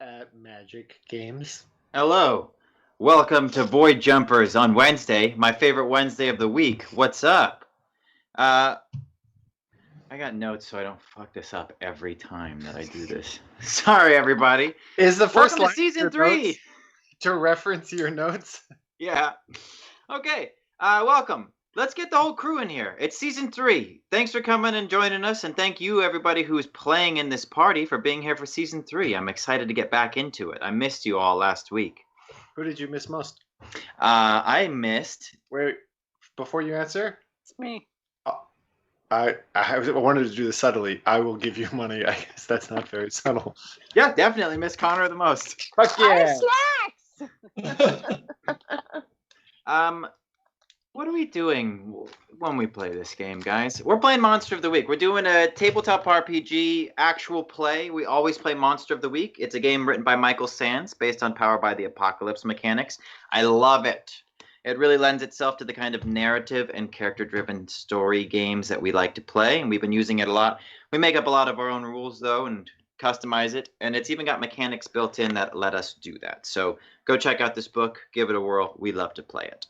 at Magic Games. Hello. Welcome to Void Jumpers on Wednesday, my favorite Wednesday of the week. What's up? I got notes so I don't fuck this up every time that I do this. Sorry, everybody. Is the first Welcome line to season your 3. notes to reference your notes? Yeah. Okay. Welcome. Let's get the whole crew in here. It's season 3. Thanks for coming and joining us, and thank you, everybody who's playing in this party, for being here for season 3. I'm excited to get back into it. I missed you all last week. Who did you miss most? I missed. Wait, before you answer, It's me. I wanted to do this subtly. I will give you money. I guess that's not very subtle. Yeah, definitely miss Connor the most. Fuck yeah! Snacks! What are we doing when we play this game, guys? We're playing Monster of the Week. We're doing a tabletop RPG actual play. We always play Monster of the Week. It's a game written by Michael Sands, based on Power by the Apocalypse mechanics. I love it. It really lends itself to the kind of narrative and character-driven story games that we like to play, and we've been using it a lot. We make up a lot of our own rules, though, and customize it, and it's even got mechanics built in that let us do that. So go check out this book. Give it a whirl. We love to play it.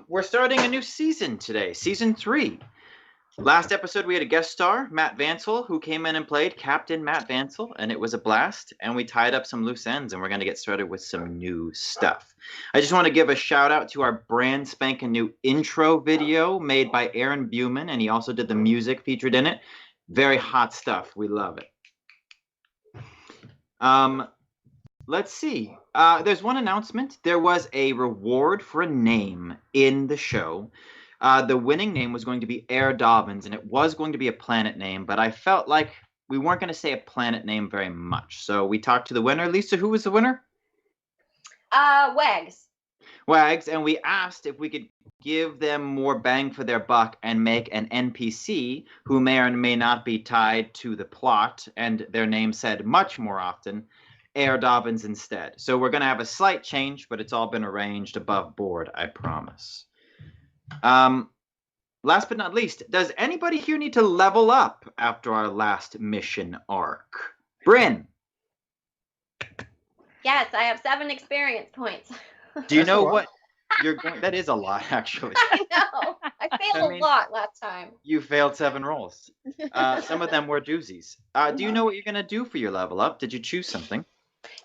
We're starting a new season today, season 3. Last episode, we had a guest star, Matt Vansel, who came in and played Captain Matt Vansel, and it was a blast, and we tied up some loose ends, and we're going to get started with some new stuff. I just want to give a shout-out to our brand spanking new intro video made by Aaron Buman, and he also did the music featured in it. Very hot stuff. We love it. Let's see. There's one announcement. There was a reward for a name in the show. The winning name was going to be Air Dobbins, and it was going to be a planet name, but I felt like we weren't going to say a planet name very much. So we talked to the winner. Lisa, who was the winner? Wags. Wags, and we asked if we could give them more bang for their buck and make an NPC who may or may not be tied to the plot, and their name said much more often, Air Dobbins instead. So we're going to have a slight change, but it's all been arranged above board, I promise. Last but not least, does anybody here need to level up after our last mission arc? Bryn. Yes, I have 7 experience points. Do you know what you're going? That is a lot, actually. I know. I failed a lot last time. You failed 7 rolls. Some of them were doozies. Do you know what you're going to do for your level up? Did you choose something?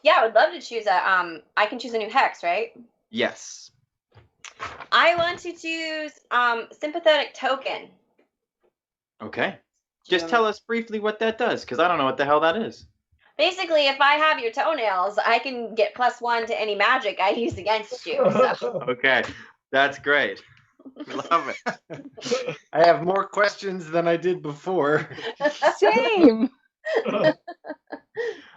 Yeah, I would love to choose a, I can choose a new hex, right? Yes. I want to choose sympathetic token. Okay. Just tell us briefly what that does, because I don't know what the hell that is. Basically, if I have your toenails, I can get +1 to any magic I use against you. So. Okay. That's great. Love it. I have more questions than I did before. Same.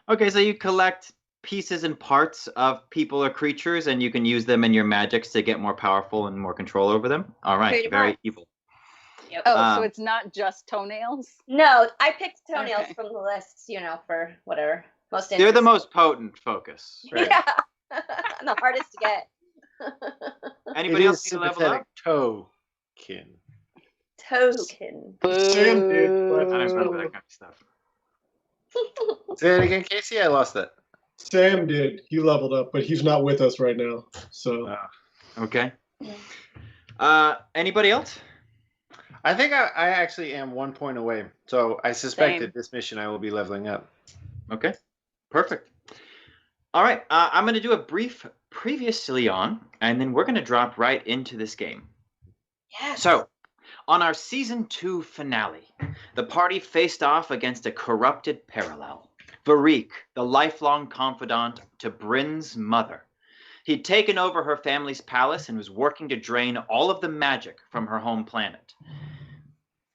Okay, so you collect pieces and parts of people or creatures, and you can use them in your magics to get more powerful and more control over them? All right, Pretty very much. evil. Yep. Oh, so it's not just toenails? No, I picked toenails Okay. from the list, for whatever. Most They're the interesting. most potent focus. Right? Yeah. The hardest to get. Anybody It else is need to level up? sympathetic token. Token. Boo. I don't remember that kind of stuff. Say it again, Casey. I lost that. Sam did. He leveled up, but he's not with us right now. So Okay. Anybody else? I think I actually am 1 point away. So I suspect Same. that this mission I will be leveling up. Okay, perfect. All right, I'm going to do a brief previously on, and then we're going to drop right into this game. Yes. So, on our Season 2 finale, the party faced off against a corrupted parallel. Varric, the lifelong confidant to Bryn's mother. He'd taken over her family's palace and was working to drain all of the magic from her home planet.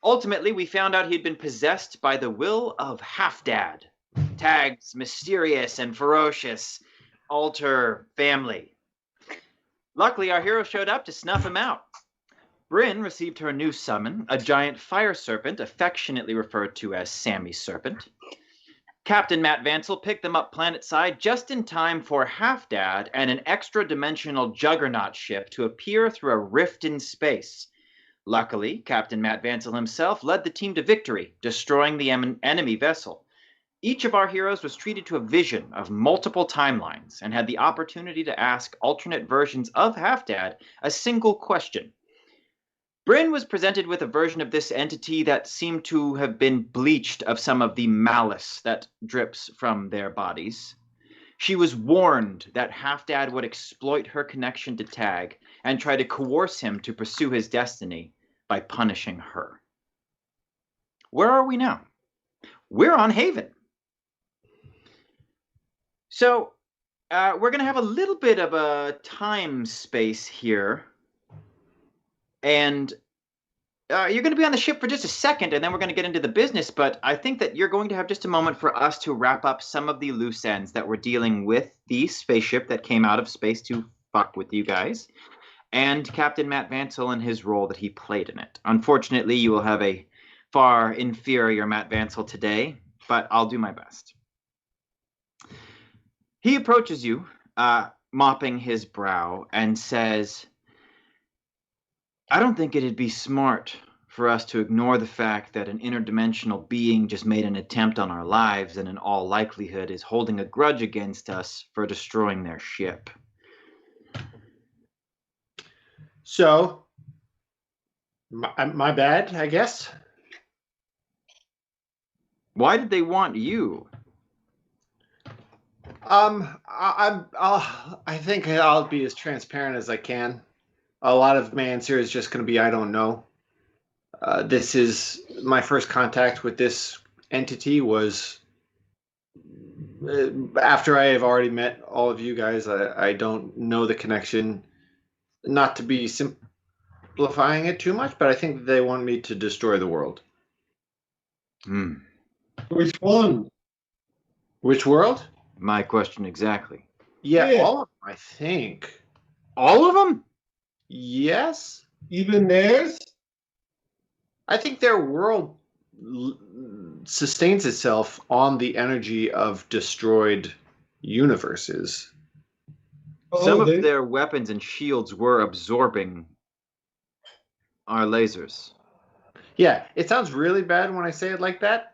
Ultimately, we found out he'd been possessed by the will of Half-Dad, Tag's mysterious and ferocious alter family. Luckily, our hero showed up to snuff him out. Bryn received her new summon, a giant fire serpent affectionately referred to as Sammy Serpent. Captain Matt Vansel picked them up planetside just in time for Half-Dad and an extra-dimensional juggernaut ship to appear through a rift in space. Luckily, Captain Matt Vansel himself led the team to victory, destroying the enemy vessel. Each of our heroes was treated to a vision of multiple timelines and had the opportunity to ask alternate versions of Half-Dad a single question. Bryn was presented with a version of this entity that seemed to have been bleached of some of the malice that drips from their bodies. She was warned that Half-Dad would exploit her connection to Tag and try to coerce him to pursue his destiny by punishing her. Where are we now? We're on Haven. So, we're going to have a little bit of a time space here. And you're going to be on the ship for just a second, and then we're going to get into the business. But I think that you're going to have just a moment for us to wrap up some of the loose ends that we're dealing with the spaceship that came out of space to fuck with you guys, and Captain Matt Vansel and his role that he played in it. Unfortunately, you will have a far inferior Matt Vansel today, but I'll do my best. He approaches you, mopping his brow, and says, I don't think it'd be smart for us to ignore the fact that an interdimensional being just made an attempt on our lives and in all likelihood is holding a grudge against us for destroying their ship. So, my bad, I guess. Why did they want you? I think I'll be as transparent as I can. A lot of my answer is just going to be I don't know. This is my first contact with this entity was after I have already met all of you guys. I don't know the connection. Not to be simplifying it too much, but I think they want me to destroy the world. Which one? Which world? My question exactly. Yeah, all of them, I think. All of them? Yes. Even theirs? I think their world sustains itself on the energy of destroyed universes. Some of their weapons and shields were absorbing our lasers. Yeah, it sounds really bad when I say it like that.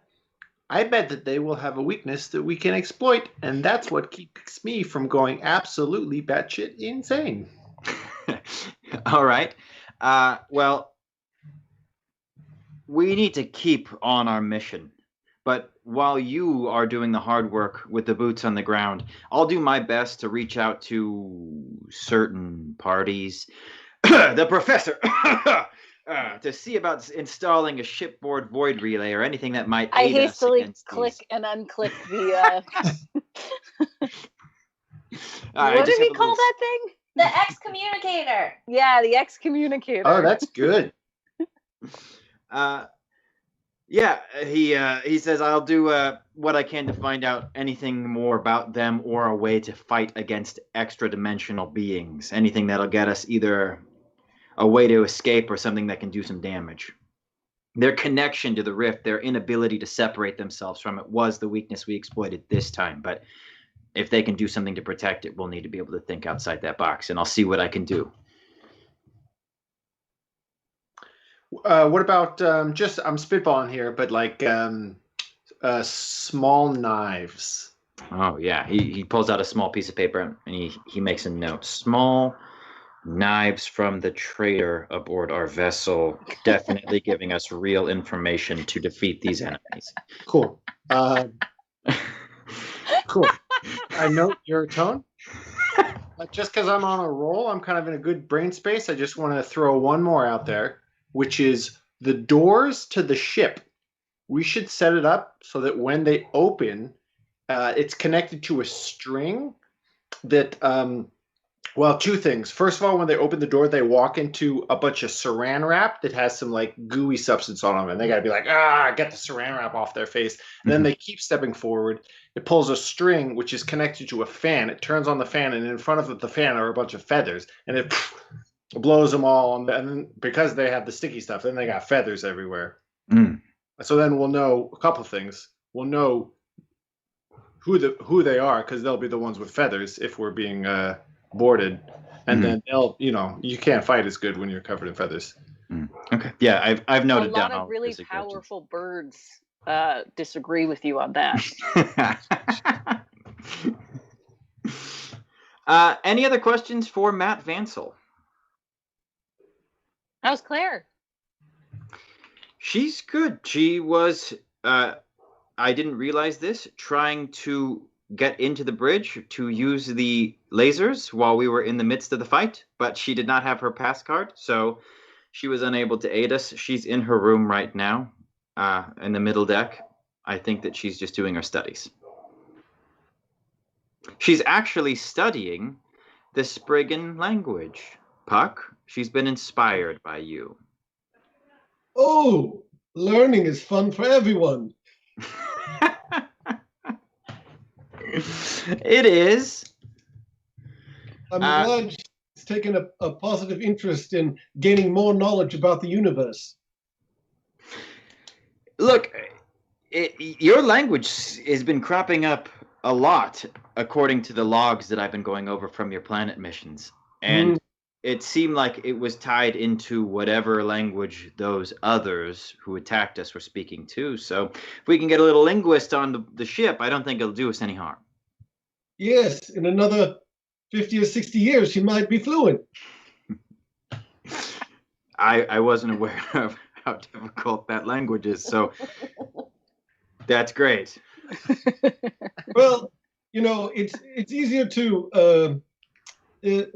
I bet that they will have a weakness that we can exploit, and that's what keeps me from going absolutely batshit insane. All right. Well, we need to keep on our mission. But while you are doing the hard work with the boots on the ground, I'll do my best to reach out to certain parties. The professor! To see about installing a shipboard void relay or anything that might I aid us hastily against click these. and unclick the. I What just did we have a call little- that thing? The excommunicator. Yeah, the excommunicator. Oh, that's good. Yeah, he says I'll do what I can to find out anything more about them or a way to fight against extra-dimensional beings. Anything that'll get us either a way to escape or something that can do some damage. Their connection to the rift, their inability to separate themselves from it was the weakness we exploited this time. But if they can do something to protect it, we'll need to be able to think outside that box, and I'll see what I can do. What about just, I'm spitballing here, but like small knives? Oh, yeah. He pulls out a small piece of paper and he makes a note. Small knives from the trader aboard our vessel, definitely giving us real information to defeat these enemies. Cool. Cool. I note your tone. Just because I'm on a roll, I'm kind of in a good brain space. I just want to throw one more out there, which is the doors to the ship. We should set it up so that when they open, it's connected to a string that, well, two things. First of all, when they open the door, they walk into a bunch of saran wrap that has some like gooey substance on them. And they got to be like, get the saran wrap off their face. And then they keep stepping forward. It pulls a string, which is connected to a fan. It turns on the fan, and in front of the fan are a bunch of feathers. And it blows them all. And then because they have the sticky stuff, then they got feathers everywhere. So then we'll know a couple things. We'll know who they are, because they'll be the ones with feathers if we're being boarded. And then they'll, you can't fight as good when you're covered in feathers. Okay. Yeah, I've A noted lot down. of really powerful birds disagree with you on that. Any other questions for Matt Vansel? How's Claire? She's good. She was, I didn't realize this, trying to get into the bridge to use the lasers while we were in the midst of the fight, but she did not have her pass card, so she was unable to aid us. She's in her room right now, in the middle deck. I think that she's just doing her studies. She's actually studying the Spriggan language. Puck, she's been inspired by you. Oh, learning is fun for everyone. It is. I'm glad she's taken a positive interest in gaining more knowledge about the universe. Look, your language has been cropping up a lot according to the logs that I've been going over from your planet missions. And it seemed like it was tied into whatever language those others who attacked us were speaking too. So if we can get a little linguist on the ship, I don't think it'll do us any harm. Yes, in another 50 or 60 years, she might be fluent. I wasn't aware of how difficult that language is, so that's great. Well, you know, it's easier to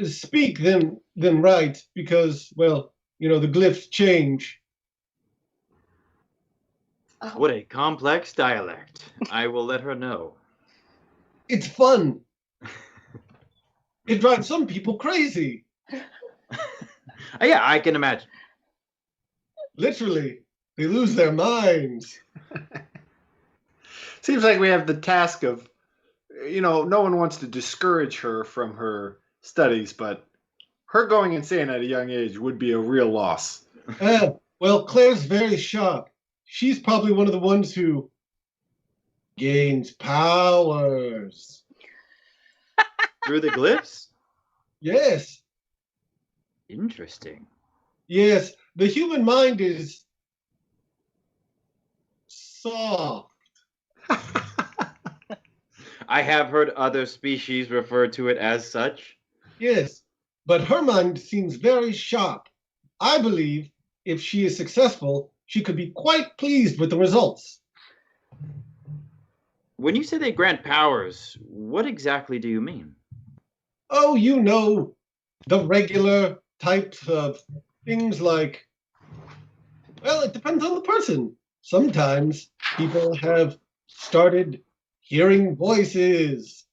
speak than write because, well, you know, the glyphs change. What a complex dialect. I will let her know. It's fun. It drives some people crazy. Yeah, I can imagine. Literally, they lose their minds. Seems like we have the task of, you know, no one wants to discourage her from her studies, but her going insane at a young age would be a real loss. Well, Claire's very sharp. She's probably one of the ones who gains powers. Through the glyphs? Yes. Interesting. Yes, the human mind is soft. I have heard other species refer to it as such. Yes, but her mind seems very sharp. I believe if she is successful, she could be quite pleased with the results. When you say they grant powers, what exactly do you mean? Oh, you know, the regular types of things like, well, it depends on the person. Sometimes people have started hearing voices.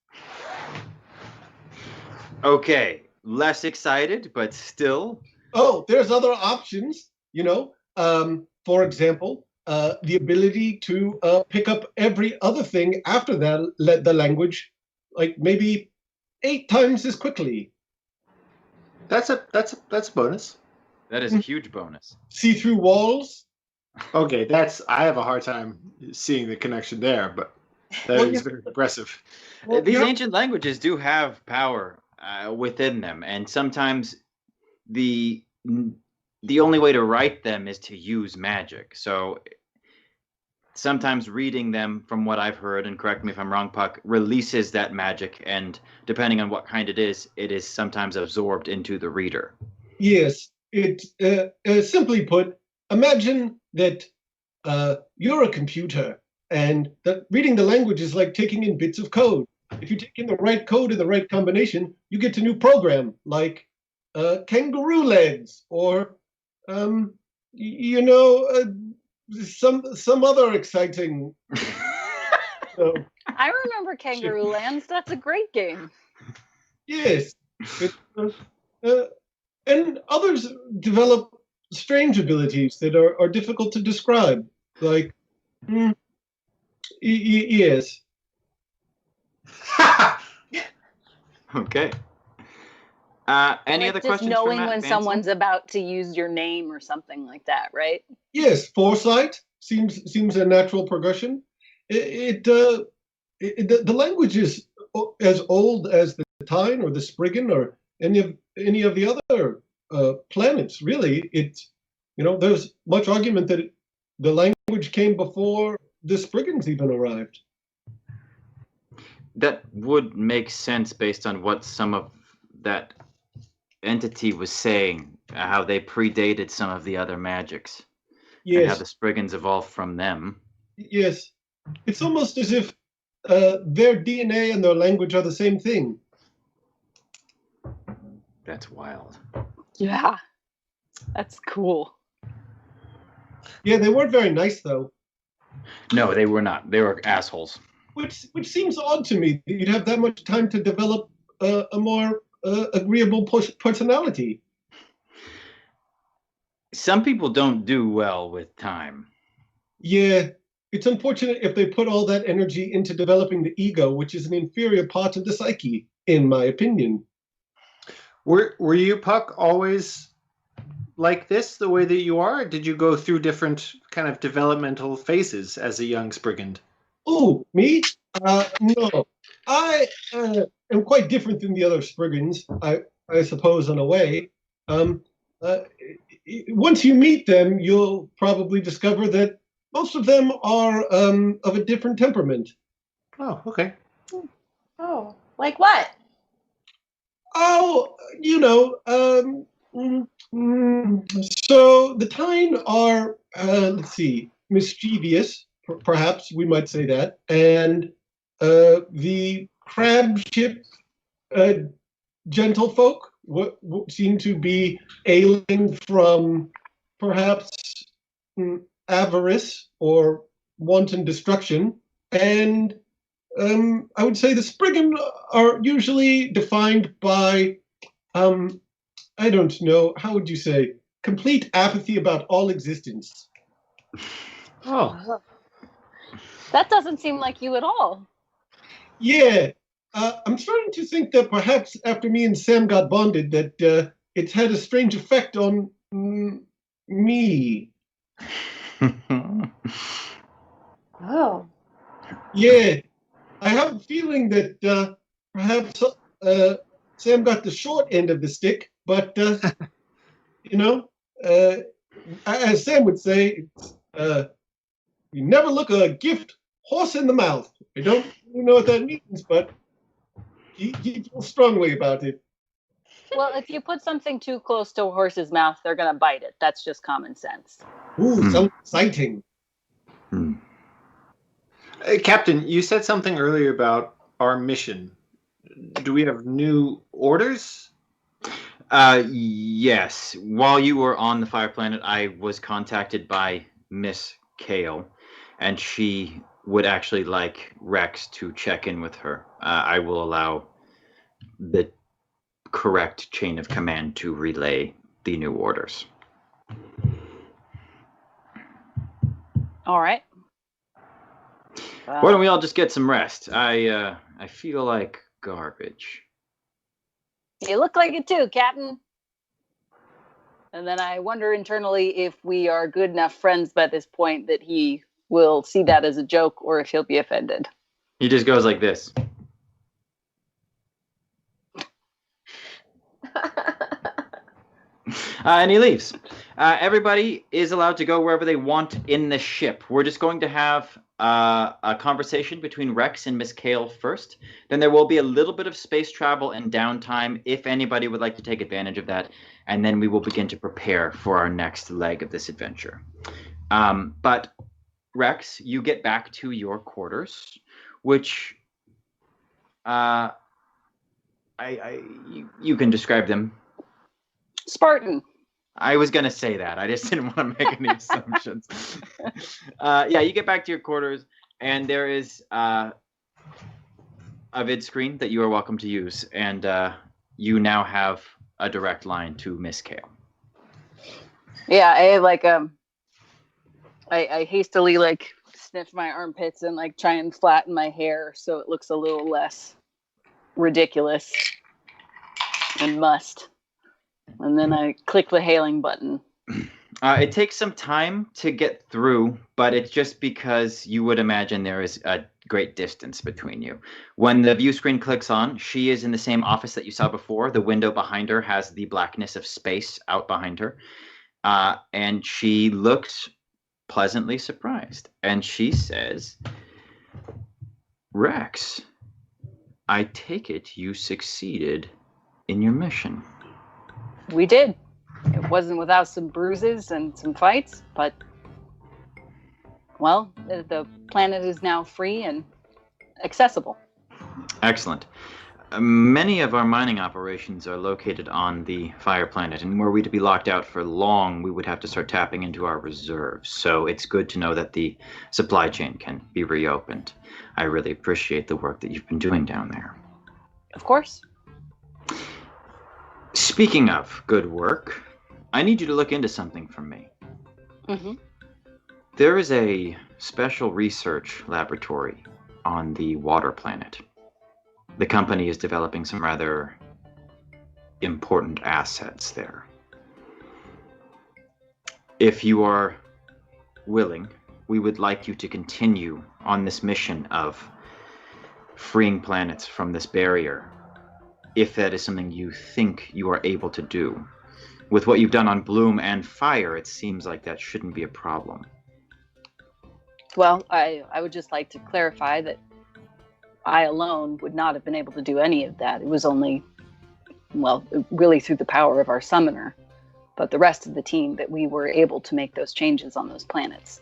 Okay, less excited, but still. Oh, there's other options, you know. For example, the ability to pick up every other thing after that, the language, like maybe 8 times as quickly. That's a bonus. That is a huge bonus. See through walls. Okay, I have a hard time seeing the connection there, but that is very impressive. Well, These yeah. ancient languages do have power within them, and sometimes the only way to write them is to use magic. So sometimes reading them, from what I've heard, and correct me if I'm wrong, Puck, releases that magic, and depending on what kind it is sometimes absorbed into the reader. Yes, it simply put, imagine that you're a computer, and that reading the language is like taking in bits of code. If you take in the right code in the right combination, you get a new program, like kangaroo legs, or you know, some other exciting. So, I remember Kangaroo Lands. That's a great game. yes, and others develop strange abilities that are difficult to describe. Like, yes. Okay. Any Like other just questions knowing for Matt when Vansel? someone's about to use your name or something like that, right? Yes, foresight seems a natural progression. The language is as old as the Tyne or the Spriggan or any of the other planets. Really, it's, you know, there's much argument that the language came before the Spriggans even arrived. That would make sense based on what some of that entity was saying, how they predated some of the other magics, and how Yes, the Spriggans evolved from them. yes. It's almost as if their DNA and their language are the same thing. That's wild. Yeah. That's cool. Yeah, they weren't very nice though. No, they were not. They were assholes. Which seems odd to me that you'd have that much time to develop a more agreeable personality. Some people don't do well with time. Yeah, it's unfortunate if they put all that energy into developing the ego, which is an inferior part of the psyche, in my opinion. Were you, Puck, always like this, the way that you are? Or did you go through different kind of developmental phases as a young Spriggan? Oh, me? No. I am quite different than the other Spriggans, I suppose, in a way. Um, uh, Once you meet them, you'll probably discover that most of them are of a different temperament. Oh, okay. Oh, like what? Oh, so the Tyne are, let's see, mischievous, perhaps we might say that, and the crab ship uh, gentlefolk seem to be ailing from perhaps avarice or wanton destruction, and I would say the Spriggan are usually defined by, I don't know, how would you say, complete apathy about all existence. Oh, That doesn't seem like you at all. Yeah, I'm starting to think that perhaps after me and Sam got bonded, that it's had a strange effect on me. Oh. Yeah, I have a feeling that perhaps Sam got the short end of the stick, but you know, uh, as Sam would say, you never look a gift horse in the mouth. I don't really know what that means, but he feels strongly about it. Well, if you put something too close to a horse's mouth, they're going to bite it. That's just common sense. Ooh, sounds exciting. Captain, you said something earlier about our mission. Do we have new orders? Yes. While you were on the Fire Planet, I was contacted by Miss Kale, and she would actually like Rex to check in with her. I will allow the correct chain of command to relay the new orders. All right. Why don't we all just get some rest? I feel like garbage. You look like it too, Captain. And then I wonder internally if we are good enough friends by this point that he will see that as a joke or if he'll be offended. He just goes like this. And he leaves. Everybody is allowed to go wherever they want in the ship. We're just going to have a conversation between Rex and Miss Kale first. Then there will be a little bit of space travel and downtime if anybody would like to take advantage of that. And then we will begin to prepare for our next leg of this adventure. But Rex, you get back to your quarters, which you can describe them. Spartan. I was going to say that. I just didn't want to make any assumptions. Yeah, you get back to your quarters, and there is a vid screen that you are welcome to use, and you now have a direct line to Miss Kale. Yeah, I hastily sniff my armpits and try and flatten my hair so it looks a little less ridiculous and must. And then I click the hailing button. It takes some time to get through, but it's just because you would imagine there is a great distance between you. When the view screen clicks on, she is in the same office that you saw before. The window behind her has the blackness of space out behind her. And she looks pleasantly surprised. And she says, Rex, I take it you succeeded in your mission. We did. It wasn't without some bruises and some fights, but, well, the planet is now free and accessible. Excellent. Many of our mining operations are located on the Fire Planet, and were we to be locked out for long, we would have to start tapping into our reserves. So it's good to know that the supply chain can be reopened. I really appreciate the work that you've been doing down there. Of course. Speaking of good work, I need you to look into something for me. Mm-hmm. There is a special research laboratory on the Water Planet. The company is developing some rather important assets there. If you are willing, we would like you to continue on this mission of freeing planets from this barrier, if that is something you think you are able to do. With what you've done on Bloom and Fire, it seems like that shouldn't be a problem. Well, I would just like to clarify that I alone would not have been able to do any of that. It was only, well, really through the power of our summoner, but the rest of the team that we were able to make those changes on those planets.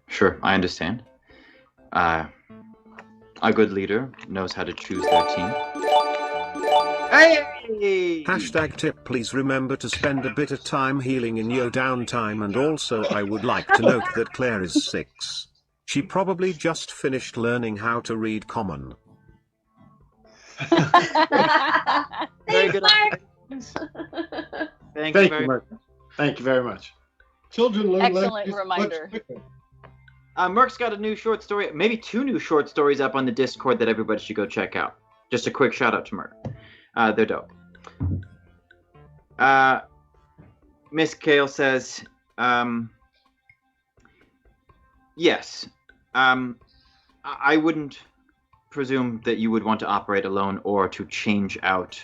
Sure, I understand. A good leader knows how to choose their team. Hey! #tip, please remember to spend a bit of time healing in your downtime, and also I would like to note that Claire is 6. She probably just finished learning how to read common. Very Thanks, good. Mark. Thank Thank very you, Mark. Thank you very much. Children learn Excellent languages reminder. much quicker. Merck's got a new short story, maybe 2 new short stories up on the Discord that everybody should go check out. Just a quick shout out to Merck. They're dope. Miss Kale says, yes. I wouldn't presume that you would want to operate alone or to change out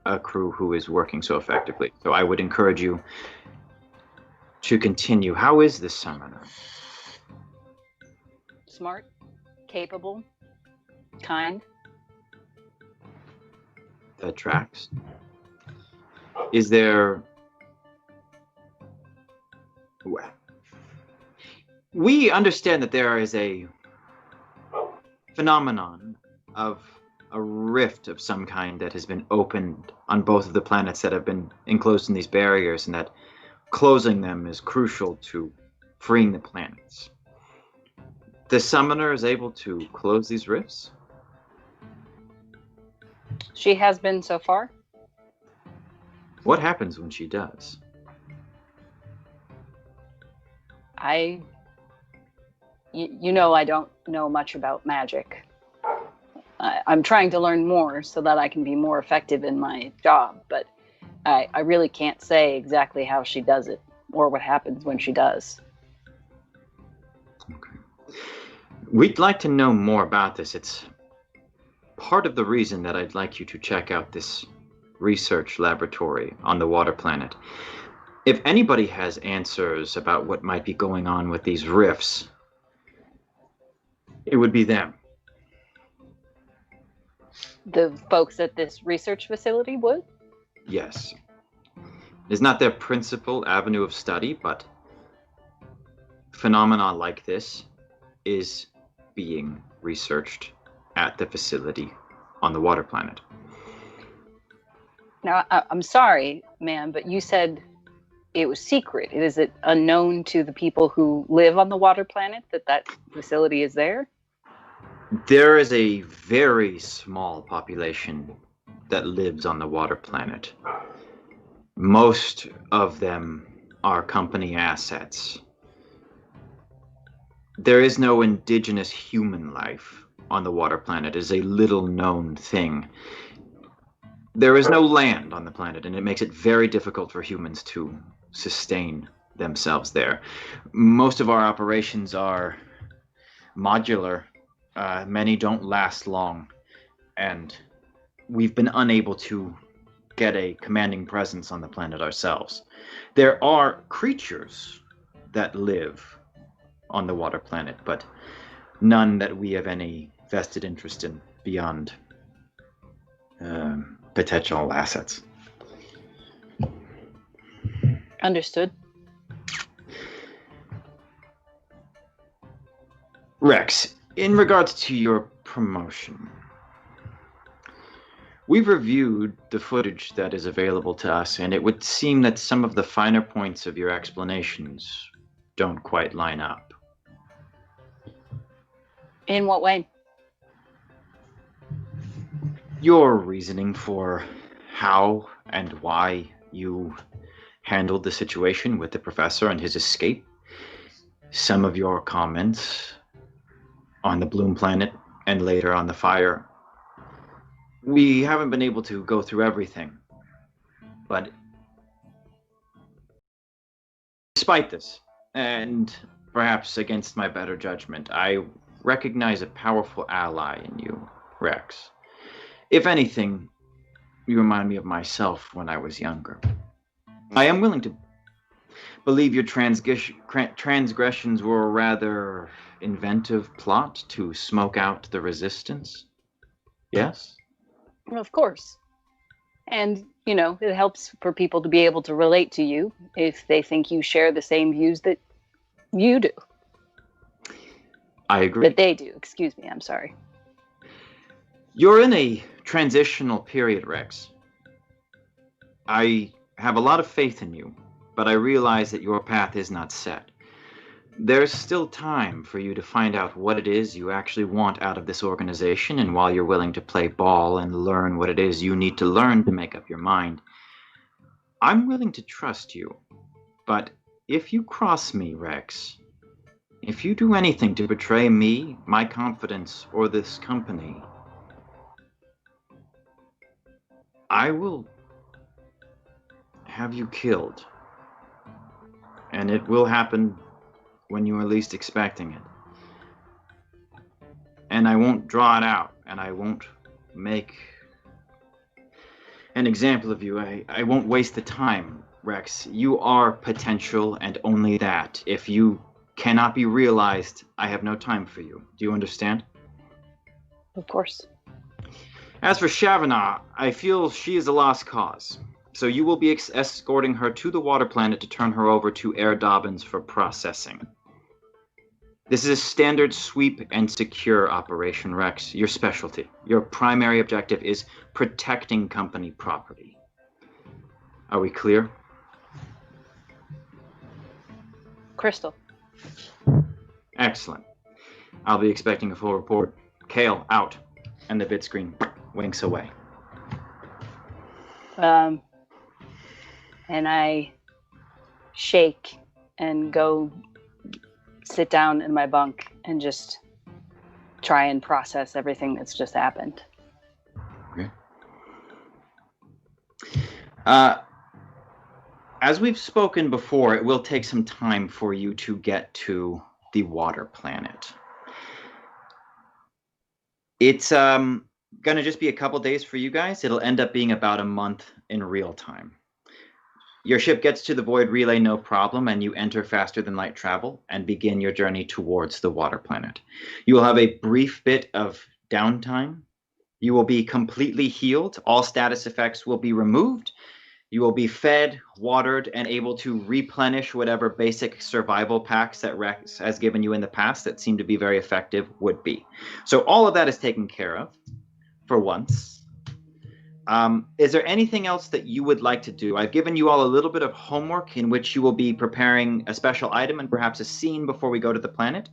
a crew who is working so effectively. So I would encourage you to continue. How is this summoner? Smart, capable, kind. That tracks. Is there... Well, we understand that there is a phenomenon of a rift of some kind that has been opened on both of the planets that have been enclosed in these barriers, and that closing them is crucial to freeing the planets. The summoner is able to close these rifts? She has been so far. What happens when she does? You know, I don't know much about magic. I'm trying to learn more so that I can be more effective in my job, but I really can't say exactly how she does it or what happens when she does. Okay. We'd like to know more about this. It's part of the reason that I'd like you to check out this research laboratory on the Water Planet. If anybody has answers about what might be going on with these rifts, it would be them. The folks at this research facility would? Yes. It's not their principal avenue of study, but phenomena like this is being researched at the facility on the Water Planet. Now, I'm sorry, ma'am, but you said it was secret. Is it unknown to the people who live on the Water Planet that facility is there? There is a very small population that lives on the Water Planet. Most of them are company assets. There is no indigenous human life on the Water Planet. It is a little known thing. There is no land on the planet, and it makes it very difficult for humans to sustain themselves there. Most of our operations are modular. Many don't last long, and we've been unable to get a commanding presence on the planet ourselves. There are creatures that live on the water planet, but none that we have any vested interest in beyond potential assets. Understood. Rex, in regards to your promotion, we've reviewed the footage that is available to us, and it would seem that some of the finer points of your explanations don't quite line up. In what way? Your reasoning for how and why you handled the situation with the professor and his escape, some of your comments on the Bloom planet and later on the fire. We haven't been able to go through everything, but despite this, and perhaps against my better judgment, I recognize a powerful ally in you, Rex. If anything, you remind me of myself when I was younger. I am willing to believe your transgressions were a rather inventive plot to smoke out the resistance. Yes? Well, of course. And, you know, it helps for people to be able to relate to you if they think you share the same views that you do. I agree. That they do. Excuse me, I'm sorry. You're in a transitional period, Rex. I have a lot of faith in you, but I realize that your path is not set. There's still time for you to find out what it is you actually want out of this organization, and while you're willing to play ball and learn what it is you need to learn to make up your mind, I'm willing to trust you. But if you cross me, Rex, if you do anything to betray me, my confidence, or this company, I will have you killed. And it will happen when you are least expecting it. And I won't draw it out, and I won't make an example of you. I won't waste the time, Rex. You are potential and only that. If you cannot be realized, I have no time for you. Do you understand? Of course. As for Shavana, I feel she is a lost cause. So you will be escorting her to the water planet to turn her over to Air Dobbins for processing. This is a standard sweep and secure operation, Rex. Your specialty. Your primary objective is protecting company property. Are we clear? Crystal. Excellent. I'll be expecting a full report. Kale, out. And the bid screen winks away. And I shake and go sit down in my bunk and just try and process everything that's just happened. Okay. As we've spoken before, it will take some time for you to get to the water planet. It's going to just be a couple days for you guys. It'll end up being about a month in real time. Your ship gets to the void relay no problem, and you enter faster than light travel and begin your journey towards the water planet. You will have a brief bit of downtime. You will be completely healed. All status effects will be removed. You will be fed, watered, and able to replenish whatever basic survival packs that Rex has given you in the past that seem to be very effective would be. So all of that is taken care of for once. Is there anything else that you would like to do? I've given you all a little bit of homework in which you will be preparing a special item and perhaps a scene before we go to the planet.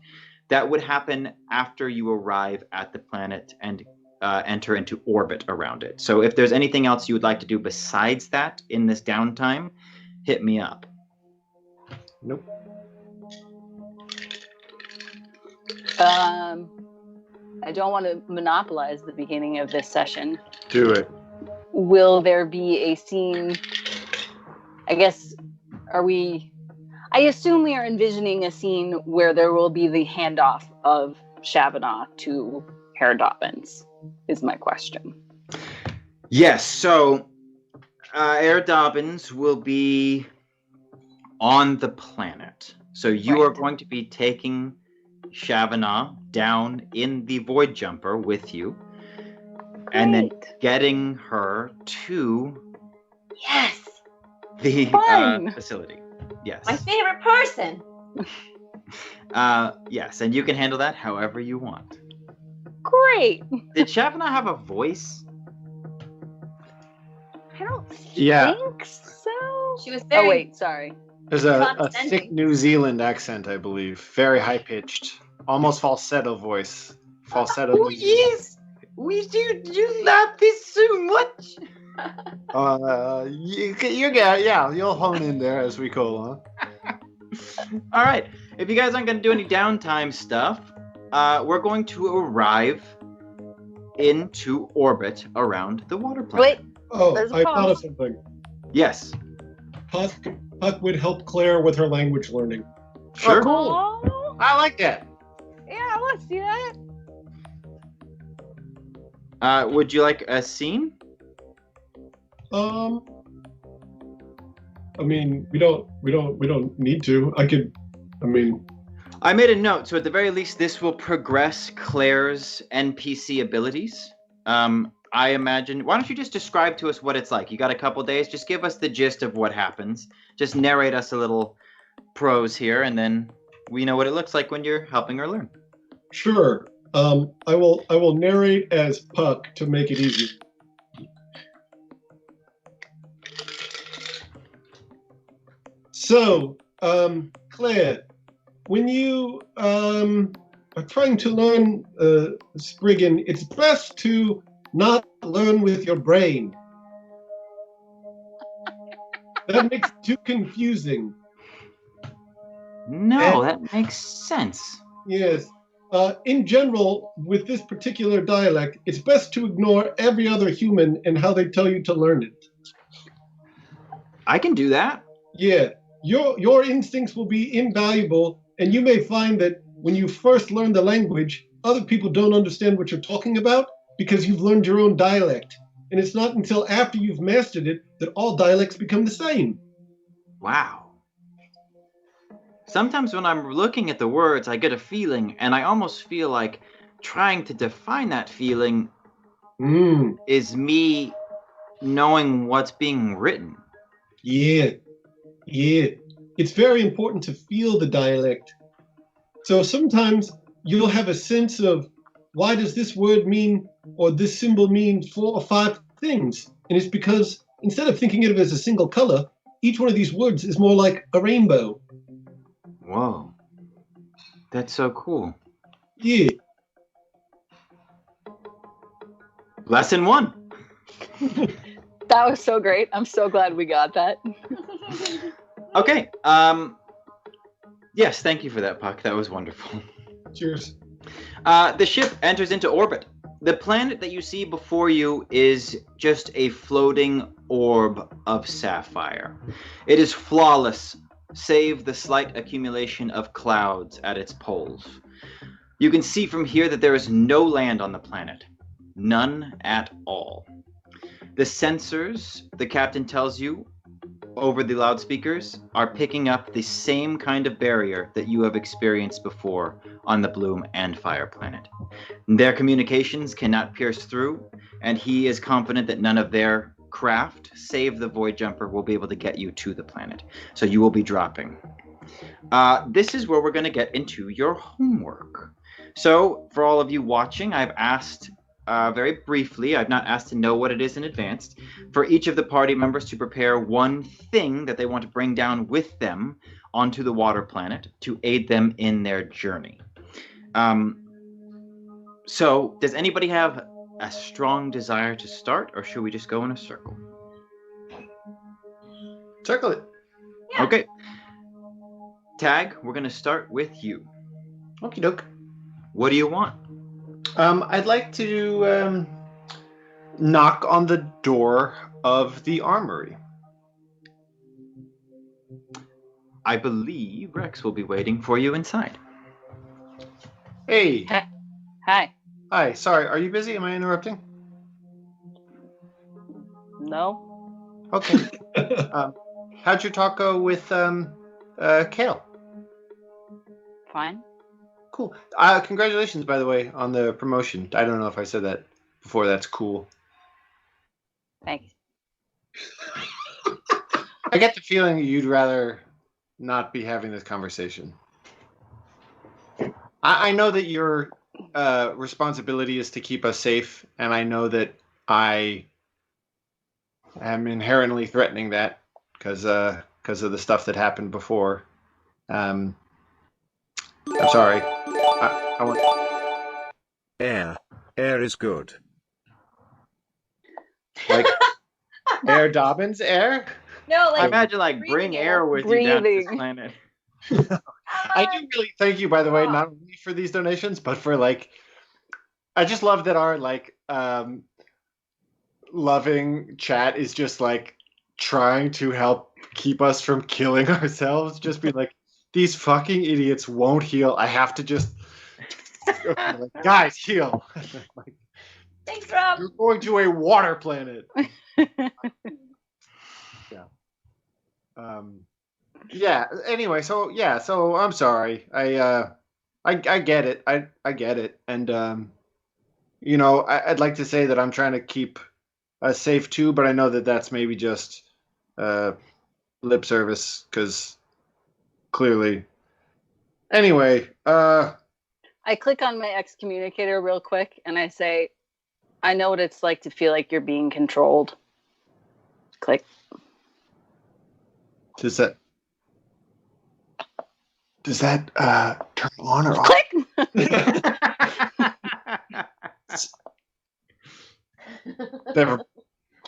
That would happen after you arrive at the planet and enter into orbit around it. So if there's anything else you would like to do besides that in this downtime, hit me up. Nope. I don't want to monopolize the beginning of this session. Do it. Will there be a scene? I guess, I assume we are envisioning a scene where there will be the handoff of Shavana to Herr Dobbins, is my question. Yes, so Air Dobbins will be on the planet. So you are Right. going to be taking Shavana down in the Void Jumper with you, and then Great. getting her to Yes, the Fun. facility. Yes. my favorite person. Yes, and you can handle that however you want. Great. Did Shavana have a voice? I don't Yeah. think so. She was very Oh wait, sorry. There's a thick condescending. New Zealand accent, I believe. Very high pitched, almost falsetto voice. Falsetto. Oh yes, we do. You love this so much. You get, yeah, you'll hone in there as we go along. All right. If you guys aren't going to do any downtime stuff, we're going to arrive into orbit around the water planet. Wait. Oh, There's a I thought of pause. something. Yes. Puck would help Claire with her language learning. Sure. cool. Oh, I like that. yeah, let's do that. Would you like a scene? I mean, we don't need to. I made a note, so at the very least, this will progress Claire's NPC abilities. I imagine. Why don't you just describe to us what it's like? You got a couple days. Just give us the gist of what happens. Just narrate us a little prose here, and then we know what it looks like when you're helping her learn. Sure. I will narrate as Puck to make it easy. So, Claire, when you are trying to learn Spriggan, it's best to not learn with your brain. That makes it too confusing. No, that makes sense. Yes. In general, with this particular dialect, it's best to ignore every other human and how they tell you to learn it. I can do that. Yeah, your instincts will be invaluable, and you may find that when you first learn the language, other people don't understand what you're talking about because you've learned your own dialect. And it's not until after you've mastered it that all dialects become the same. Wow. Sometimes when I'm looking at the words, I get a feeling, and I almost feel like trying to define that feeling is me knowing what's being written. Yeah. It's very important to feel the dialect. So sometimes you'll have a sense of why does this word mean or this symbol mean 4 or 5 things? And it's because instead of thinking of it as a single color, each one of these words is more like a rainbow. Whoa. That's so cool. Yeah. Lesson 1. That was so great. I'm so glad we got that. Okay. Yes, thank you for that, Puck. That was wonderful. Cheers. The ship enters into orbit. The planet that you see before you is just a floating orb of sapphire. It is flawless, save the slight accumulation of clouds at its poles. You can see from here that there is no land on the planet. None at all. The sensors, the captain tells you, over the loudspeakers, are picking up the same kind of barrier that you have experienced before on the Bloom and Fire planet. Their communications cannot pierce through, and he is confident that none of their craft, save the Void Jumper, will be able to get you to the planet. So you will be dropping. This is where we're going to get into your homework. So for all of you watching, I've asked very briefly, I've not asked to know what it is in advance, for each of the party members to prepare one thing that they want to bring down with them onto the water planet to aid them in their journey. So does anybody have a strong desire to start, or should we just go in a circle? Circle it. Yeah. Okay. Tag, we're going to start with you. Okie doke. What do you want? I'd like to knock on the door of the armory. I believe Rex will be waiting for you inside. Hey. Hi. Hi. Sorry. Are you busy? Am I interrupting? No. Okay. How'd your talk go with Kale? fine. Cool. Congratulations, by the way, on the promotion. I don't know if I said that before. That's cool. Thanks. I get the feeling you'd rather not be having this conversation. I know that your responsibility is to keep us safe, and I know that I am inherently threatening that because of the stuff that happened before. I'm sorry. I want. Air. Air is good. Like Air Dobbins air? No, I like imagine like breathing bring air. air with you down to this Breathing. planet. I do really thank you, by the way, not only for these donations, but for like, I just love that our like loving chat is just like trying to help keep us from killing ourselves. Just be like, these fucking idiots won't heal. I have to just, like, guys, heal. Like, Thanks, Rob. you're going to a water planet. Yeah. Yeah. Anyway, so I'm sorry. I get it. I get it. And you know, I'd like to say that I'm trying to keep us safe too, but I know that that's maybe just lip service because clearly. Anyway, I click on my excommunicator real quick and I say, I know what it's like to feel like you're being controlled. Click. does that turn on or off? Click! Never.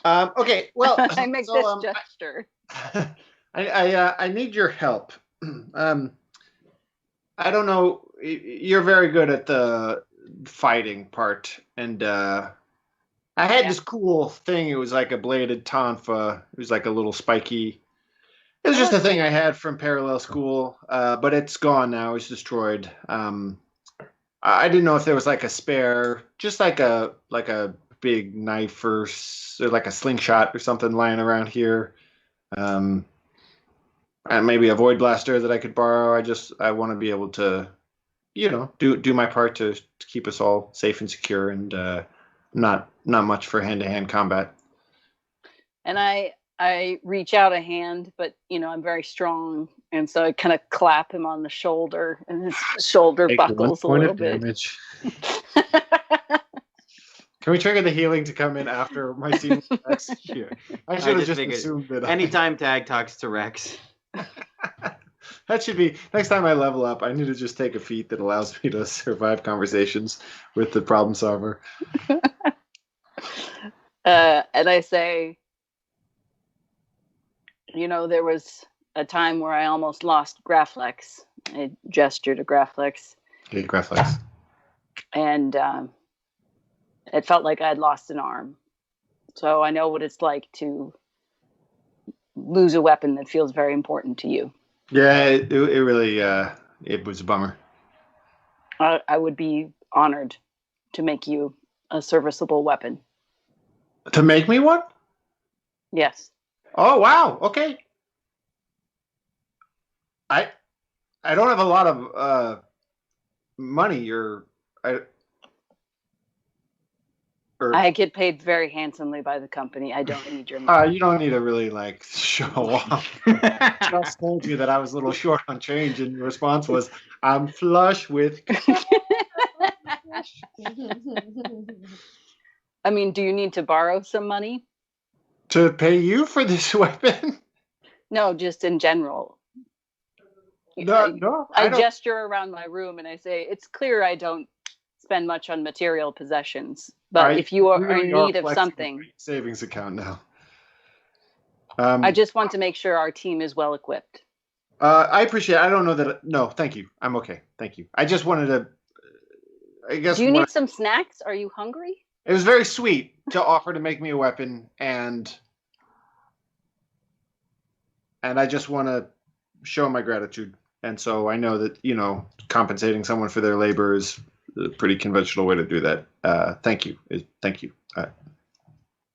Okay. Well, I make this gesture. I need your help. I don't know. You're very good at the fighting part, and I had this cool thing. It was like a bladed tonfa. It was like a little spiky. It was just a thing I had from parallel school, but it's gone now. It's destroyed. I didn't know if there was like a spare, just like a big knife or like a slingshot or something lying around here. And maybe a void blaster that I could borrow. I want to be able to, you know, do my part to keep us all safe and secure, and not much for hand-to-hand combat. And I reach out a hand, but you know, I'm very strong. And so I kind of clap him on the shoulder and his shoulder Take buckles a 1 point little of bit. damage. Can we trigger the healing to come in after my scene? Yeah. I should have just figured assumed that. Anytime Tag talks to Rex. That should be next time I level up. I need to just take a feat that allows me to survive conversations with the problem solver. And I say, you know, there was a time where I almost lost Graflex. I gesture to Graflex. Okay, Graflex. And it felt like I'd lost an arm. So I know what it's like to lose a weapon that feels very important to you. Yeah, it really it was a bummer. I would be honored to make you a serviceable weapon. To make me one? Yes. Oh wow, okay. I don't have a lot of money I get paid very handsomely by the company. I don't need your money. You don't need to really like show off. Just told you that I was a little short on change, and your response was, "I'm flush with." I mean, do you need to borrow some money? To pay you for this weapon? No, just in general. No. I gesture around my room and I say, it's clear I don't spend much on material possessions, but if you are in need of something, savings account now. I just want to make sure our team is well equipped. I appreciate it. I don't know that. No, thank you. I'm okay. Thank you. I just wanted to. I guess. Do you need some snacks? Are you hungry? It was very sweet to offer to make me a weapon, and I just want to show my gratitude. And so I know that, you know, compensating someone for their labor is a pretty conventional way to do that. Thank you. Thank you.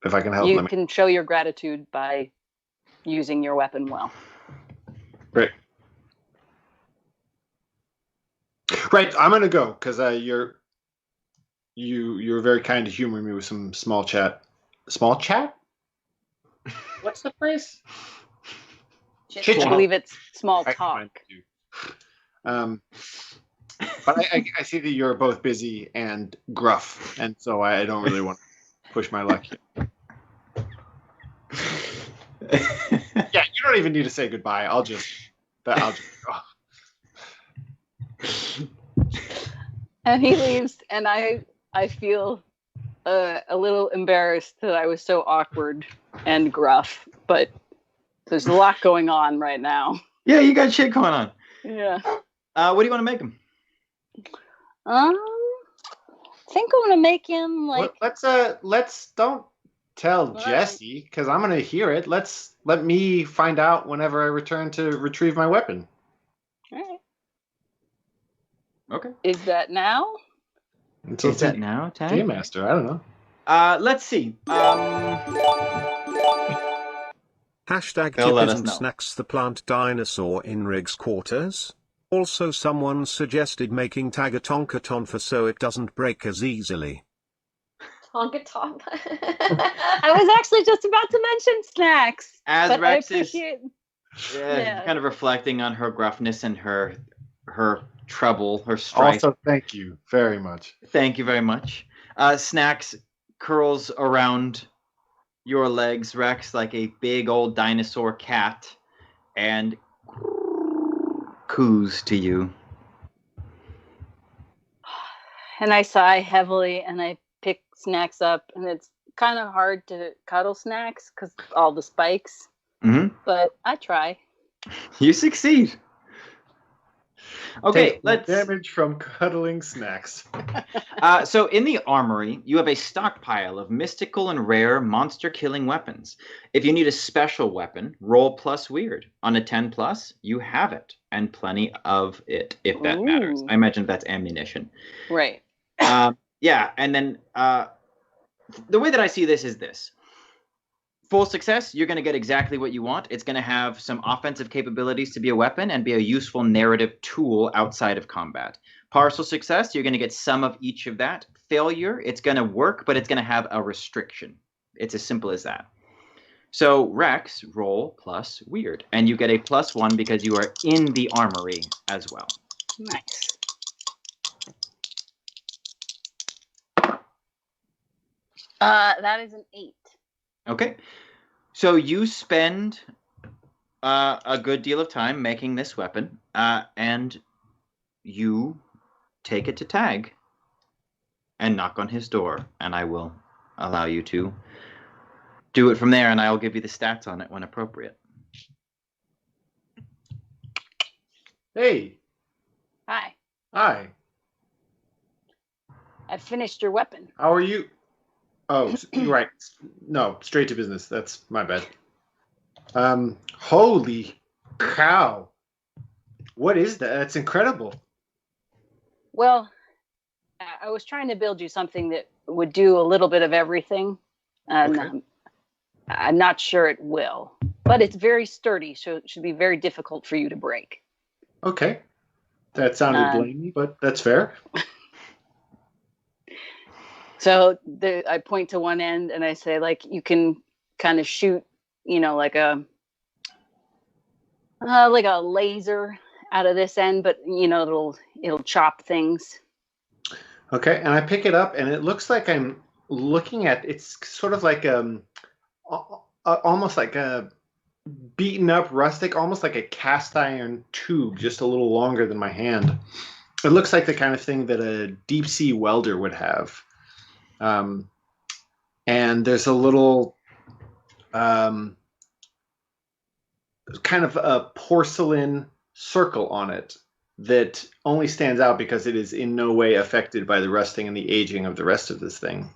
If I can help. You can show your gratitude by using your weapon well. Great. Right, I'm gonna go because you're very kind to humor me with some small chat. Small chat? What's the phrase? Chit I chat. believe it's small I talk. find you. But I see that you're both busy and gruff, and so I don't really want to push my luck here. Yeah, you don't even need to say goodbye. I'll just oh. And he leaves, and I feel a little embarrassed that I was so awkward and gruff, but there's a lot going on right now. Yeah, you got shit going on. Yeah. What do you want to make him? I think I'm gonna make him like. Let's don't tell All Jesse because I'm gonna hear it. Let me find out whenever I return to retrieve my weapon. All right. Okay. Is that now? Is that now, Tag? Game Master? I don't know. Let's see. Hashtag They'll Tip let us isn't know. Snacks the plant dinosaur in Rig's quarters. Also someone suggested making Tag a Tonkaton for so it doesn't break as easily. Tonka top. I was actually just about to mention snacks. As but Rex I appreciate. Yeah. kind of reflecting on her gruffness and her trouble, her strife. Also, thank you very much. Thank you very much. Snacks curls around your legs, Rex, like a big old dinosaur cat, and coos to you. And I sigh heavily, and I pick Snacks up, and it's kind of hard to cuddle Snacks because all the spikes. Mm-hmm. But I try. You succeed. Okay, Take let's. damage from cuddling Snacks. So in the armory, you have a stockpile of mystical and rare monster-killing weapons. If you need a special weapon, roll plus weird. On a 10 plus, you have it, and plenty of it, if that matters. Ooh. I imagine that's ammunition. Right. Yeah, and then the way that I see this is this. Full success, you're going to get exactly what you want. It's going to have some offensive capabilities to be a weapon and be a useful narrative tool outside of combat. Partial success, you're going to get some of each of that. Failure, it's going to work, but it's going to have a restriction. It's as simple as that. So Rex, roll plus weird, and you get a +1 because you are in the armory as well. Nice. That is an 8. Okay. So you spend a good deal of time making this weapon, and you take it to Tag and knock on his door, and I will allow you to do it from there, and I will give you the stats on it when appropriate. Hey. Hi. Hi. I've finished your weapon. How are you? Oh, you're right. No, straight to business. That's my bad. Holy cow. What is that? That's incredible. Well, I was trying to build you something that would do a little bit of everything. And Okay. I'm not sure it will. But it's very sturdy, so it should be very difficult for you to break. Okay. That sounded blamey, but that's fair. So I point to one end and I say, like, you can kind of shoot, like a laser out of this end, but it'll chop things. Okay, and I pick it up, and it looks like I'm looking at. It's sort of like almost like a beaten up rustic, almost like a cast iron tube, just a little longer than my hand. It looks like the kind of thing that a deep sea welder would have. And there's a little kind of a porcelain circle on it that only stands out because it is in no way affected by the rusting and the aging of the rest of this thing.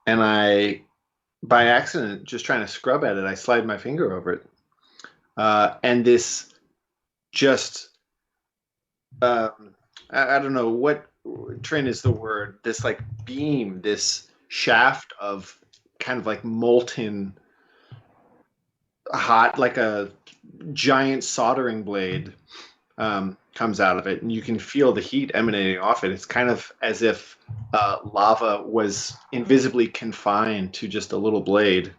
And I, by accident, just trying to scrub at it, I slide my finger over it. And this just, I don't know, what Trin is the word, this like beam, this shaft of kind of like molten hot, like a giant soldering blade, comes out of it, and you can feel the heat emanating off it. It's kind of as if lava was invisibly confined to just a little blade.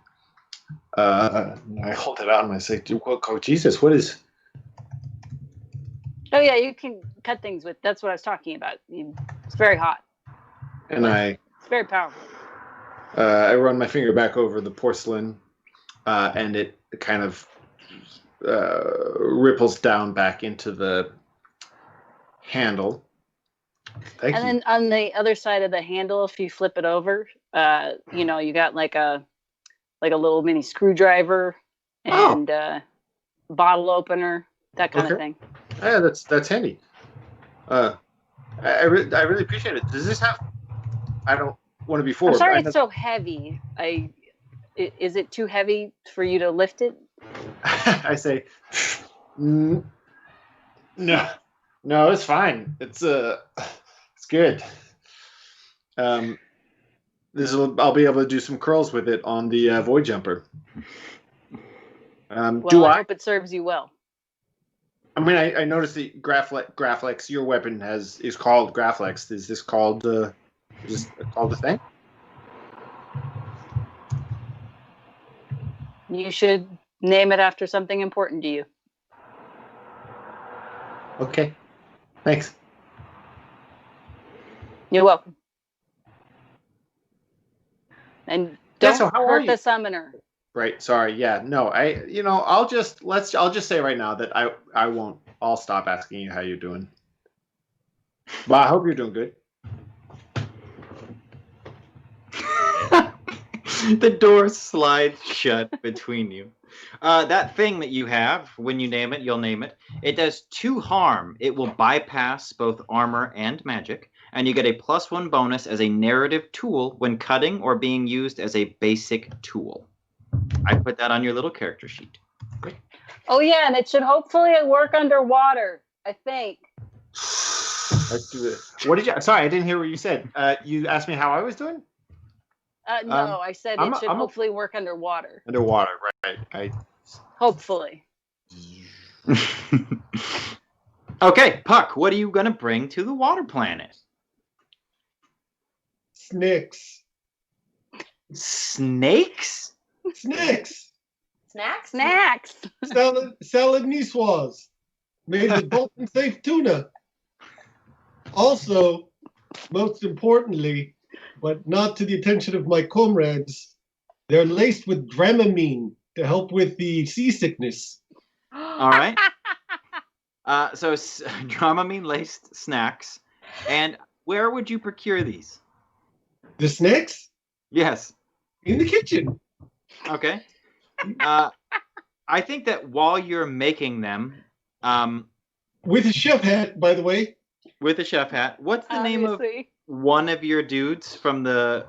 I hold it out and I say, "Oh Jesus, what is?" Oh yeah, you can cut things with. That's what I was talking about. It's very hot. And It's very powerful. I run my finger back over the porcelain, and it kind of ripples down back into the handle. Thank you. And then on the other side of the handle, if you flip it over, you got like a little mini screwdriver and bottle opener, that kind of thing. Yeah, that's handy. I really appreciate it. Does this have? I don't want to be forward. I'm sorry it's so heavy. Is it too heavy for you to lift it? I say, no, it's fine. It's good. I'll be able to do some curls with it on the void jumper. I hope it serves you well. I mean, I noticed that Graflex, your weapon is called Graflex. Is this called the thing? You should name it after something important to you. Okay. Thanks. You're welcome. And don't how are hurt you? the summoner. Right. Sorry. Yeah. No. I'll just say right now that I won't. I'll stop asking you how you're doing. But I hope you're doing good. The door slides shut between you. That thing that you have, when you name it, you'll name it. It does 2 harm. It will bypass both armor and magic, and you get a +1 bonus as a narrative tool when cutting or being used as a basic tool. I put that on your little character sheet. Great. Oh yeah, and it should hopefully work underwater, I think. Let's do it. What did you? Sorry, I didn't hear what you said. You asked me how I was doing. No, I said it should hopefully work underwater. Underwater, right? Hopefully. Okay, Puck, what are you going to bring to the water planet? Snakes. Snakes? Snacks. Snacks? Snacks. Salad niçoise. Made with Bolton Safe tuna. Also, most importantly, but not to the attention of my comrades, they're laced with Dramamine to help with the seasickness. All right. So Dramamine-laced snacks. And where would you procure these? The snacks? Yes. In the kitchen. Okay. I think that while you're making them... with a chef hat, by the way. With a chef hat. What's the name of one of your dudes from the...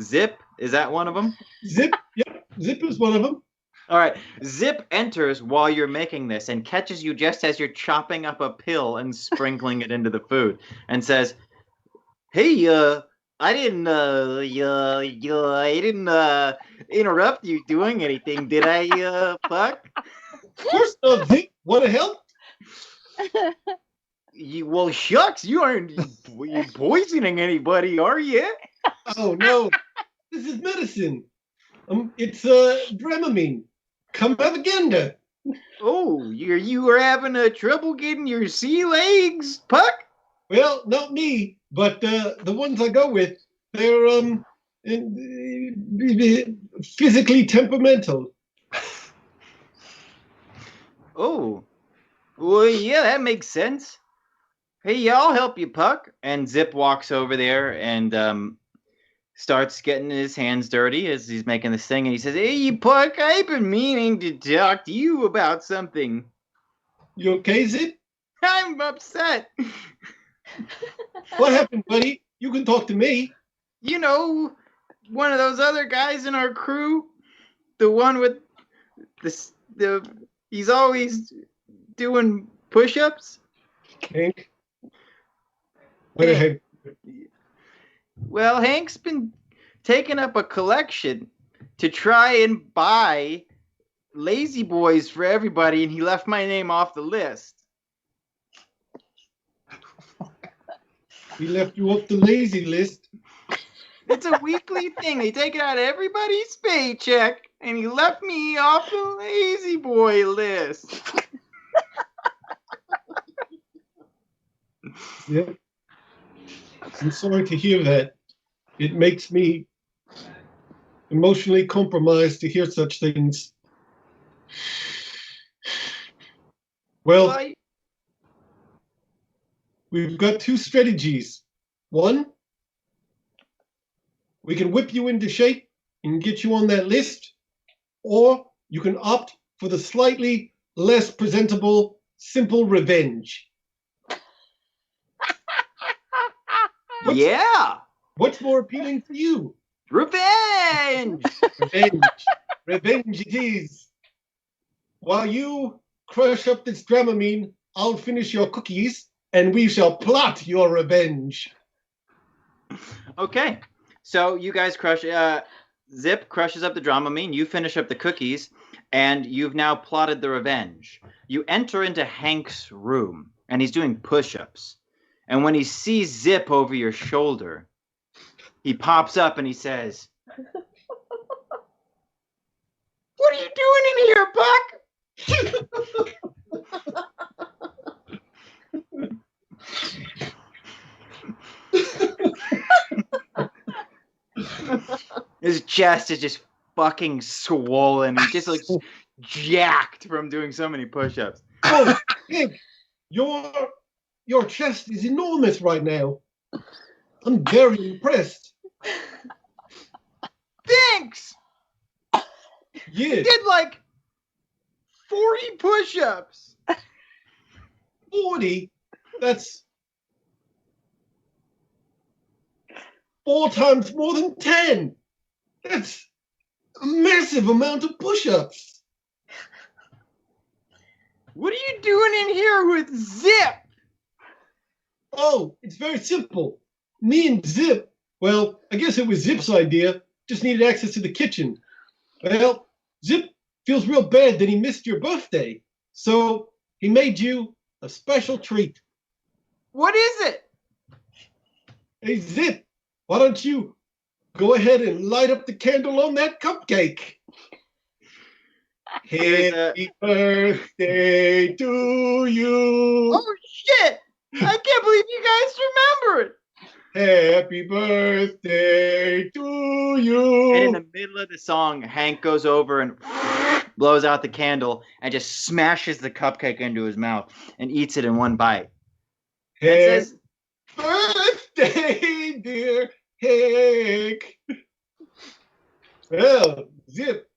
Zip? Is that one of them? Zip? Yep. Zip is one of them. All right. Zip enters while you're making this and catches you just as you're chopping up a pill and sprinkling it into the food and says, "Hey, I didn't interrupt you doing anything, did I, Puck?" Of course not, Zip. Want to help? Well, shucks, you aren't poisoning anybody, are you? Oh, no. This is medicine. It's Dramamine. Come have agenda. Oh, you were having trouble getting your sea legs, Puck? Well, not me, but the ones I go with, they're physically temperamental. Oh, well, yeah, that makes sense. Hey, I'll help you, Puck. And Zip walks over there and starts getting his hands dirty as he's making this thing. And he says, "Hey, Puck, I've been meaning to talk to you about something." You okay, Zip? I'm upset. What happened, buddy? You can talk to me. You know, one of those other guys in our crew, the one with he's always doing push-ups. Hank. Go ahead. Well, Hank's been taking up a collection to try and buy lazy boys for everybody, and he left my name off the list. He left you off the lazy list. It's a weekly thing. They take it out of everybody's paycheck, and he left me off the lazy boy list. Yep. I'm sorry to hear that. It makes me emotionally compromised to hear such things. Well, Well, we've got two strategies. One, we can whip you into shape and get you on that list, or you can opt for the slightly less presentable, simple revenge. yeah, What's more appealing to you? revenge. Revenge. Revenge it is. While you crush up this Dramamine, I'll finish your cookies, and we shall plot your revenge. Okay, so you guys crush. Zip crushes up the Dramamine. You finish up the cookies, and you've now plotted the revenge. You enter into Hank's room, and he's doing push-ups. And when he sees Zip over your shoulder, he pops up and he says, "What are you doing in here, Buck?" His chest is just fucking swollen. He just looks jacked from doing so many push-ups. Oh, Hank, your chest is enormous right now. I'm very impressed. Thanks! Yeah, Did like 40 push-ups. 40. That's 4 times more than 10. That's a massive amount of push-ups. What are you doing in here with Zip? Oh, it's very simple. Me and Zip, well, I guess it was Zip's idea, just needed access to the kitchen. Well, Zip feels real bad that he missed your birthday, so he made you a special treat. What is it? Hey, Zip, why don't you go ahead and light up the candle on that cupcake? There's Happy birthday to you. Oh shit! I can't believe you guys remember it. Happy birthday to you. And in the middle of the song, Hank goes over and blows out the candle and just smashes the cupcake into his mouth and eats it in one bite. And Happy says, birthday, dear Hank. Well, Zip.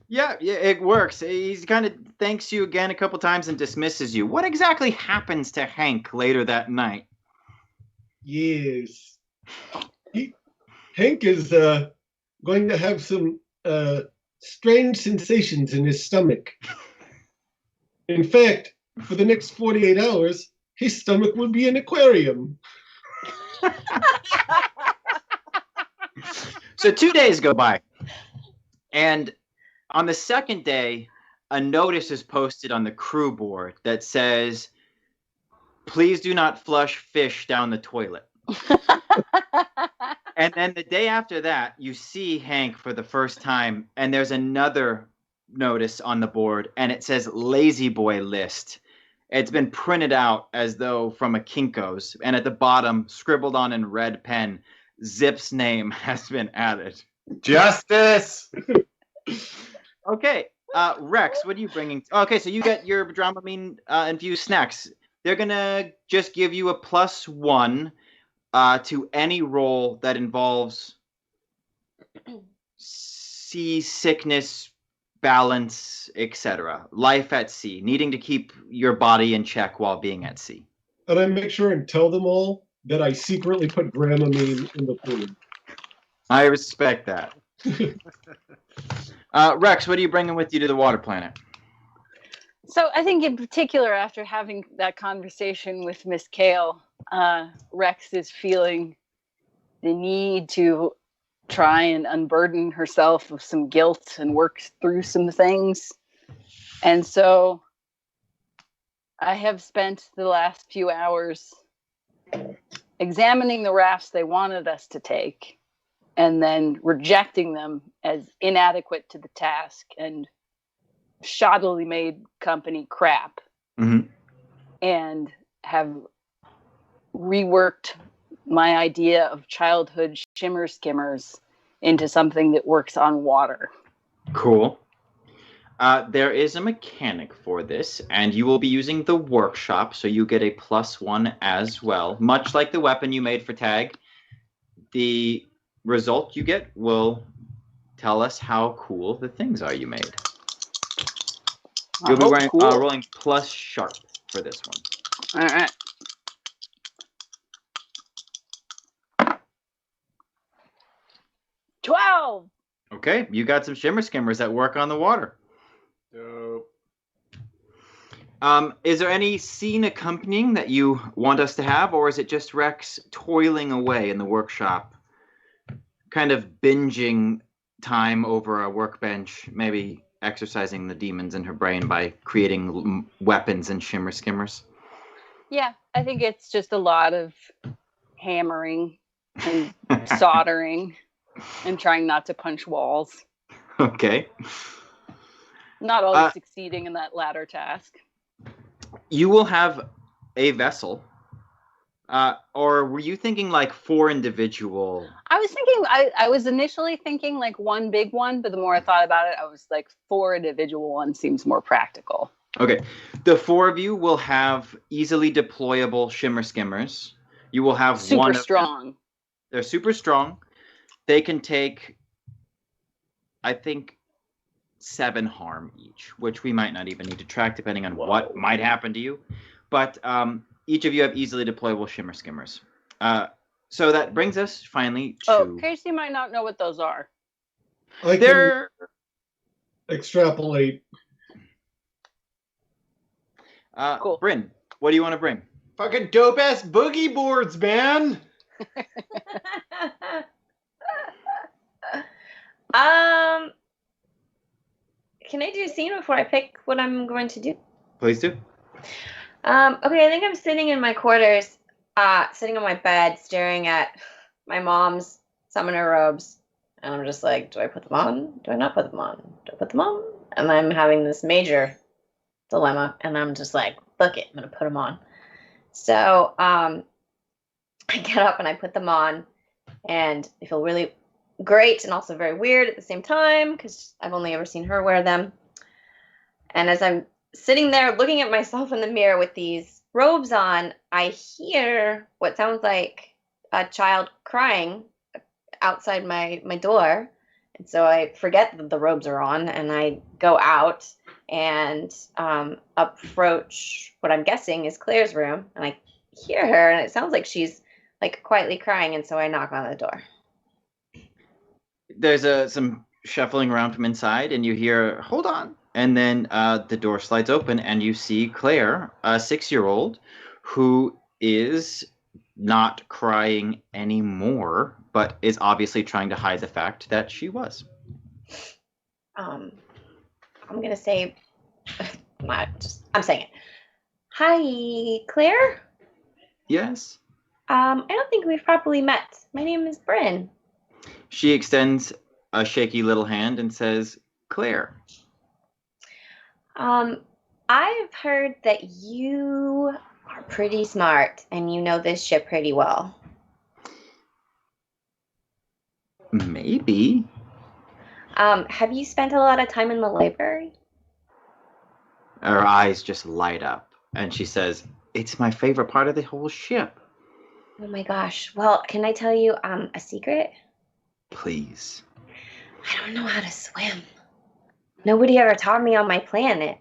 yeah, it works. He's kind of thanks you again a couple times and dismisses you. What exactly happens to Hank later that night? Yes. Hank is going to have some strange sensations in his stomach. In fact, for the next 48 hours, his stomach will be an aquarium. So 2 days go by. And on the second day, a notice is posted on the crew board that says, "Please do not flush fish down the toilet." And then the day after that, you see Hank for the first time, and there's another notice on the board, and it says Lazy Boy List. It's been printed out as though from a Kinko's, and at the bottom, scribbled on in red pen, Zip's name has been added. Justice. Okay, Rex, what are you bringing? Okay, so you get your Dramamine infused snacks. They're gonna just give you a +1 to any roll that involves seasickness, balance, etc. Life at sea, needing to keep your body in check while being at sea. And I make sure and tell them all that I secretly put Dramamine in the food. I respect that. Rex, what are you bringing with you to the water planet? So I think in particular, after having that conversation with Miss Kale, Rex is feeling the need to try and unburden herself of some guilt and work through some things. And so I have spent the last few hours examining the rafts they wanted us to take and then rejecting them as inadequate to the task and shoddily made company crap. Mm-hmm. And have reworked my idea of childhood shimmer skimmers into something that works on water. Cool. There is a mechanic for this, and you will be using the workshop, so you get a +1 as well. Much like the weapon you made for tag, the result you get will tell us how cool the things are you made. You'll be rolling plus sharp for this one. All right. $12. Okay, you got some shimmer skimmers that work on the water. Dope. Is there any scene accompanying that you want us to have, or is it just Rex toiling away in the workshop, kind of binging time over a workbench, maybe exercising the demons in her brain by creating weapons and shimmer skimmers? Yeah, I think it's just a lot of hammering and soldering and trying not to punch walls. Okay. Not always succeeding in that latter task. You will have a vessel. Or were you thinking like 4 individual? I was thinking, I was initially thinking like one big one, but the more I thought about it, I was like 4 individual ones seems more practical. Okay. The 4 of you will have easily deployable shimmer skimmers. You will have super strong. They're super strong. They can take, I think, 7 harm each, which we might not even need to track depending on what might happen to you. But each of you have easily deployable shimmer skimmers. So that brings us finally to... Oh, Casey might not know what those are. They're... Extrapolate. Cool. Bryn, what do you want to bring? Fucking dope ass boogie boards, man. Can I do a scene before I pick what I'm going to do? Please do. Okay, I think I'm sitting in my quarters, sitting on my bed, staring at my mom's summoner robes. And I'm just like, do I put them on? Do I not put them on? Do I put them on? And I'm having this major dilemma. And I'm just like, fuck it, I'm going to put them on. So I get up and I put them on. And they feel really great and also very weird at the same time because I've only ever seen her wear them. And as I'm sitting there looking at myself in the mirror with these robes on, I hear what sounds like a child crying outside my door. And so I forget that the robes are on and I go out and approach what I'm guessing is Claire's room. And I hear her and it sounds like she's like quietly crying. And so I knock on the door. There's some shuffling around from inside and you hear, hold on. And then the door slides open and you see Claire, a 6-year-old, who is not crying anymore, but is obviously trying to hide the fact that she was. I'm going to say, I'm saying it. Hi, Claire? Yes? I don't think we've properly met. My name is Bryn. She extends a shaky little hand and says, Claire. I've heard that you are pretty smart and you know this ship pretty well. Maybe. Have you spent a lot of time in the library? Her eyes just light up and she says, it's my favorite part of the whole ship. Oh my gosh. Well, can I tell you a secret? Please. I don't know how to swim. Nobody ever taught me on my planet.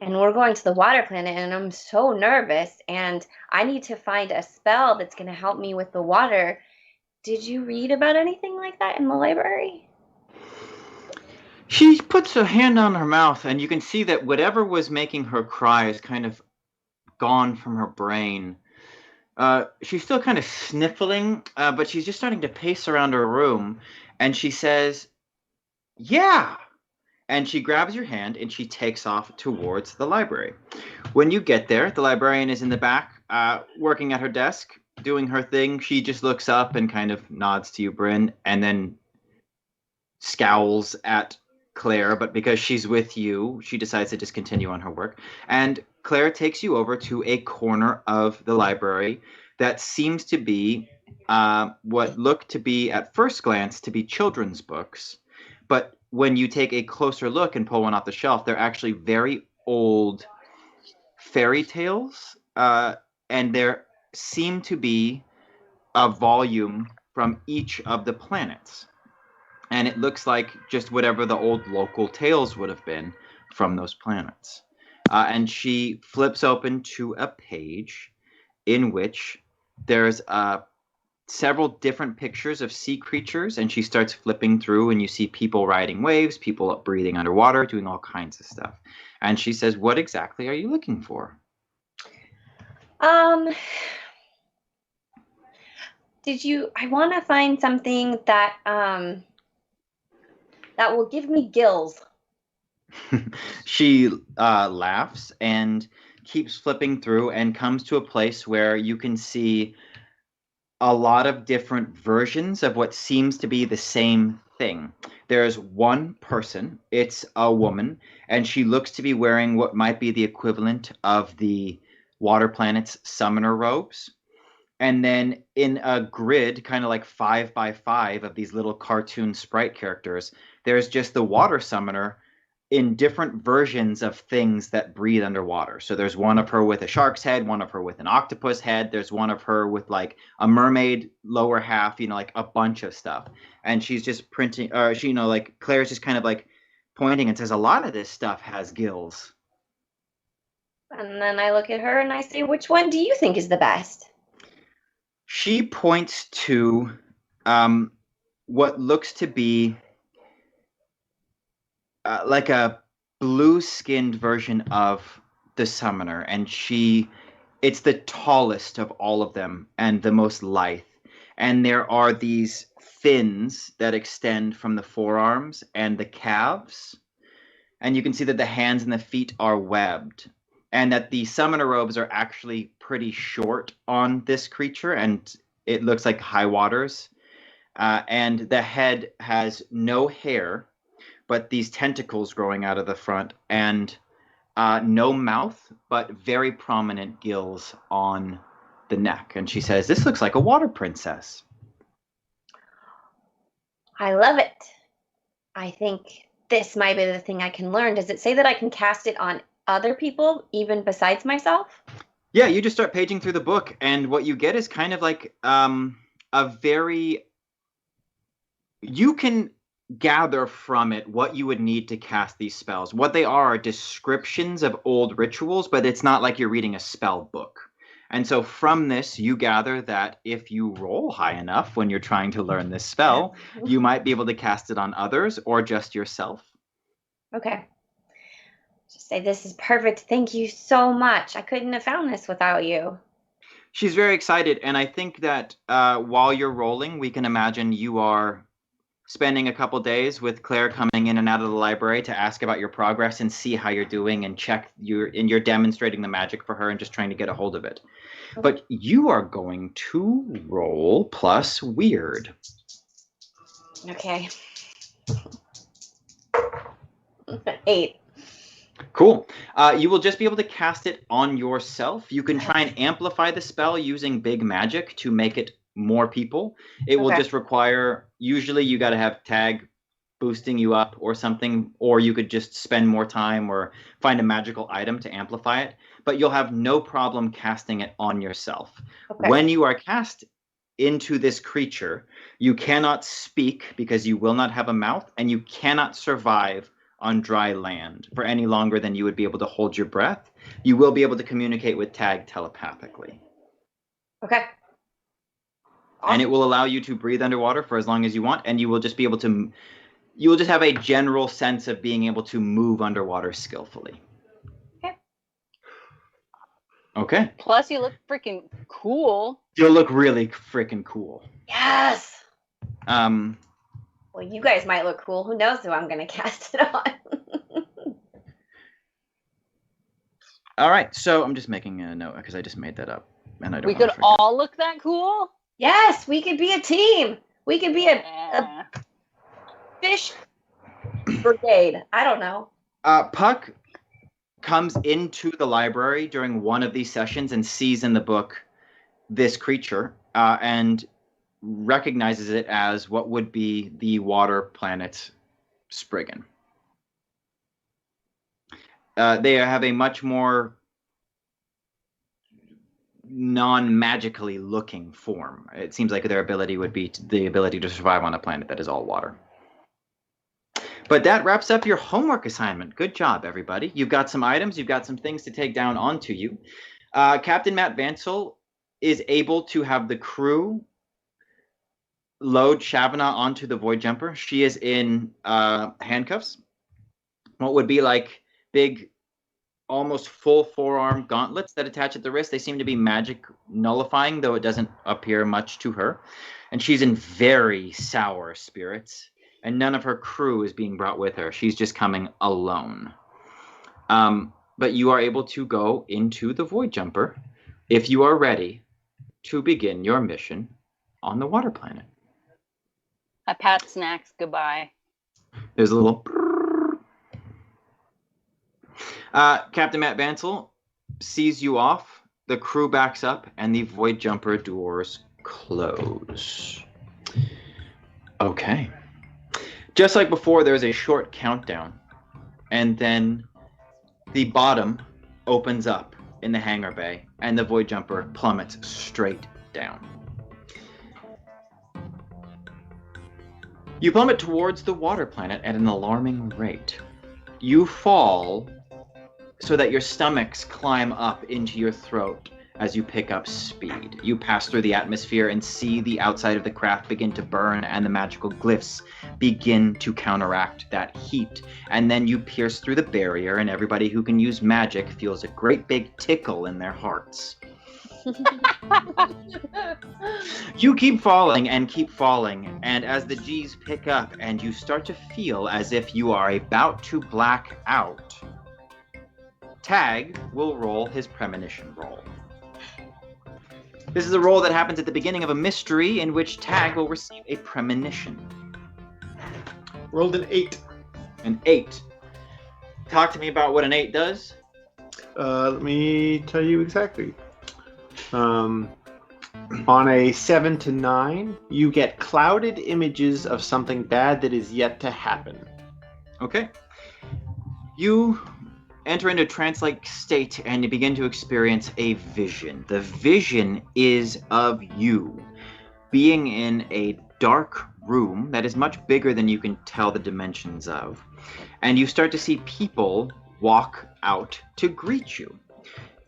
And we're going to the water planet and I'm so nervous and I need to find a spell that's going to help me with the water. Did you read about anything like that in the library? She puts her hand on her mouth and you can see that whatever was making her cry is kind of gone from her brain. She's still kind of sniffling, but she's just starting to pace around her room, and she says, "Yeah." And she grabs your hand and she takes off towards the library. When you get there, the librarian is in the back, working at her desk, doing her thing. She just looks up and kind of nods to you, Bryn, and then scowls at Claire. But because she's with you, she decides to just continue on her work. And Claire takes you over to a corner of the library that seems to be what look to be, at first glance, to be children's books. But when you take a closer look and pull one off the shelf, they're actually very old fairy tales, and there seem to be a volume from each of the planets. And it looks like just whatever the old local tales would have been from those planets. And she flips open to a page in which there's several different pictures of sea creatures, and she starts flipping through, and you see people riding waves, people breathing underwater, doing all kinds of stuff. And she says, "What exactly are you looking for?" I want to find something that that will give me gills. She laughs and keeps flipping through and comes to a place where you can see a lot of different versions of what seems to be the same thing. There's one person, it's a woman, and she looks to be wearing what might be the equivalent of the water planet's summoner robes. And then in a grid, kind of like 5 by 5 of these little cartoon sprite characters, there's just the water summoner in different versions of things that breathe underwater. So there's one of her with a shark's head, one of her with an octopus head, there's one of her with like a mermaid lower half, like a bunch of stuff. And she's just printing, or she, like Claire's just kind of like pointing and says, "A lot of this stuff has gills." And then I look at her and I say, "Which one do you think is the best?" She points to what looks to be like a blue-skinned version of the summoner, and it's the tallest of all of them and the most lithe. And there are these fins that extend from the forearms and the calves, and you can see that the hands and the feet are webbed, and that the summoner robes are actually pretty short on this creature, and it looks like high waters. And the head has no hair, but these tentacles growing out of the front, and no mouth, but very prominent gills on the neck. And she says, "This looks like a water princess." I love it. I think this might be the thing I can learn. Does it say that I can cast it on other people, even besides myself? Yeah, you just start paging through the book, and what you get is kind of like a very... You can gather from it what you would need to cast these spells. What they are descriptions of old rituals, but it's not like you're reading a spell book. And so from this, you gather that if you roll high enough when you're trying to learn this spell, you might be able to cast it on others or just yourself. Okay. Just say, "This is perfect. Thank you so much. I couldn't have found this without you." She's very excited, and I think that while you're rolling, we can imagine you are spending a couple days with Claire, coming in and out of the library to ask about your progress and see how you're doing and check you're demonstrating the magic for her and just trying to get a hold of it. But you are going to roll plus weird. Okay. 8. Cool. You will just be able to cast it on yourself. You can try and amplify the spell using big magic to make it more people. It will just require, usually you got to have tag boosting you up or something, or you could just spend more time or find a magical item to amplify it, but you'll have no problem casting it on yourself. When you are cast into this creature, you cannot speak because you will not have a mouth, and you cannot survive on dry land for any longer than you would be able to hold your breath. You will be able to communicate with Tag telepathically. Okay. And it will allow you to breathe underwater for as long as you want, and you will just be able to, you will just have a general sense of being able to move underwater skillfully. Okay. Okay. Plus, you look freaking cool. You'll look really freaking cool. Yes. Um, Well, you guys might look cool. Who knows who I'm going to cast it on? all right. So I'm just making a note because I just made that up, and I don't. We wanna could forget. all look that cool. Yes, we could be a team. We could be a Yeah. fish brigade. I don't know. Puck comes into the library during one of these sessions and sees in the book this creature and recognizes it as what would be the water planet Spriggan. They have a much more non-magically looking form. It seems like their ability would be the ability to survive on a planet that is all water. But that wraps up your homework assignment. Good job, everybody. You've got some items. You've got some things to take down onto you. Captain Matt Vansel is able to have the crew load Shavana onto the Void Jumper. She is in handcuffs. What would be like big, almost full forearm gauntlets that attach at the wrist. They seem to be magic nullifying, though it doesn't appear much to her. And she's in very sour spirits. And none of her crew is being brought with her. She's just coming alone. But you are able to go into the Void Jumper if you are ready to begin your mission on the water planet. I pat Snacks goodbye. There's a little... Captain Matt Vansel sees you off. The crew backs up, and the Void Jumper doors close. Okay. Just like before, there's a short countdown, and then the bottom opens up in the hangar bay, and the Void Jumper plummets straight down. You plummet towards the water planet at an alarming rate. You fall so that your stomachs climb up into your throat as you pick up speed. You pass through the atmosphere and see the outside of the craft begin to burn and the magical glyphs begin to counteract that heat. And then you pierce through the barrier and everybody who can use magic feels a great big tickle in their hearts. You keep falling, and as the G's pick up and you start to feel as if you are about to black out, Tag will roll his premonition roll. This is a roll that happens at the beginning of a mystery in which Tag will receive a premonition. Rolled an 8. An 8. Talk to me about what an 8 does. Let me tell you exactly. On a 7 to 9, you get clouded images of something bad that is yet to happen. Okay. You enter into a trance-like state and you begin to experience a vision. The vision is of you being in a dark room that is much bigger than you can tell the dimensions of. And you start to see people walk out to greet you.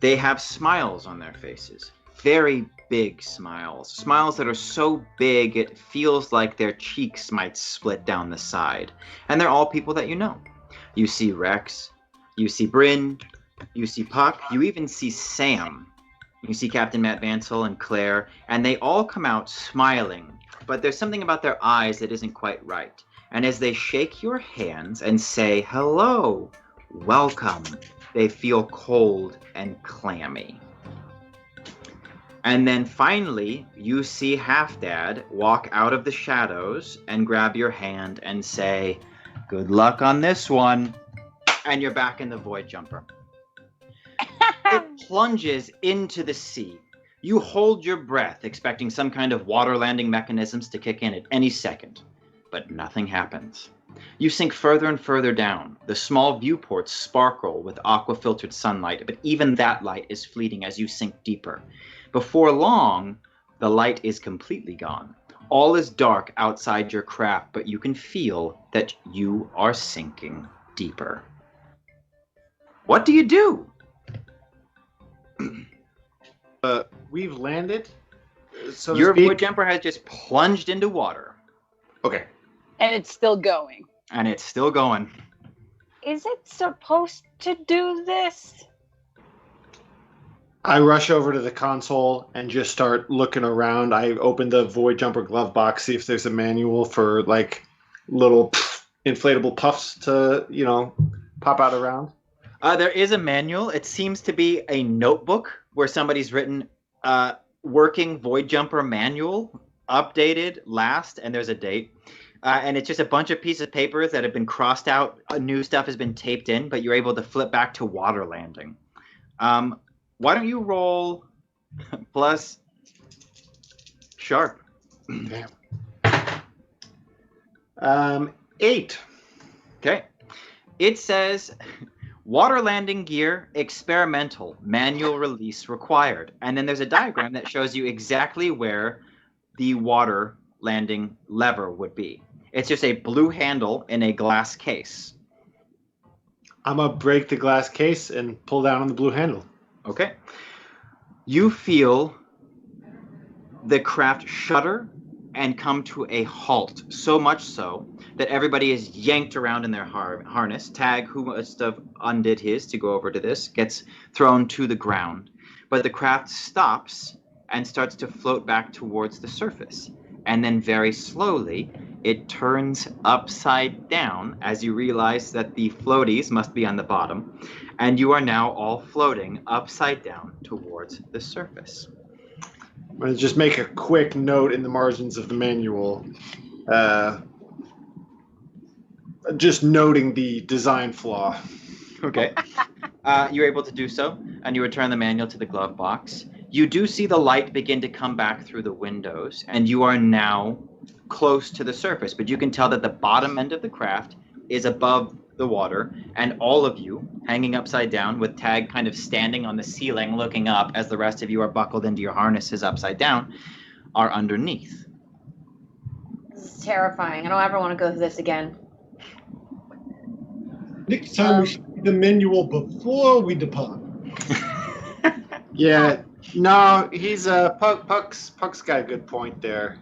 They have smiles on their faces. Very big smiles. Smiles that are so big it feels like their cheeks might split down the side. And they're all people that you know. You see Rex. You see Bryn, you see Puck, you even see Sam. You see Captain Matt Vansel and Claire, and they all come out smiling, but there's something about their eyes that isn't quite right. And as they shake your hands and say, hello, welcome, they feel cold and clammy. And then finally, you see Half-Dad walk out of the shadows and grab your hand and say, good luck on this one. And you're back in the Void Jumper. It plunges into the sea. You hold your breath, expecting some kind of water landing mechanisms to kick in at any second. But nothing happens. You sink further and further down. The small viewports sparkle with aqua-filtered sunlight, but even that light is fleeting as you sink deeper. Before long, the light is completely gone. All is dark outside your craft, but you can feel that you are sinking deeper. What do you do? We've landed. So Your Void Jumper has just plunged into water. Okay. And it's still going. And it's still going. Is it supposed to do this? I rush over to the console and just start looking around. I open the Void Jumper glove box, see if there's a manual for like little inflatable puffs to, pop out around. There is a manual. It seems to be a notebook where somebody's written working Void Jumper manual, updated last, and there's a date. And it's just a bunch of pieces of paper that have been crossed out. New stuff has been taped in, but you're able to flip back to water landing. Why don't you roll plus sharp? Damn. 8. Okay. It says water landing gear experimental, manual release required. And then there's a diagram that shows you exactly where the water landing lever would be. It's just a blue handle in a glass case. I'm going to break the glass case and pull down on the blue handle. Okay. You feel the craft shudder and come to a halt, so much so that everybody is yanked around in their harness. Tag, who must have undid his to go over to this, gets thrown to the ground. But the craft stops and starts to float back towards the surface. And then very slowly, it turns upside down as you realize that the floaties must be on the bottom. And you are now all floating upside down towards the surface. I'm going to just make a quick note in the margins of the manual. Just noting the design flaw. Okay. You're able to do so, and you return the manual to the glove box. You do see the light begin to come back through the windows, and you are now close to the surface, but you can tell that the bottom end of the craft is above the water, and all of you hanging upside down with Tag kind of standing on the ceiling looking up as the rest of you are buckled into your harnesses upside down, are underneath. This is terrifying. I don't ever want to go through this again. Next time we should read the manual before we depart. Yeah, no, he's Puck's got a good point there.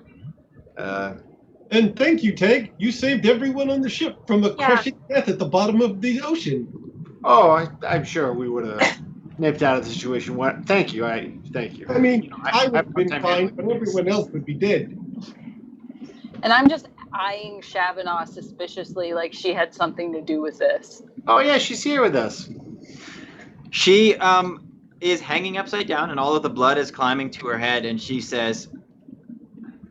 And thank you, Tag. You saved everyone on the ship from a crushing death at the bottom of the ocean. Oh, I'm sure we would have nipped out of the situation. Thank you. Thank you. I mean, I would have been fine, but everyone else would be dead. And I'm just eyeing Shabana suspiciously, like she had something to do with this. Oh yeah, she's here with us. She is hanging upside down, and all of the blood is climbing to her head, and she says,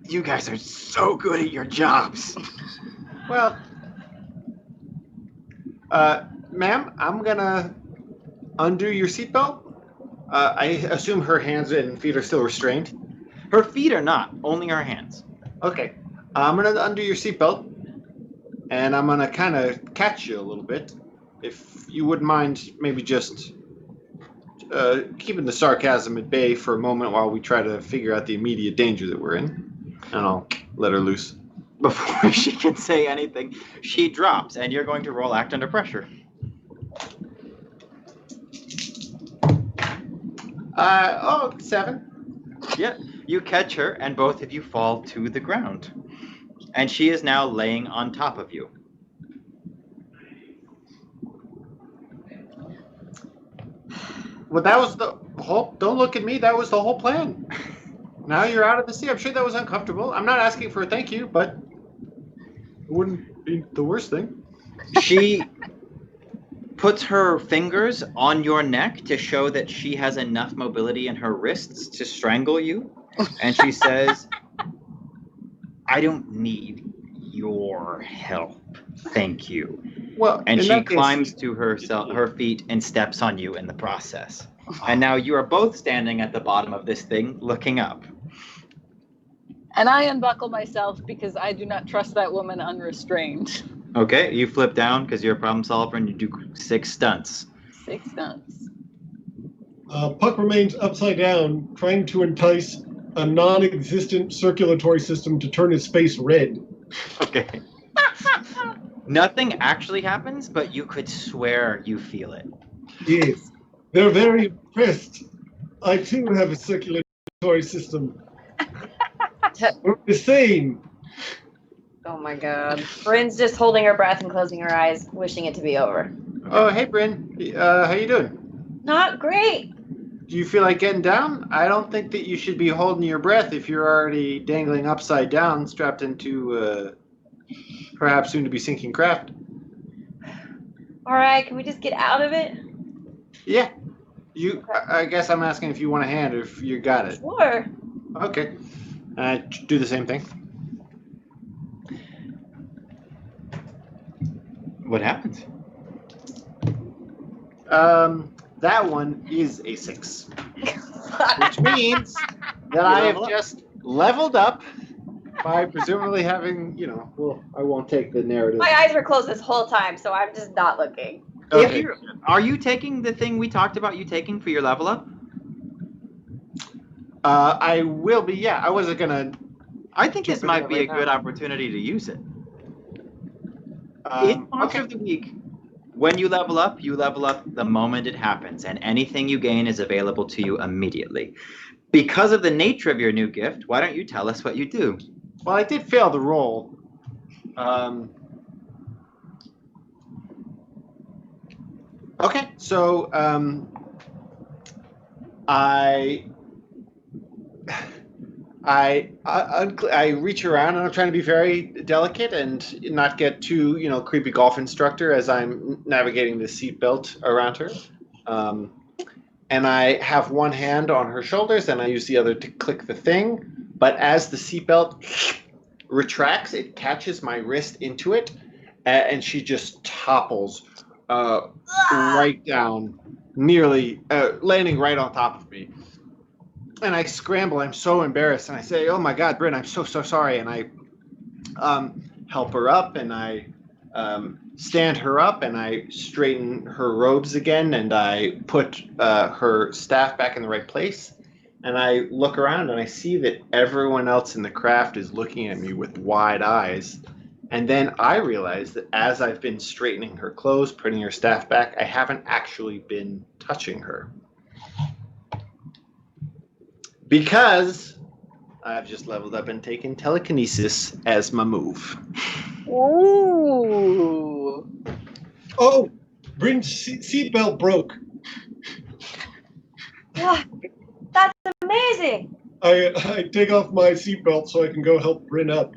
"You guys are so good at your jobs." Well, ma'am, I'm gonna undo your seatbelt. I assume her hands and feet are still restrained. Her feet are not, only her hands. Okay. I'm going to undo your seatbelt, and I'm going to kind of catch you a little bit. If you wouldn't mind maybe just keeping the sarcasm at bay for a moment while we try to figure out the immediate danger that we're in. And I'll let her loose. Before she can say anything, she drops, and you're going to roll act under pressure. 7. Yeah, you catch her, and both of you fall to the ground. And she is now laying on top of you. Well, that was the whole... Don't look at me. That was the whole plan. Now you're out of the sea. I'm sure that was uncomfortable. I'm not asking for a thank you, but it wouldn't be the worst thing. She puts her fingers on your neck to show that she has enough mobility in her wrists to strangle you. And she says, "I don't need your help. Thank you." Well, and she climbs to her feet and steps on you in the process. And now you are both standing at the bottom of this thing looking up. And I unbuckle myself because I do not trust that woman unrestrained. Okay, you flip down because you're a problem solver and you do 6 stunts. 6 stunts. Puck remains upside down, trying to entice a non-existent circulatory system to turn his face red. Okay. Nothing actually happens, but you could swear you feel it. Yes. They're very impressed. I too have a circulatory system. We're the same. Oh my god. Bryn's just holding her breath and closing her eyes, wishing it to be over. Oh, hey, Bryn. How you doing? Not great. Do you feel like getting down? I don't think that you should be holding your breath if you're already dangling upside down, strapped into perhaps soon to be sinking craft. All right, can we just get out of it? Yeah. I guess I'm asking if you want a hand or if you got it. Sure. Okay. Do the same thing. What happens? That one is a 6. Which means that I have just leveled up by presumably having, well, I won't take the narrative. My eyes were closed this whole time, so I'm just not looking. Okay. Are you taking the thing we talked about you taking for your level up? I will be, yeah. I wasn't going to... I think this Jump into might that be right a good now. opportunity to use it. In Monster Okay. of the Week, when you level up the moment it happens, and anything you gain is available to you immediately. Because of the nature of your new gift, why don't you tell us what you do? Well, I did fail the roll. Okay, so I reach around and I'm trying to be very delicate and not get too creepy golf instructor as I'm navigating the seatbelt around her. And I have one hand on her shoulders and I use the other to click the thing. But as the seatbelt retracts, it catches my wrist into it, and she just topples right down, nearly landing right on top of me. And I scramble. I'm so embarrassed, and I say, "Oh my God, Bryn, I'm so sorry." And I help her up, and I stand her up, and I straighten her robes again, and I put her staff back in the right place. And I look around, and I see that everyone else in the craft is looking at me with wide eyes. And then I realize that as I've been straightening her clothes, putting her staff back, I haven't actually been touching her. Because I've just leveled up and taken telekinesis as my move. Ooh. Oh, Bryn's seatbelt broke. Yeah, that's amazing. I take off my seatbelt so I can go help Bryn up.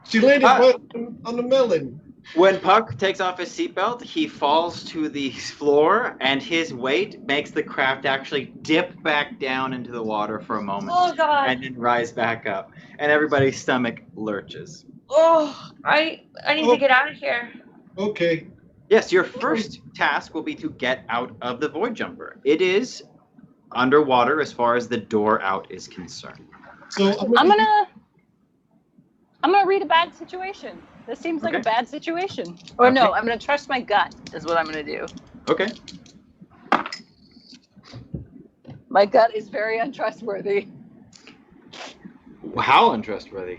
She landed right on the melon. When Puck takes off his seatbelt, he falls to the floor, and his weight makes the craft actually dip back down into the water for a moment, Oh God. and then rise back up, and everybody's stomach lurches. Oh, I need to get out of here. Okay. Yes, your first task will be to get out of the Void Jumper. It is underwater as far as the door out is concerned. So I'm gonna read a bad situation. This seems like a bad situation. Or no, Okay. I'm gonna trust my gut is what I'm gonna do. Okay. My gut is very untrustworthy. How untrustworthy?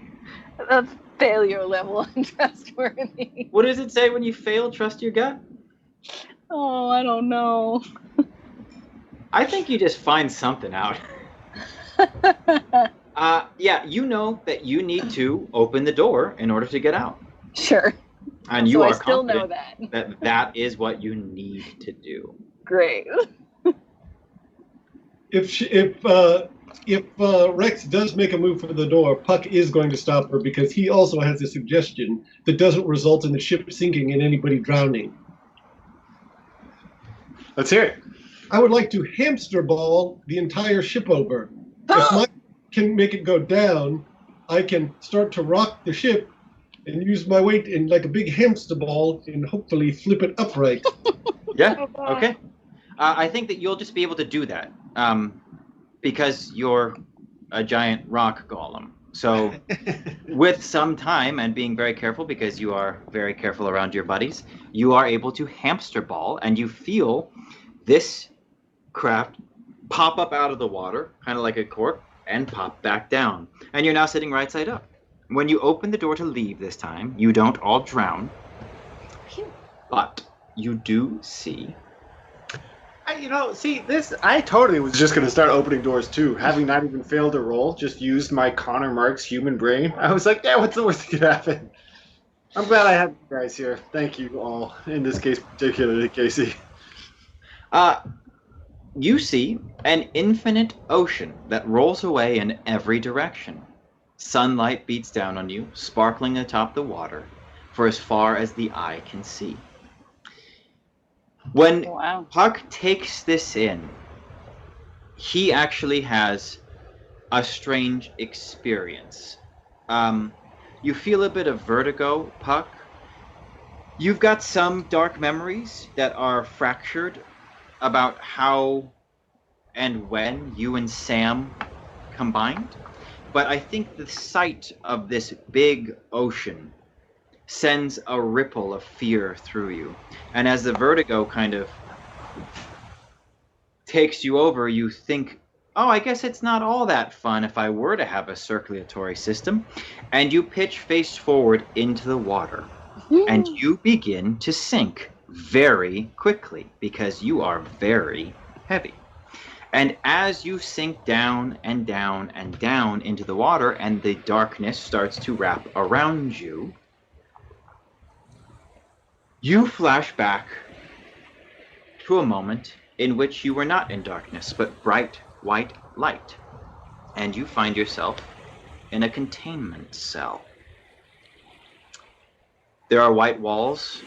A failure level untrustworthy. What does it say when you fail? Trust your gut? Oh, I don't know. I think you just find something out. Yeah, you know that you need to open the door in order to get out. Sure. And you So are I still know confident that. that is what you need to do. Great. If Rex does make a move for the door, Puck is going to stop her because he also has a suggestion that doesn't result in the ship sinking and anybody drowning. Let's hear it. I would like to hamster ball the entire ship over. If Mike can make it go down, I can start to rock the ship and use my weight in like a big hamster ball and hopefully flip it upright. Yeah, okay. I think that you'll just be able to do that because you're a giant rock golem. So with some time and being very careful, because you are very careful around your buddies, you are able to hamster ball, and you feel this craft pop up out of the water, kind of like a cork, and pop back down. And you're now sitting right side up. When you open the door to leave this time, you don't all drown, but you do see. I totally was just going to start opening doors too, having not even failed a roll, just used my Connor Marks human brain. I was like, yeah, what's the worst that could happen? I'm glad I have you guys here. Thank you all, in this case particularly, Casey. You see an infinite ocean that rolls away in every direction. Sunlight beats down on you, sparkling atop the water for as far as the eye can see. When Wow. Puck takes this in, he actually has a strange experience. You feel a bit of vertigo, Puck. You've got some dark memories that are fractured about how and when you and Sam combined. But I think the sight of this big ocean sends a ripple of fear through you. And as the vertigo kind of takes you over, you think, oh, I guess it's not all that fun if I were to have a circulatory system. And you pitch face forward into the water. And you begin to sink very quickly because you are very heavy. And as you sink down and down and down into the water and the darkness starts to wrap around you, you flash back to a moment in which you were not in darkness, but bright white light. And you find yourself in a containment cell. There are white walls,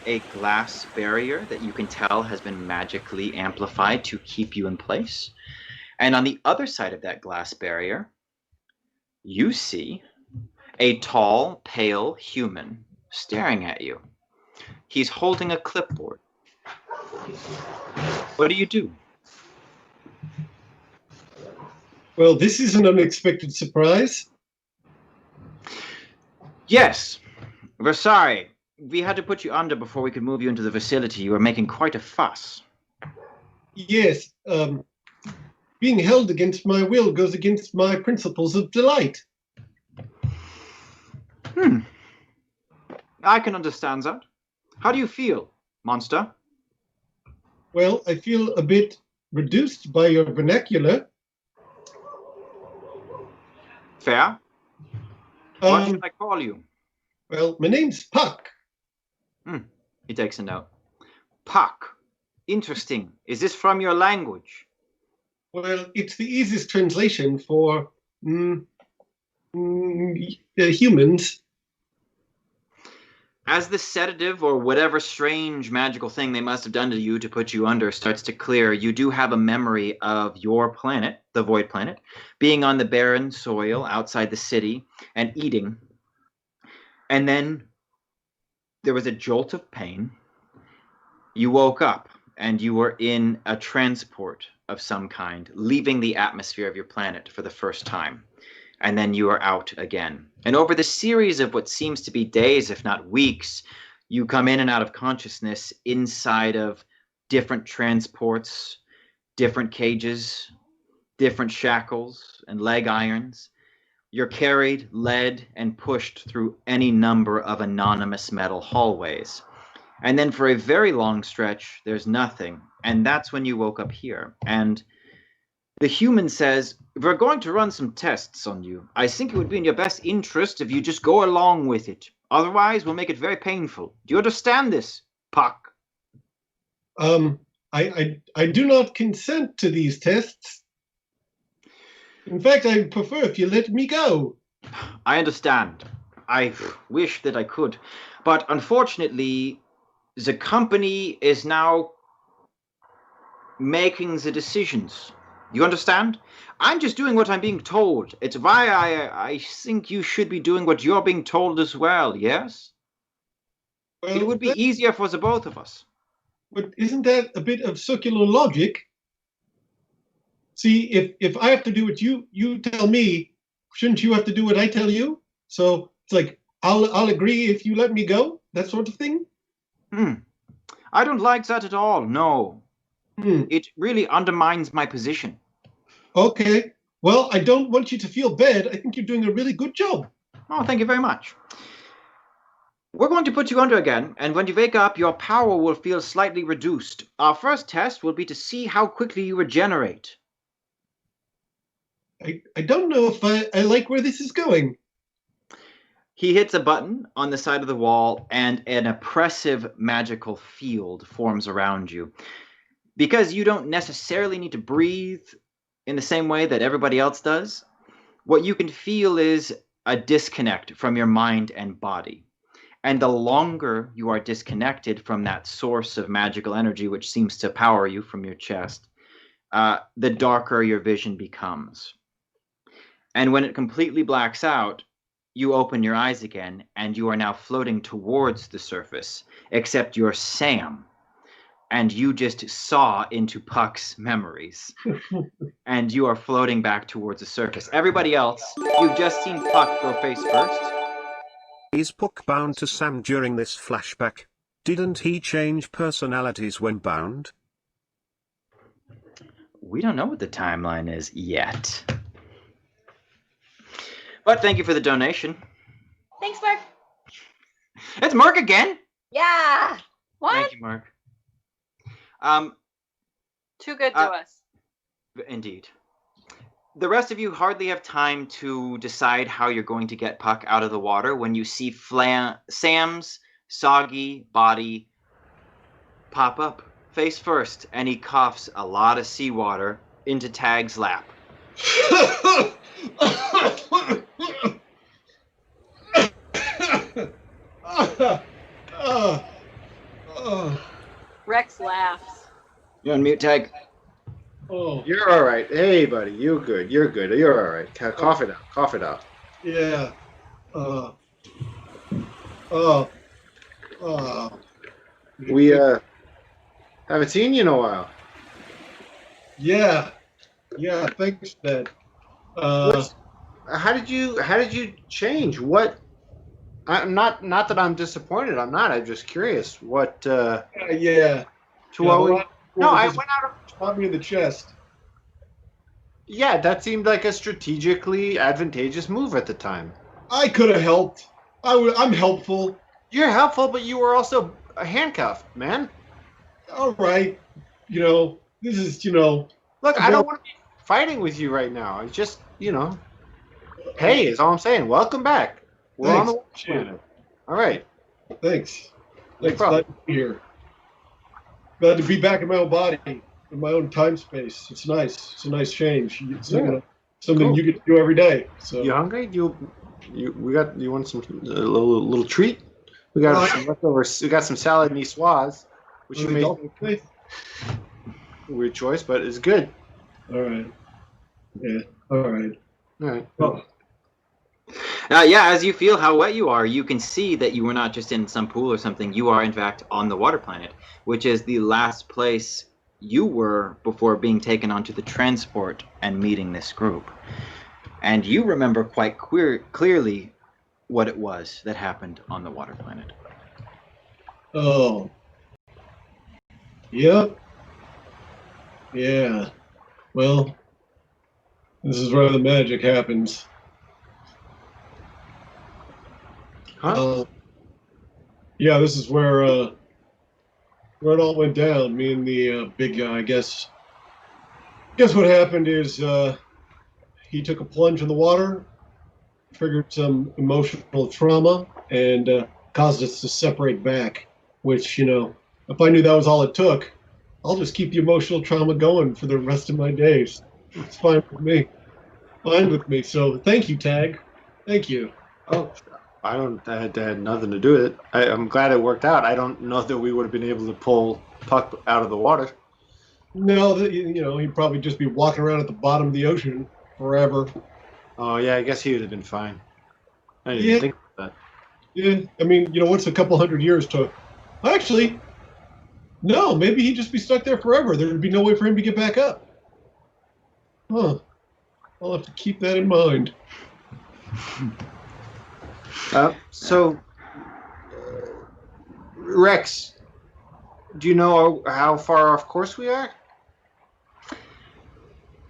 a glass barrier that you can tell has been magically amplified to keep you in place. And on the other side of that glass barrier, you see a tall, pale human staring at you. He's holding a clipboard. What do you do? Well, this is an unexpected surprise. Yes, we're sorry. We had to put you under before we could move you into the facility. You were making quite a fuss. Yes, being held against my will goes against my principles of delight. I can understand that. How do you feel, monster? Well, I feel a bit reduced by your vernacular. Fair. What should I call you? Well, my name's Puck. He takes a note. Puck. Interesting. Is this from your language? Well, it's the easiest translation for humans. As the sedative or whatever strange magical thing they must have done to you to put you under starts to clear, you do have a memory of your planet, the Void Planet, being on the barren soil outside the city and eating. And then there was a jolt of pain. You woke up and you were in a transport of some kind, leaving the atmosphere of your planet for the first time. And then you are out again. And over the series of what seems to be days, if not weeks, you come in and out of consciousness inside of different transports, different cages, different shackles and leg irons. You're carried, led, and pushed through any number of anonymous metal hallways. And then for a very long stretch, there's nothing. And that's when you woke up here. And the human says, we're going to run some tests on you. I think it would be in your best interest if you just go along with it. Otherwise, we'll make it very painful. Do you understand this, Puck? I do not consent to these tests. In fact, I prefer if you let me go. I understand. I wish that I could. But unfortunately, the company is now making the decisions. You understand? I'm just doing what I'm being told. It's why I think you should be doing what you're being told as well, yes? Well, It would be easier for the both of us. But isn't that a bit of circular logic? See, if I have to do what you tell me, shouldn't you have to do what I tell you? So it's like, I'll agree if you let me go, that sort of thing? I don't like that at all, no. It really undermines my position. Okay. Well, I don't want you to feel bad. I think you're doing a really good job. Oh, thank you very much. We're going to put you under again, and when you wake up, your power will feel slightly reduced. Our first test will be to see how quickly you regenerate. I don't know if I like where this is going. He hits a button on the side of the wall, and an oppressive magical field forms around you. because you don't necessarily need to breathe in the same way that everybody else does, what you can feel is a disconnect from your mind and body. And the longer you are disconnected from that source of magical energy, which seems to power you from your chest, the darker your vision becomes. And when it completely blacks out, you open your eyes again, and you are now floating towards the surface, except you're Sam. And you just saw into Puck's memories. And you are floating back towards the surface. Everybody else, you've just seen Puck go face first. Is Puck bound to Sam during this flashback? Didn't he change personalities when bound? We don't know what the timeline is yet. But thank you for the donation. Thanks, Mark. It's Mark again. Yeah. What? Thank you, Mark. Too good to us. Indeed. The rest of you hardly have time to decide how you're going to get Puck out of the water when you see Sam's soggy body pop up face first, and he coughs a lot of seawater into Tag's lap. Rex laughs. You're on mute, Tag. Oh, You're all right. Hey, buddy, you're good. You're good. You're all right. Cough it out. Cough it out. yeah. We haven't seen you in a while. Yeah. Yeah, thanks, Ben. How did you change? What? I'm not that I'm disappointed. I'm not. I'm just curious. What? Yeah. To what we? No, I went out. Shot me in the chest. Yeah, that seemed like a strategically advantageous move at the time. I could have helped. I'm helpful. You're helpful, but you were also handcuffed, man. All right. This is, Look, I don't want to be fighting with you right now. It's just, hey, is all I'm saying. Welcome back. We're on the planet. All right. Thanks. No Thanks. problem. Glad to be here. Glad to be back in my own body, in my own time space. It's nice. It's a nice change. It's something Cool. you get to do every day. So You hungry? You want some little treat? We got some leftovers. We got some salad niçoise, which you made. Okay. Weird choice, but it's good. All right. Yeah. All right. All right. Oh, Yeah, as you feel how wet you are, you can see that you were not just in some pool or something. You are, in fact, on the water planet, which is the last place you were before being taken onto the transport and meeting this group. And you remember quite clearly what it was that happened on the water planet. Oh. Yep. Yeah. Well, this is where the magic happens. Huh? Yeah, this is where it all went down. Me and the big guy. I guess what happened is he took a plunge in the water, triggered some emotional trauma, and caused us to separate back. Which, if I knew that was all it took, I'll just keep the emotional trauma going for the rest of my days. It's fine with me. Fine with me. So thank you, Tag. Thank you. Oh, that had nothing to do with it. I'm glad it worked out. I don't know that we would have been able to pull Puck out of the water. No, he'd probably just be walking around at the bottom of the ocean forever. Oh yeah, I guess he would have been fine. I didn't think about that. Yeah, I mean, what's a couple hundred years to? Actually, no, maybe he'd just be stuck there forever. There'd be no way for him to get back up. Huh. I'll have to keep that in mind. Rex, do you know how far off course we are?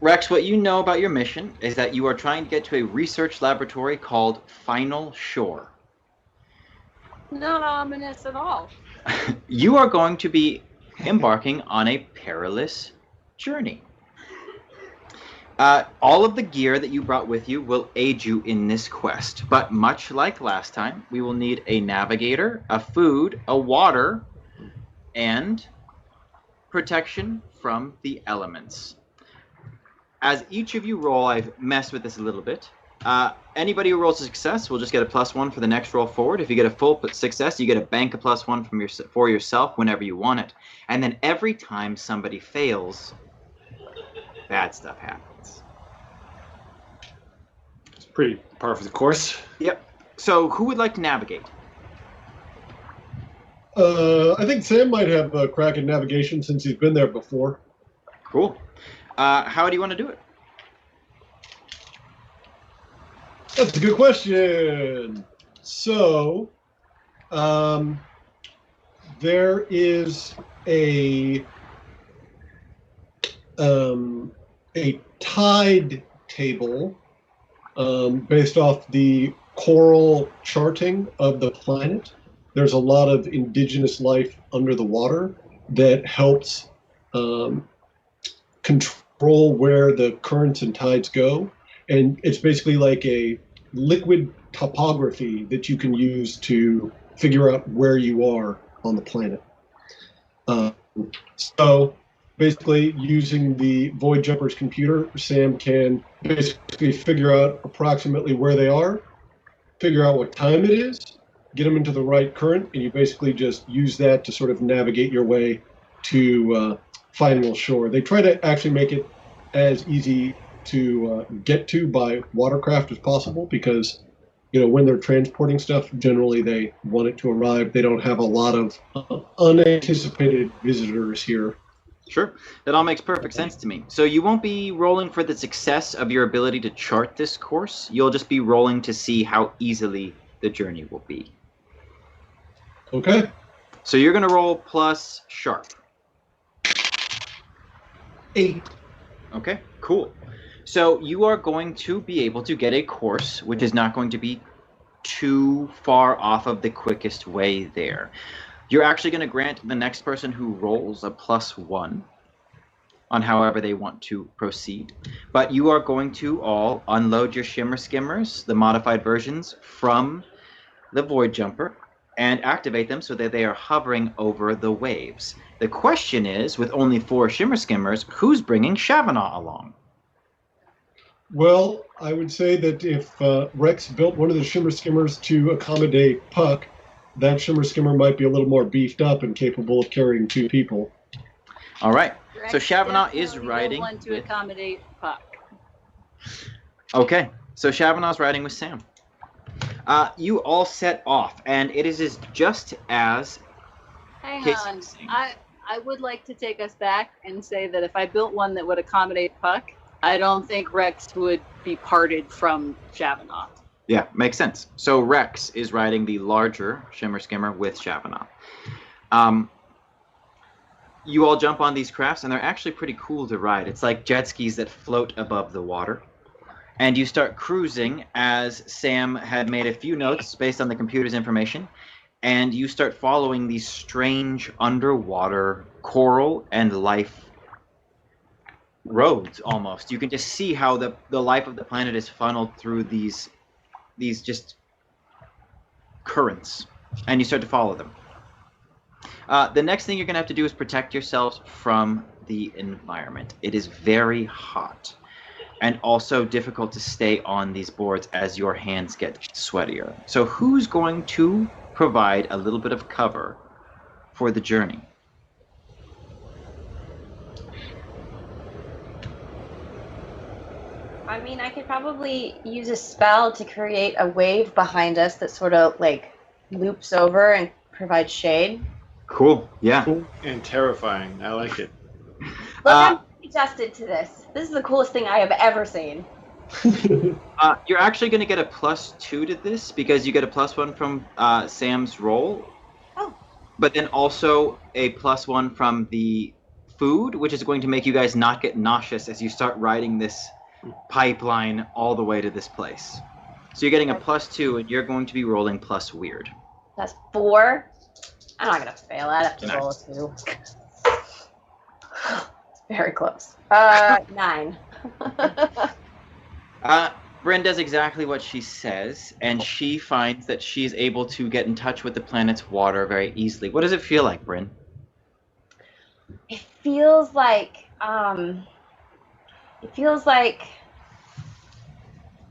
Rex, what you know about your mission is that you are trying to get to a research laboratory called Final Shore. Not ominous at all. You are going to be embarking on a perilous journey. All of the gear that you brought with you will aid you in this quest, but much like last time, we will need a navigator, a food, a water, and protection from the elements. As each of you roll, I've messed with this a little bit. Anybody who rolls a success will just get a +1 for the next roll forward. If you get a full success, you get a bank of +1 for yourself whenever you want it. And then every time somebody fails, bad stuff happens. It's pretty par for the course. Yep. So who would like to navigate? I think Sam might have a crack at navigation since he's been there before. Cool. How do you want to do it? That's a good question. So, there is a tide table based off the coral charting of the planet. There's a lot of indigenous life under the water that helps control where the currents and tides go. And it's basically like a liquid topography that you can use to figure out where you are on the planet. So basically, using the Void Jumper's computer, Sam can basically figure out approximately where they are, figure out what time it is, get them into the right current, and you basically just use that to sort of navigate your way to final shore. They try to actually make it as easy to get to by watercraft as possible because, you know, when they're transporting stuff, generally they want it to arrive. They don't have a lot of unanticipated visitors here. Sure. That all makes perfect sense to me. So you won't be rolling for the success of your ability to chart this course. You'll just be rolling to see how easily the journey will be. Okay. So you're going to roll plus sharp. 8. Okay, cool. So you are going to be able to get a course which is not going to be too far off of the quickest way there. You're actually going to grant the next person who rolls a +1 on however they want to proceed. But you are going to all unload your Shimmer Skimmers, the modified versions, from the Void Jumper and activate them so that they are hovering over the waves. The question is, with only 4 Shimmer Skimmers, who's bringing Shavana along? Well, I would say that if Rex built one of the Shimmer Skimmers to accommodate Puck, that Shimmer Skimmer might be a little more beefed up and capable of carrying 2 people. All right. So Rex Shavana is definitely riding one to with... accommodate Puck. Okay. So Shavana's riding with Sam. You all set off, and it is just as... Hang Casey on. was saying. I would like to take us back and say that if I built one that would accommodate Puck, I don't think Rex would be parted from Shavana. Yeah, makes sense. So Rex is riding the larger Shimmer Skimmer with Shavana. You all jump on these crafts, and they're actually pretty cool to ride. It's like jet skis that float above the water. And you start cruising as Sam had made a few notes based on the computer's information. And you start following these strange underwater coral and life roads almost. You can just see how the life of the planet is funneled through these just currents. And you start to follow them. The next thing you're going to have to do is protect yourselves from the environment. It is very hot. And also difficult to stay on these boards as your hands get sweatier. So who's going to provide a little bit of cover for the journey? I mean, I could probably use a spell to create a wave behind us that sort of like loops over and provides shade. Cool. Yeah. Cool and terrifying. I like it. Look, I'm adjusted to this. This is the coolest thing I have ever seen. You're actually going to get a +2 to this because you get a +1 from Sam's roll. Oh. But then also a +1 from the food, which is going to make you guys not get nauseous as you start riding this pipeline all the way to this place. So you're getting a +2, and you're going to be rolling plus weird. That's 4. I'm not gonna fail. I'd have to Nice. roll a 2. Very close. 9. Bryn does exactly what she says, and she finds that she's able to get in touch with the planet's water very easily. What does it feel like, Bryn? it feels like it feels like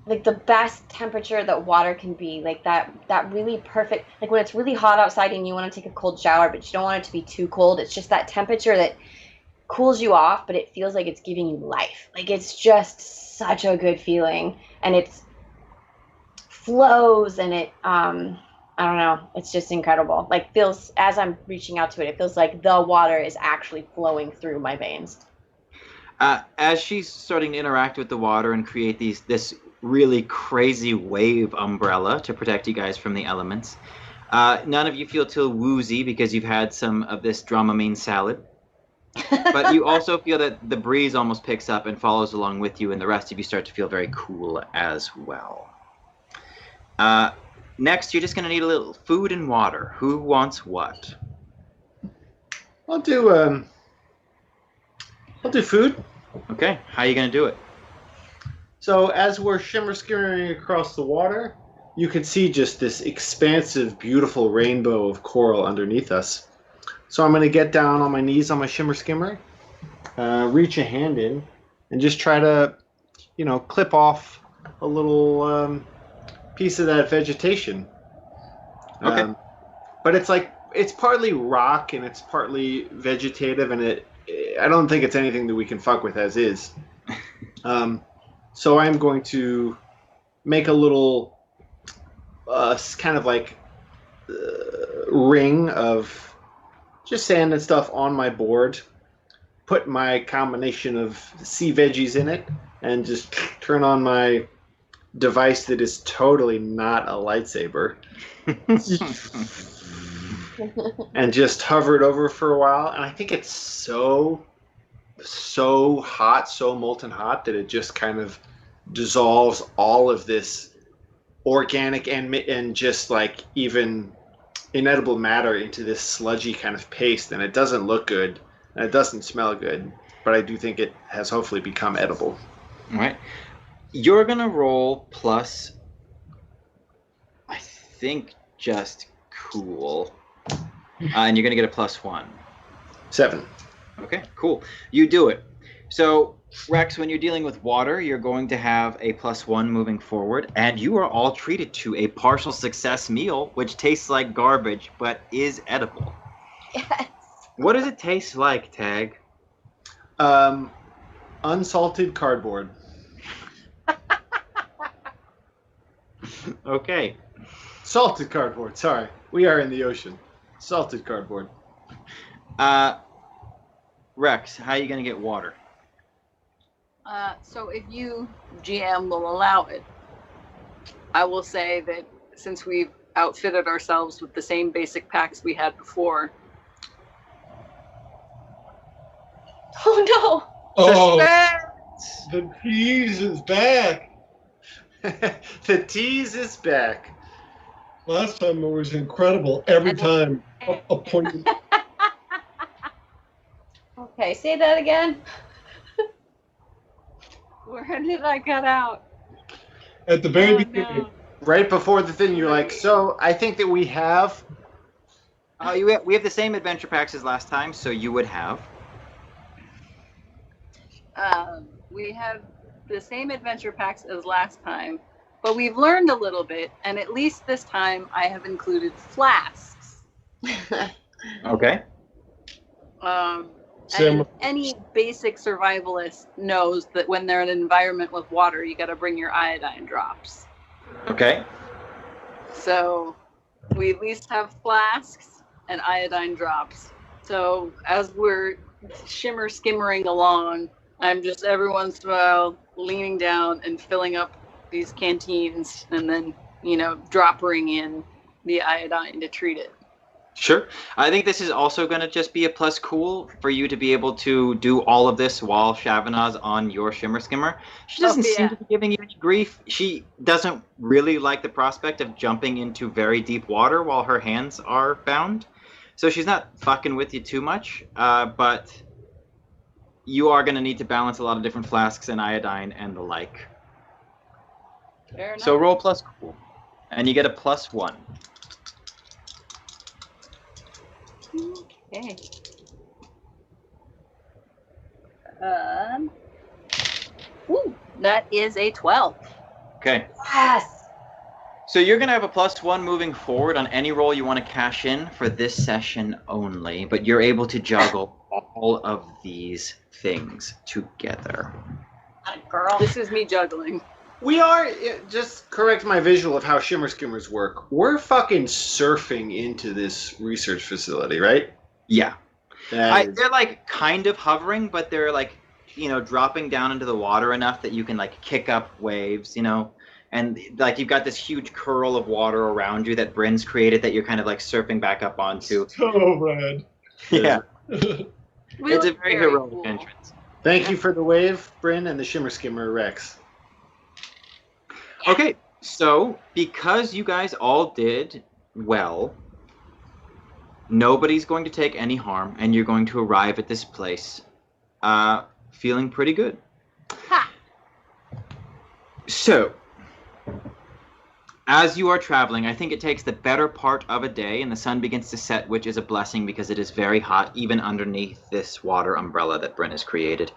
the best temperature that water can be, like that really perfect, like when it's really hot outside and you want to take a cold shower but you don't want it to be too cold. It's just that temperature that cools you off, but it feels like it's giving you life. Like it's just such a good feeling, and it's flows, and it I don't know, it's just incredible. Like feels, as I'm reaching out to it, it feels like the water is actually flowing through my veins. As she's starting to interact with the water and create this really crazy wave umbrella to protect you guys from the elements, none of you feel too woozy because you've had some of this Dramamine salad. But you also feel that the breeze almost picks up and follows along with you, and the rest of you start to feel very cool as well. Next, you're just going to need a little food and water. Who wants what? I'll do food. Okay, how are you going to do it? So as we're shimmer skimming across the water, you can see just this expansive, beautiful rainbow of coral underneath us. So I'm going to get down on my knees on my shimmer skimmer, reach a hand in, and just try to, clip off a little piece of that vegetation. Okay. But it's partly rock and it's partly vegetative, and I don't think it's anything that we can fuck with as is. So I'm going to make a little kind of like ring of just sand and stuff on my board, put my combination of sea veggies in it, and just turn on my device that is totally not a lightsaber. And just hover it over for a while. And I think it's so hot, so molten hot, that it just kind of dissolves all of this organic and just like even inedible matter into this sludgy kind of paste. And it doesn't look good, and it doesn't smell good, but I do think it has hopefully become edible. All right. You're going to roll plus, I think, just cool. And you're going to get a +1. 7. Okay, cool. You do it. So, Rex, when you're dealing with water, you're going to have a +1 moving forward, and you are all treated to a partial success meal, which tastes like garbage, but is edible. Yes. What does it taste like, Tag? Unsalted cardboard. Okay. Salted cardboard, sorry. We are in the ocean. Salted cardboard. Rex, how are you going to get water? So if you, GM, will allow it, I will say that since we've outfitted ourselves with the same basic packs we had before. Oh no! Oh, Suspense! the tease is back. The tease is back. Last time it was incredible. Every time a point. Okay, say that again. Where did I cut out? At the very Oh, beginning. no. Right before the thing, you're like, so I think that we have... We have the same adventure packs as last time, so you would have. We have the same adventure packs as last time, but we've learned a little bit, and at least this time I have included flasks. Okay. And any basic survivalist knows that when they're in an environment with water, you got to bring your iodine drops. Okay. So we at least have flasks and iodine drops. So as we're skimmering along, I'm just every once in a while leaning down and filling up these canteens, and then, dropping in the iodine to treat it. Sure. I think this is also going to just be a plus cool for you to be able to do all of this while Shavanaz on your shimmer skimmer. She doesn't seem to be giving you any grief. She doesn't really like the prospect of jumping into very deep water while her hands are bound. So she's not fucking with you too much, but you are going to need to balance a lot of different flasks and iodine and the like. Fair enough. So roll plus cool, and you get a +1. Okay. Ooh, that is a 12. Okay. Yes. So you're going to have a +1 moving forward on any roll you want to cash in for this session only, but you're able to juggle all of these things together. Girl. This is me juggling. We are, just correct my visual of how shimmer skimmers work. We're fucking surfing into this research facility, right? Yeah. That is- They're like kind of hovering, but they're like, dropping down into the water enough that you can like kick up waves, and like you've got this huge curl of water around you that Bryn's created that you're kind of like surfing back up onto. So rad. Yeah. We It's a look very heroic cool. entrance. Thank you for the wave, Bryn, and the shimmer skimmer Rex. Okay, so because you guys all did well, nobody's going to take any harm, and you're going to arrive at this place feeling pretty good. Ha! So, as you are traveling, I think it takes the better part of a day, and the sun begins to set, which is a blessing because it is very hot, even underneath this water umbrella that Bryn has created.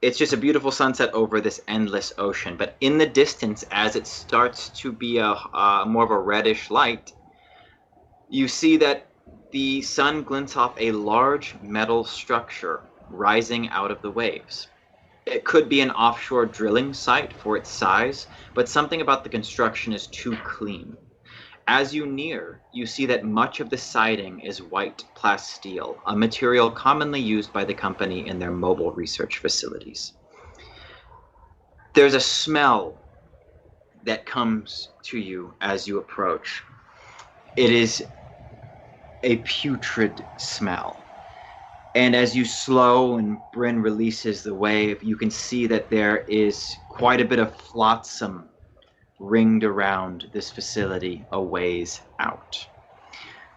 It's just a beautiful sunset over this endless ocean. But in the distance, as it starts to be more of a reddish light, you see that the sun glints off a large metal structure rising out of the waves. It could be an offshore drilling site for its size, but something about the construction is too clean. As you near, you see that much of the siding is white plasteel, a material commonly used by the company in their mobile research facilities. There's a smell that comes to you as you approach. It is a putrid smell. And as you slow and Bryn releases the wave, you can see that there is quite a bit of flotsam ringed around this facility a ways out.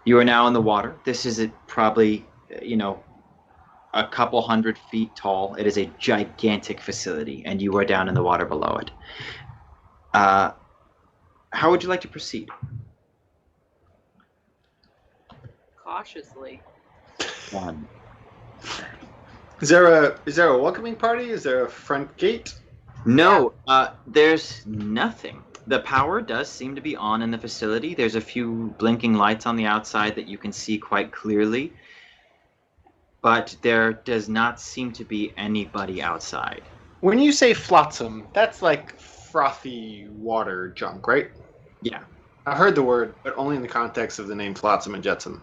You are now in the water. This is probably, a couple 100 feet tall. It is a gigantic facility, and you are down in the water below it. How would you like to proceed? Cautiously. One. Is there a welcoming party? Is there a front gate? No, there's nothing. The power does seem to be on in the facility. There's a few blinking lights on the outside that you can see quite clearly. But there does not seem to be anybody outside. When you say flotsam, that's like frothy water junk, right? Yeah. I've heard the word, but only in the context of the name Flotsam and Jetsam.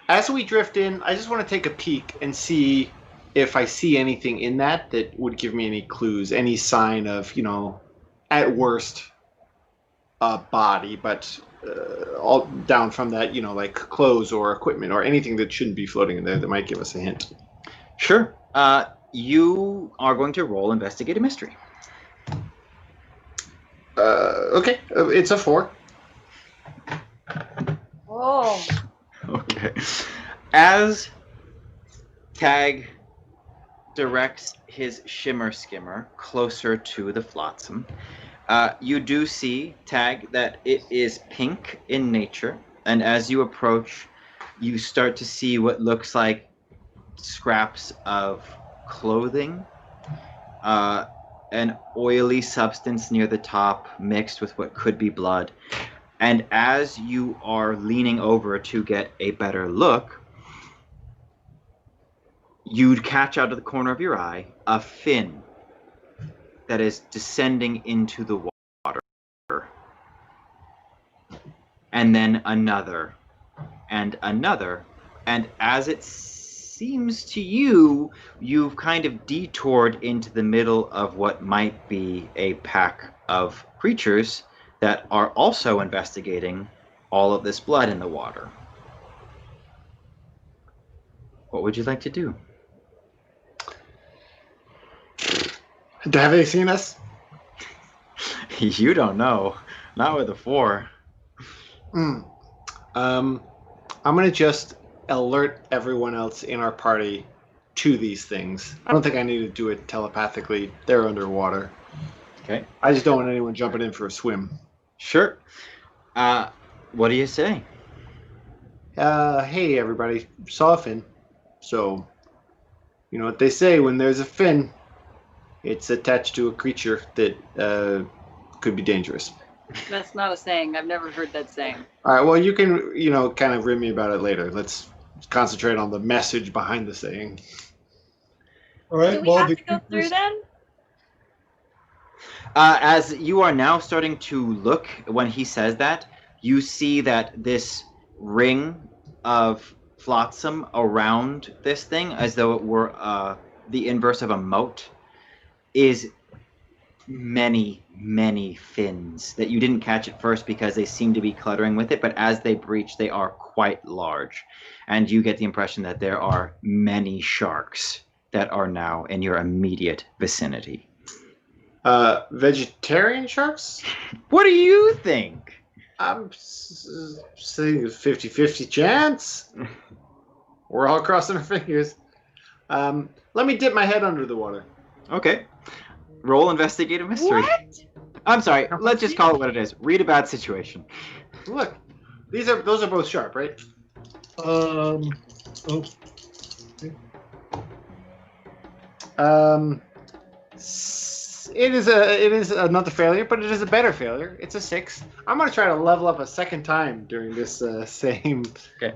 As we drift in, I just want to take a peek and see if I see anything in that would give me any clues, any sign of, at worst, a body, but all down from that, like clothes or equipment or anything that shouldn't be floating in there that might give us a hint. Sure. You are going to roll Investigate a Mystery. Okay, it's a 4. Oh. Okay. As Tag directs his shimmer skimmer closer to the flotsam, you do see, Tag, that it is pink in nature, and as you approach, you start to see what looks like scraps of clothing, an oily substance near the top mixed with what could be blood. And as you are leaning over to get a better look, you'd catch out of the corner of your eye a fin that is descending into the water. And then another, and another. And as it seems to you, you've kind of detoured into the middle of what might be a pack of creatures that are also investigating all of this blood in the water. What would you like to do? Have they seen us? You don't know. Not with a 4. I'm going to just alert everyone else in our party to these things. I don't think I need to do it telepathically. They're underwater. Okay. I just don't want anyone jumping in for a swim. Sure. What do you say? Hey, everybody. Saw a fin. So, you know what they say, when there's a fin, it's attached to a creature that could be dangerous. That's not a saying. I've never heard that saying. All right, well, you can, kind of rim me about it later. Let's concentrate on the message behind the saying. All right. Do we Well, have the to go through creatures- then? As you are now starting to look, when he says that, you see that this ring of flotsam around this thing, as though it were the inverse of a moat, is many, many fins that you didn't catch at first because they seem to be cluttering with it, but as they breach, they are quite large. And you get the impression that there are many sharks that are now in your immediate vicinity. Vegetarian sharks? What do you think? I'm saying a 50-50 chance. We're all crossing our fingers. Let me dip my head under the water. Okay. Roll investigative mystery. What? I'm sorry. Let's just call it what it is. Read a bad situation. Look, those are both sharp, right? Oh, It is another failure, but it is a better failure. It's a 6. I'm gonna try to level up a second time during this same. Okay.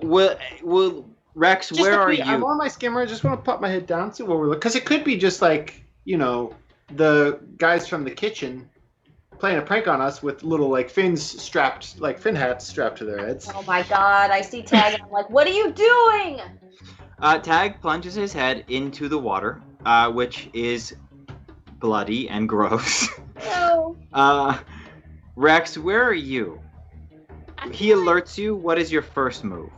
Will Rex, Just where let are me- I'm you? on my skimmer. I just want to pop my head down, see what we're looking. Because it could be just like the guys from the kitchen playing a prank on us with little like fins strapped, like fin hats strapped to their heads. Oh my god, I see Tag and I'm like, what are you doing? Tag plunges his head into the water, which is bloody and gross. No. Rex, where are you? He alerts you. What is your first move?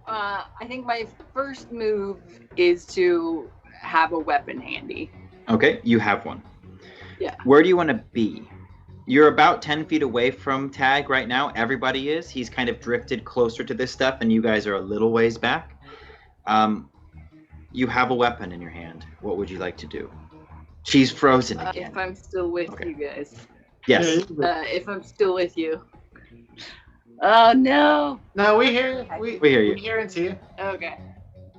I think my first move is to have a weapon handy. Okay, you have one. Yeah. Where do you want to be? You're about 10 feet away from Tag right now. Everybody is. He's kind of drifted closer to this stuff, and you guys are a little ways back. You have a weapon in your hand. What would you like to do? She's frozen again. If I'm still with Okay. you guys. Yes. If I'm still with you. Oh no. No, we hear you. We hear you. We hear and see you. Okay.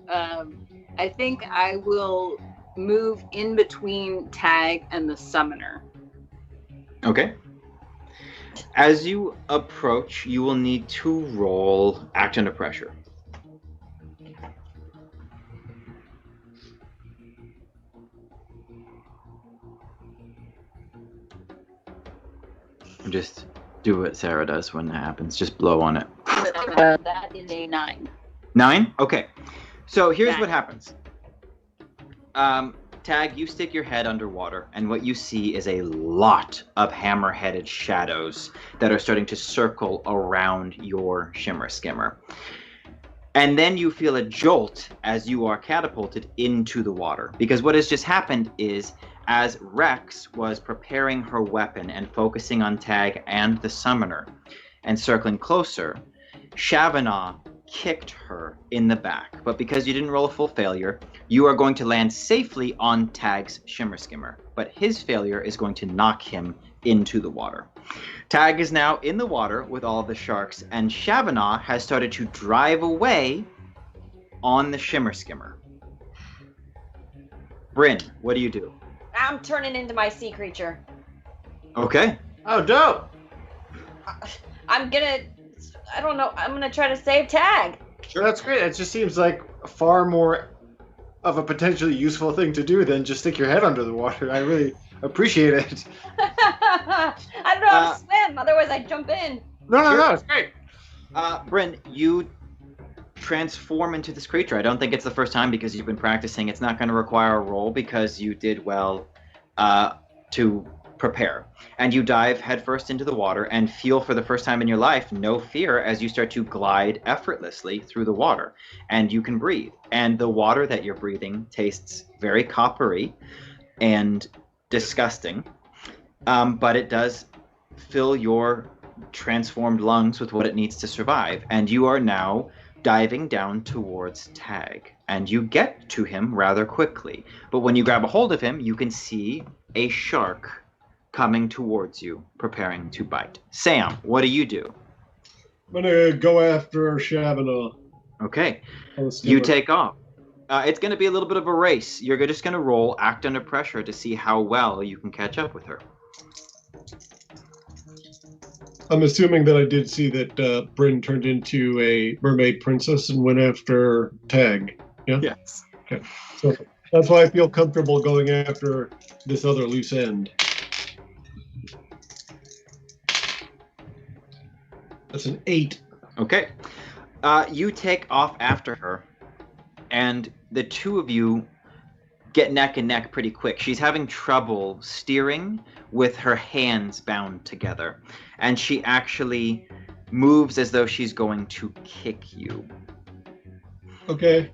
I think I will move in between Tag and the summoner. Okay. As you approach, you will need to roll act under pressure. Just do what Sarah does when that happens. Just blow on it. That is a 9. 9? Okay. So here's 9. what happens. Tag, you stick your head underwater, and what you see is a lot of hammer-headed shadows that are starting to circle around your shimmer skimmer. And then you feel a jolt as you are catapulted into the water. Because what has just happened is, as Rex was preparing her weapon and focusing on Tag and the summoner and circling closer, Shavana kicked her in the back. But because you didn't roll a full failure, you are going to land safely on Tag's shimmer skimmer. But his failure is going to knock him into the water. Tag is now in the water with all of the sharks, and Shavana has started to drive away on the shimmer skimmer. Bryn, what do you do? I'm turning into my sea creature. Okay. Oh, dope. I'm gonna try to save Tag. Sure, that's great. It just seems like far more of a potentially useful thing to do than just stick your head under the water. I really appreciate it. I don't know how to swim, otherwise I'd jump in. No, it's great. Bryn, you transform into this creature. I don't think it's the first time because you've been practicing. It's not going to require a roll because you did well to prepare. And you dive headfirst into the water and feel for the first time in your life no fear as you start to glide effortlessly through the water. And you can breathe. And the water that you're breathing tastes very coppery and disgusting. But it does fill your transformed lungs with what it needs to survive. And you are now diving down towards Tag. And you get to him rather quickly. But when you grab a hold of him, you can see a shark coming towards you, preparing to bite. Sam, what do you do? I'm gonna go after Shavana. Okay. on the You skimmer. take off. It's going to be a little bit of a race. You're just going to roll act under pressure to see how well you can catch up with her. I'm assuming that I did see that Bryn turned into a mermaid princess and went after Tag. Yeah? Yes. Okay. So that's why I feel comfortable going after this other loose end. That's an 8. Okay. You take off after her, and the two of you get neck and neck pretty quick. She's having trouble steering with her hands bound together, and she actually moves as though she's going to kick you. Okay.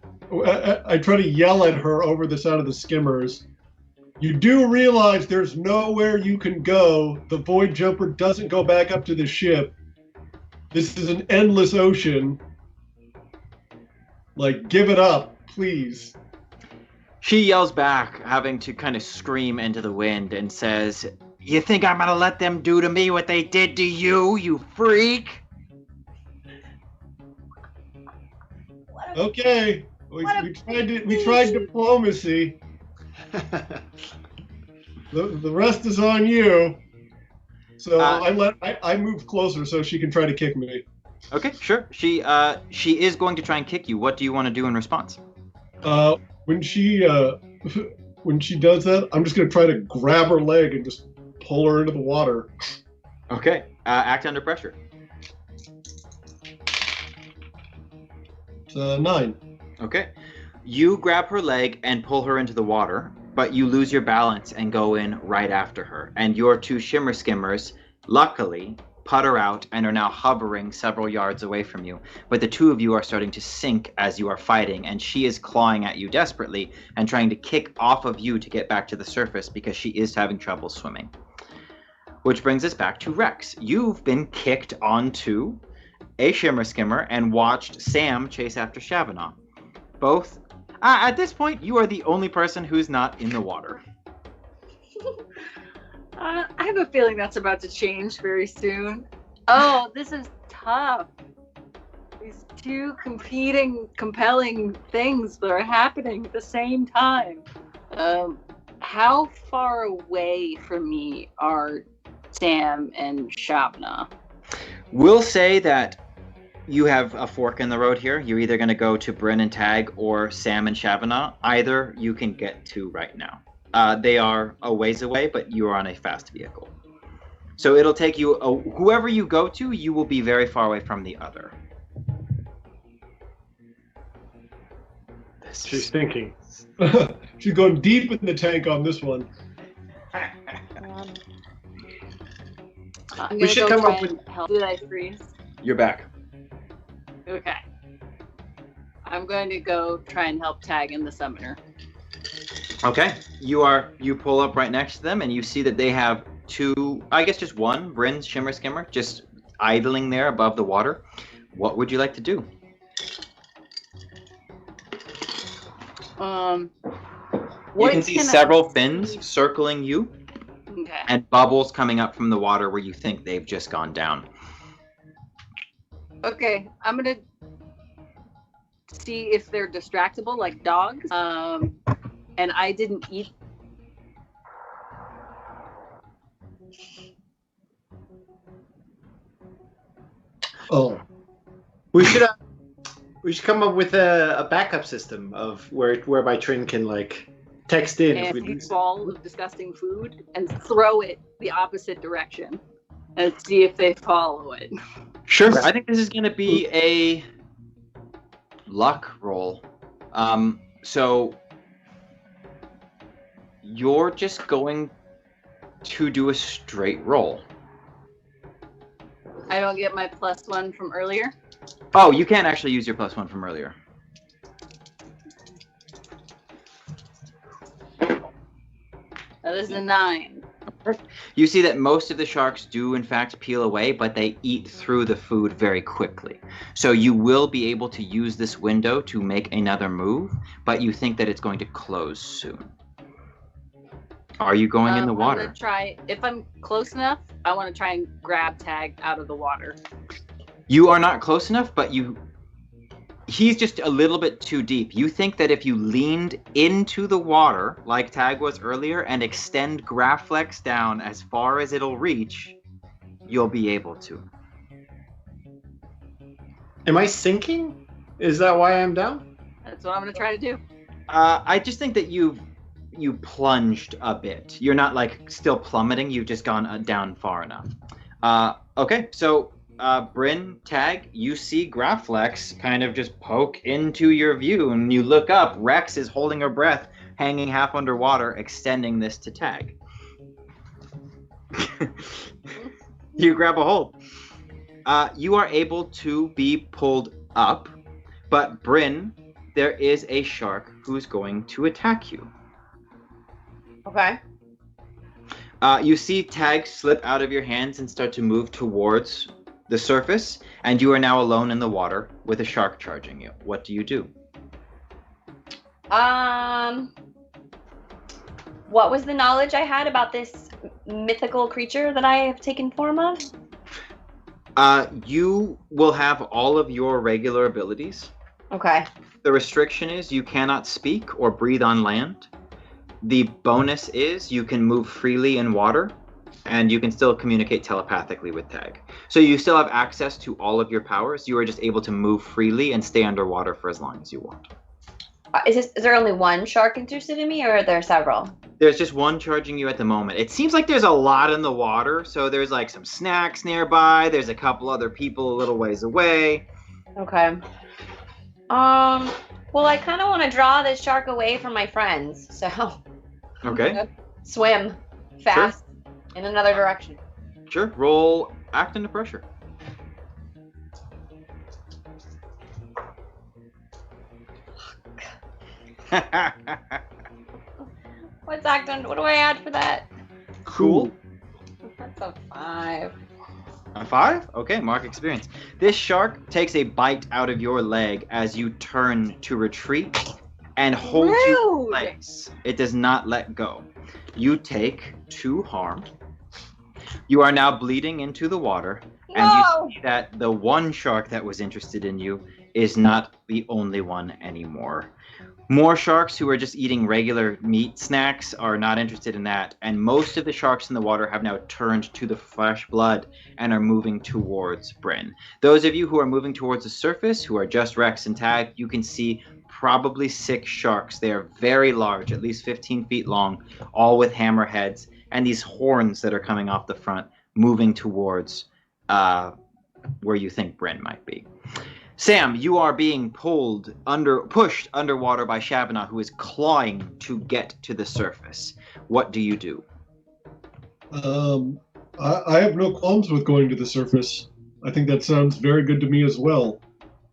I try to yell at her over the side of the skimmers. You do realize there's nowhere you can go. The void jumper doesn't go back up to the ship. This is an endless ocean. Like, give it up, please. She yells back, having to kind of scream into the wind, and says, "You think I'm gonna let them do to me what they did to you, you freak?" Okay. We tried diplomacy. The rest is on you. So I moved closer so she can try to kick me. Okay, sure. She is going to try and kick you. What do you want to do in response? When she does that, I'm just gonna try to grab her leg and just pull her into the water. Okay. Act under pressure. It's 9. Okay. You grab her leg and pull her into the water, but you lose your balance and go in right after her. And your two shimmer skimmers, luckily, putter out and are now hovering several yards away from you. But the two of you are starting to sink as you are fighting, and she is clawing at you desperately and trying to kick off of you to get back to the surface because she is having trouble swimming. Which brings us back to Rex. You've been kicked onto a shimmer skimmer and watched Sam chase after Shavana. Both. At this point, you are the only person who's not in the water. I have a feeling that's about to change very soon. Oh, this is tough. These two competing, compelling things that are happening at the same time. How far away from me are Sam and Shavna? We'll say that you have a fork in the road here. You're either going to go to Bryn and Tag or Sam and Shavana. Either you can get to right now. They are a ways away, but you are on a fast vehicle. So it'll take you, whoever you go to, you will be very far away from the other. She's thinking. She's going deep in the tank on this one. I'm We gonna should go come try up with- and help. Did I freeze? You're back. Okay. I'm going to go try and help Tag in the summoner. Okay. You pull up right next to them, and you see that they have two, I guess just one, Bryn's shimmer skimmer, just idling there above the water. What would you like to do? What You can see I several see? fins circling you Okay. and bubbles coming up from the water where you think they've just gone down. Okay, I'm gonna see if they're distractible like dogs. And I didn't eat. Oh. We should come up with a backup system of whereby Trin can like text in if we And a lose. ball of disgusting food and throw it the opposite direction and see if they follow it. Sure. I think this is going to be a luck roll. So you're just going to do a straight roll. I don't get my +1 from earlier. Oh, you can't actually use your +1 from earlier. That is a 9. You see that most of the sharks do in fact peel away, but they eat through the food very quickly. So you will be able to use this window to make another move, but you think that it's going to close soon. Are you going in the I'm water? gonna try, if I'm close enough, I want to try and grab Tag out of the water. You are not close enough, but He's just a little bit too deep. You think that if you leaned into the water, like Tag was earlier, and extend Graflex down as far as it'll reach, you'll be able to. Am I sinking? Is that why I'm down? That's what I'm gonna try to do. I just think that you plunged a bit. You're not like still plummeting. You've just gone down far enough. Okay, so Bryn, Tag, you see Graflex kind of just poke into your view, and you look up. Rex is holding her breath, hanging half underwater, extending this to Tag. You grab a hold. You are able to be pulled up, but Bryn, there is a shark who's going to attack you. Okay. You see Tag slip out of your hands and start to move towards the surface, and you are now alone in the water with a shark charging you. What do you do? What was the knowledge I had about this mythical creature that I have taken form of? You will have all of your regular abilities. Okay. The restriction is you cannot speak or breathe on land. The bonus is you can move freely in water, and you can still communicate telepathically with Tag. So you still have access to all of your powers. You are just able to move freely and stay underwater for as long as you want. Is there only one shark interested in me, or are there several? There's just one charging you at the moment. It seems like there's a lot in the water, so there's like some snacks nearby. There's a couple other people a little ways away. Okay. Well, I kind of want to draw this shark away from my friends, so Okay. swim fast in another direction. Sure. Roll act under pressure. What's acting? What do I add for that? Cool. That's a 5. A 5? Okay, mark experience. This shark takes a bite out of your leg as you turn to retreat and holds you in Rude. place. It does not let go. You take 2 harm. You are now bleeding into the water, and No! you see that the one shark that was interested in you is not the only one anymore. More sharks who are just eating regular meat snacks are not interested in that, and most of the sharks in the water have now turned to the flesh blood and are moving towards Bryn. Those of you who are moving towards the surface, who are just Rex and Tag, you can see probably 6 sharks. They are very large, at least 15 feet long, all with hammerheads, and these horns that are coming off the front, moving towards where you think Bryn might be. Sam, you are being pushed underwater by Shabana, who is clawing to get to the surface. What do you do? I have no qualms with going to the surface. I think that sounds very good to me as well.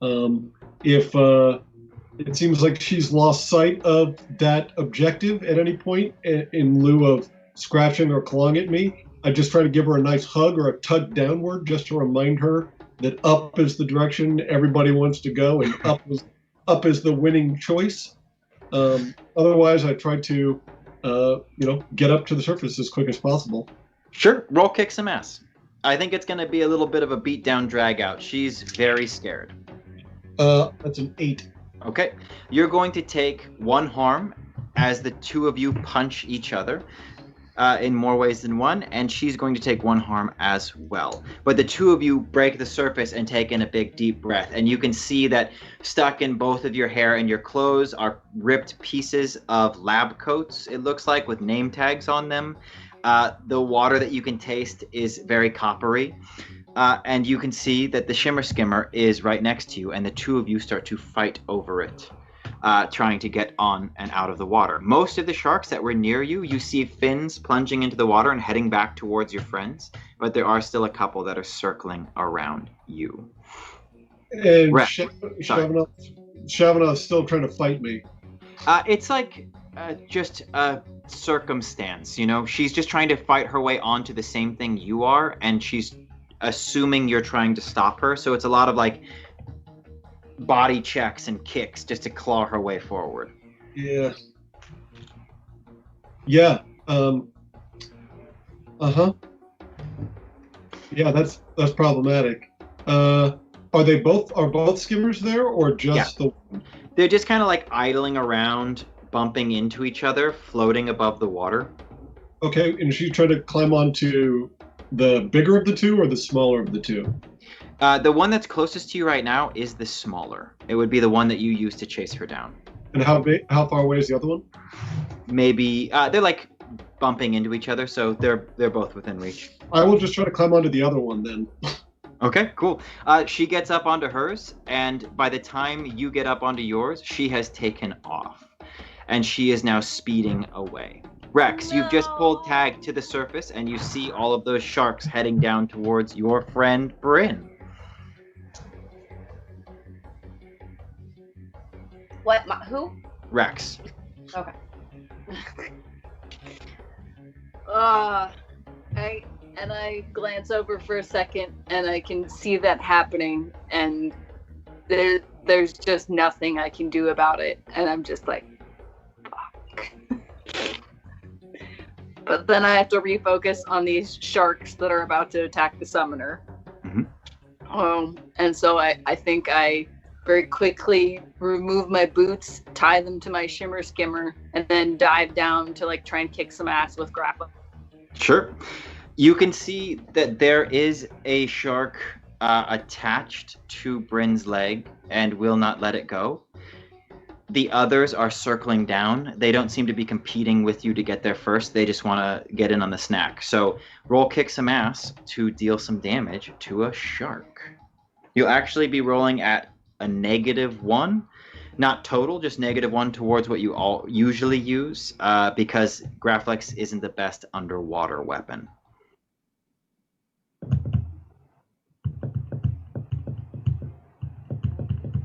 If it seems like she's lost sight of that objective at any point, in lieu of scratching or clawing at me, I just try to give her a nice hug or a tug downward just to remind her that up is the direction everybody wants to go, and up is the winning choice. Otherwise, I try to, get up to the surface as quick as possible. Sure, roll kick some ass. I think it's going to be a little bit of a beatdown drag out. She's very scared. That's an 8. Okay, you're going to take 1 harm as the 2 of you punch each other. In more ways than one, and she's going to take 1 harm as well. But the 2 of you break the surface and take in a big deep breath, and you can see that stuck in both of your hair and your clothes are ripped pieces of lab coats, it looks like, with name tags on them. The water that you can taste is very coppery, and you can see that the shimmer skimmer is right next to you, and the 2 of you start to fight over it. Trying to get on and out of the water. Most of the sharks that were near you, you see fins plunging into the water and heading back towards your friends, but there are still a couple that are circling around you. And Shavanov's still trying to fight me. It's like just a circumstance, you know? She's just trying to fight her way onto the same thing you are, and she's assuming you're trying to stop her, so it's a lot of like body checks and kicks just to claw her way forward. Yeah. Yeah, that's problematic. Are Are both skimmers there, or just the one? They're just kind of like idling around, bumping into each other, floating above the water. Okay, and she's trying to climb onto the bigger of the two or the smaller of the two? The one that's closest to you right now is the smaller. It would be the one that you used to chase her down. And how far away is the other one? Maybe they're like bumping into each other, so they're both within reach. I will just try to climb onto the other one then. Okay, cool. She gets up onto hers, and by the time you get up onto yours, she has taken off, and she is now speeding away. Rex, you've just pulled Tag to the surface, and you see all of those sharks heading down towards your friend Bryn. What? Who? Rex. Okay. I glance over for a second, and I can see that happening, and there's just nothing I can do about it, and I'm just like, fuck. But then I have to refocus on these sharks that are about to attack the summoner. Mm-hmm. And so I think I very quickly remove my boots, tie them to my shimmer skimmer, and then dive down to like try and kick some ass with grapple. Sure. You can see that there is a shark attached to Bryn's leg and will not let it go. The others are circling down. They don't seem to be competing with you to get there first. They just want to get in on the snack. So roll kick some ass to deal some damage to a shark. You'll actually be rolling at a -1. Not total, just -1 towards what you all usually use because Graflex isn't the best underwater weapon.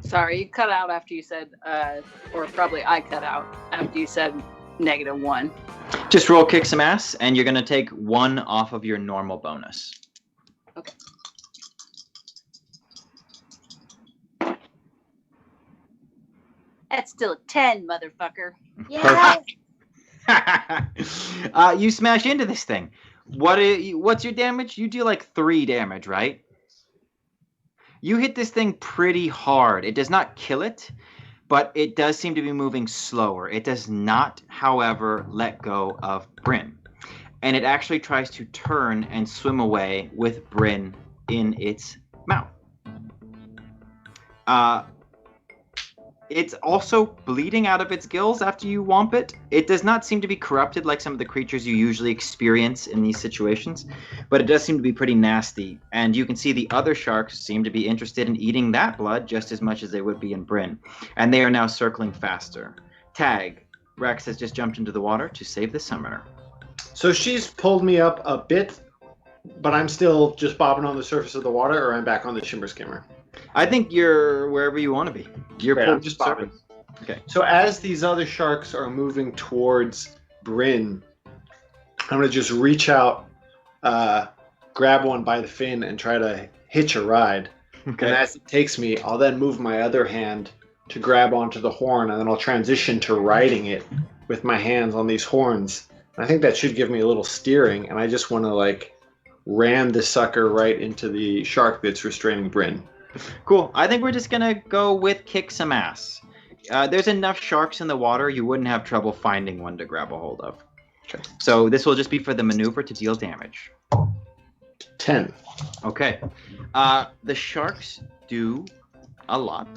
Sorry, you cut out after you said, or probably I cut out after you said -1. Just roll kick some ass, and you're going to take 1 off of your normal bonus. Okay. That's still a 10, motherfucker. Yeah. You smash into this thing. What's your damage? You do like 3 damage, right? You hit this thing pretty hard. It does not kill it, but it does seem to be moving slower. It does not, however, let go of Bryn. And it actually tries to turn and swim away with Bryn in its mouth. It's also bleeding out of its gills after you whomp it. It does not seem to be corrupted like some of the creatures you usually experience in these situations, but it does seem to be pretty nasty. And you can see the other sharks seem to be interested in eating that blood just as much as they would be in Bryn. And they are now circling faster. Tag, Rex has just jumped into the water to save the summoner. So she's pulled me up a bit, but I'm still just bobbing on the surface of the water, or I'm back on the shimmer skimmer. I think you're wherever you want to be. You're Yeah, pulled I'm just to the bobbing. surface. Okay. So as these other sharks are moving towards Bryn, I'm going to just reach out, grab one by the fin, and try to hitch a ride. Okay. And as it takes me, I'll then move my other hand to grab onto the horn, and then I'll transition to riding it with my hands on these horns. And I think that should give me a little steering, and I just want to like ram this sucker right into the shark that's restraining Bryn. Cool. I think we're just going to go with kick some ass. There's enough sharks in the water, you wouldn't have trouble finding one to grab a hold of. Okay. So this will just be for the maneuver to deal damage. 10. Okay. The sharks do a lot.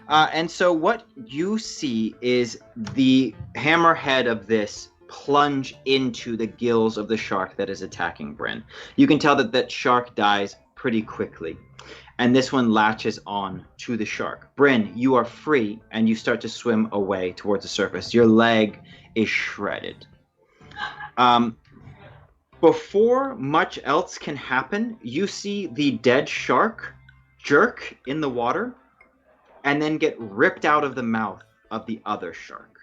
And so what you see is the hammerhead of this plunge into the gills of the shark that is attacking Bryn. You can tell that that shark dies pretty quickly. And this one latches on to the shark. Bryn, you are free, and you start to swim away towards the surface. Your leg is shredded. Before much else can happen, you see the dead shark jerk in the water and then get ripped out of the mouth of the other shark.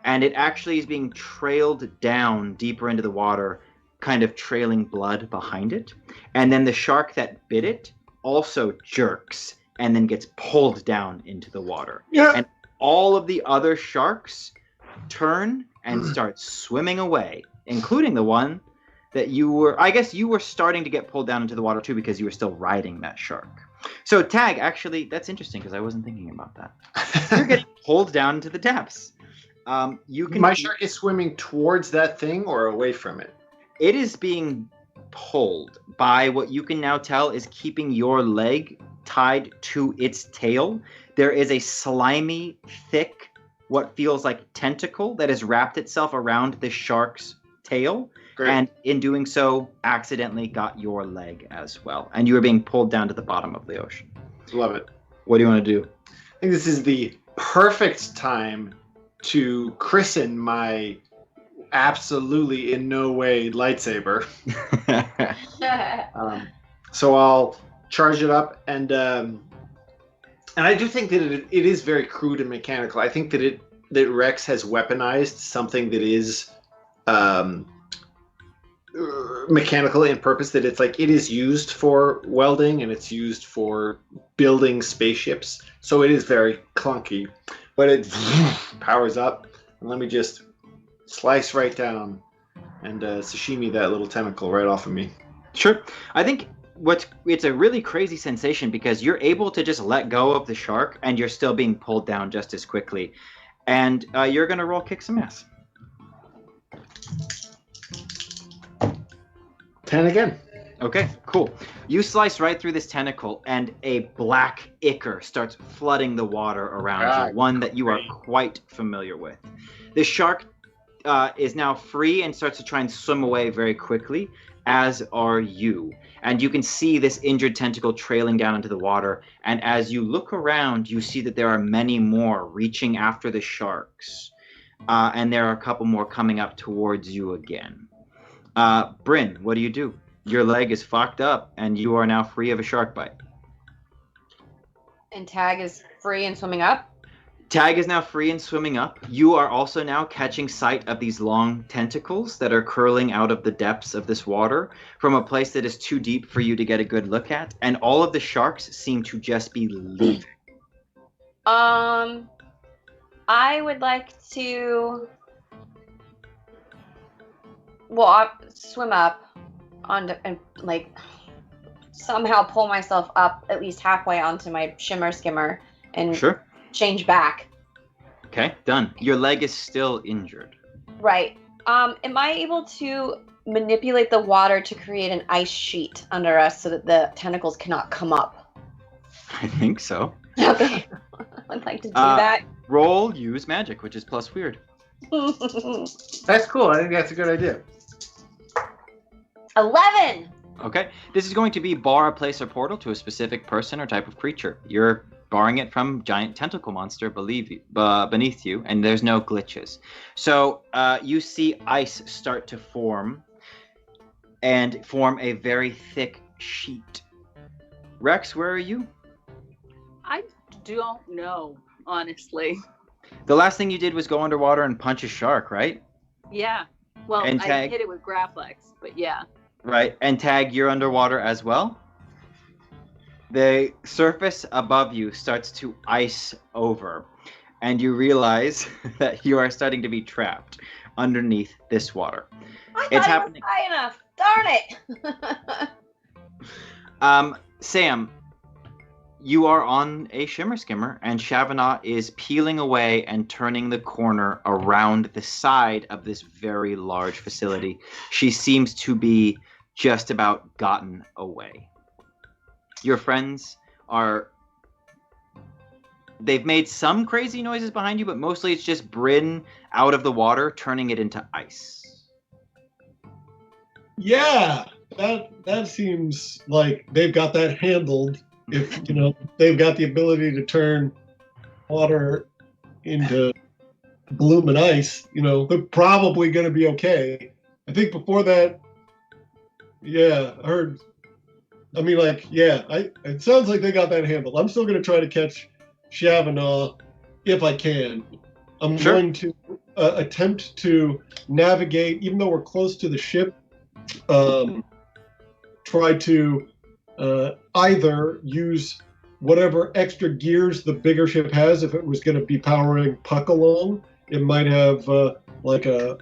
And it actually is being trailed down deeper into the water, kind of trailing blood behind it. And then the shark that bit it also jerks and then gets pulled down into the water. Yeah. And all of the other sharks turn and start swimming away, including the one that you were, I guess you were starting to get pulled down into the water too because you were still riding that shark. So Tag, actually, that's interesting because I wasn't thinking about that. You're getting pulled down into the depths. You can. My shark is swimming towards that thing or away from it? It is being pulled by what you can now tell is keeping your leg tied to its tail. There is a slimy, thick, what feels like tentacle that has wrapped itself around the shark's tail. Great. And in doing so, accidentally got your leg as well. And you are being pulled down to the bottom of the ocean. Love it. What do you want to do? I think this is the perfect time to christen my absolutely in no way lightsaber. So I'll charge it up, and I do think that it is very crude and mechanical. I think that Rex has weaponized something that is mechanical in purpose. That it's like it is used for welding and it's used for building spaceships. So it is very clunky, but it powers up. And let me just slice right down and sashimi that little tentacle right off of me. Sure. I think it's a really crazy sensation because you're able to just let go of the shark and you're still being pulled down just as quickly. And you're going to roll kick some ass. 10 again. Okay, cool. You slice right through this tentacle and a black ichor starts flooding the water around you, one that you are quite familiar with. The shark is now free and starts to try and swim away very quickly, as are you. And you can see this injured tentacle trailing down into the water. And as you look around, you see that there are many more reaching after the sharks. And there are a couple more coming up towards you again. Bryn, what do? Your leg is fucked up, and you are now free of a shark bite. And Tag is free and swimming up? Tag is now free and swimming up. You are also now catching sight of these long tentacles that are curling out of the depths of this water from a place that is too deep for you to get a good look at. And all of the sharks seem to just be leaving. I would like to... Well, I'll swim up onto, and like somehow pull myself up at least halfway onto my shimmer skimmer and Sure. change back. Okay, done. Your leg is still injured. Right. Am I able to manipulate the water to create an ice sheet under us so that the tentacles cannot come up? I think so. Okay. I'd like to do that. Roll use magic, which is plus weird. That's cool. I think that's a good idea. 11. Okay. This is going to be bar a place or portal to a specific person or type of creature. You're barring it from giant tentacle monster beneath you, and there's no glitches. So you see ice start to form and form a very thick sheet. Rex, where are you? I don't know, honestly. The last thing you did was go underwater and punch a shark, right? Yeah. Well, And I Tag? hit it with Graflex, but yeah. Right. And Tag, you're underwater as well? The surface above you starts to ice over, and you realize that you are starting to be trapped underneath this water. I It's thought happening. it was high enough. Darn it. Sam, you are on a shimmer skimmer, and Shavana is peeling away and turning the corner around the side of this very large facility. She seems to be just about gotten away. Your friends they've made some crazy noises behind you, but mostly it's just Bryn out of the water, turning it into ice. Yeah, that seems like they've got that handled. If they've got the ability to turn water into blooming ice, they're probably going to be okay. I think before that, yeah, I heard. I mean, it sounds like they got that handled. I'm still going to try to catch Shavana if I can. I'm Sure. going to attempt to navigate, even though we're close to the ship, try to either use whatever extra gears the bigger ship has. If it was going to be powering Puck along, it might have like a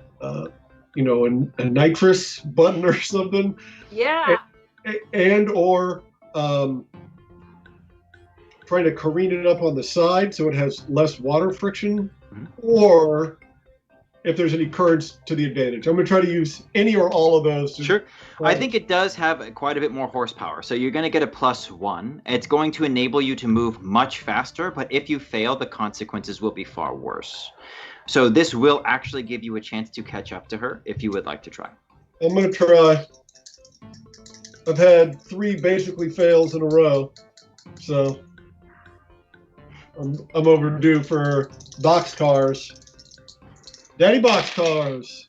nitrous button or something. Yeah. And or trying to careen it up on the side so it has less water friction, Mhm. or if there's any currents to the advantage. I'm going to try to use any or all of those. Sure. I think it does have quite a bit more horsepower. So you're going to get a +1. It's going to enable you to move much faster, but if you fail, the consequences will be far worse. So this will actually give you a chance to catch up to her if you would like to try. I'm going to try. I've had 3 basically fails in a row, so I'm overdue for boxcars. Daddy boxcars.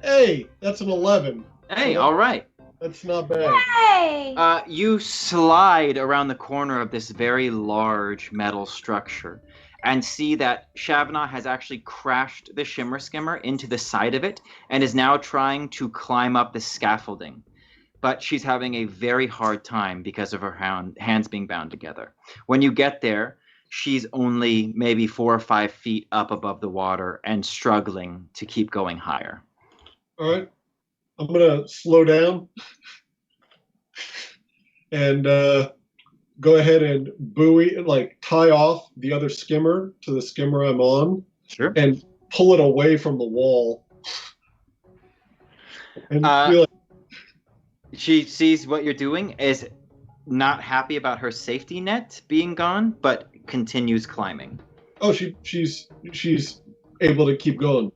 Hey, that's an 11. Hey, all right. That's not bad. Hey! You slide around the corner of this very large metal structure and see that Shavna has actually crashed the shimmer skimmer into the side of it and is now trying to climb up the scaffolding. But she's having a very hard time because of her hands being bound together. When you get there, she's only maybe 4 or 5 feet up above the water and struggling to keep going higher. All right. I'm going to slow down and go ahead and buoy, like tie off the other skimmer to the skimmer I'm on. Sure. And pull it away from the wall. And feel like, she sees what you're doing, is not happy about her safety net being gone, but continues climbing. oh, she's able to keep going.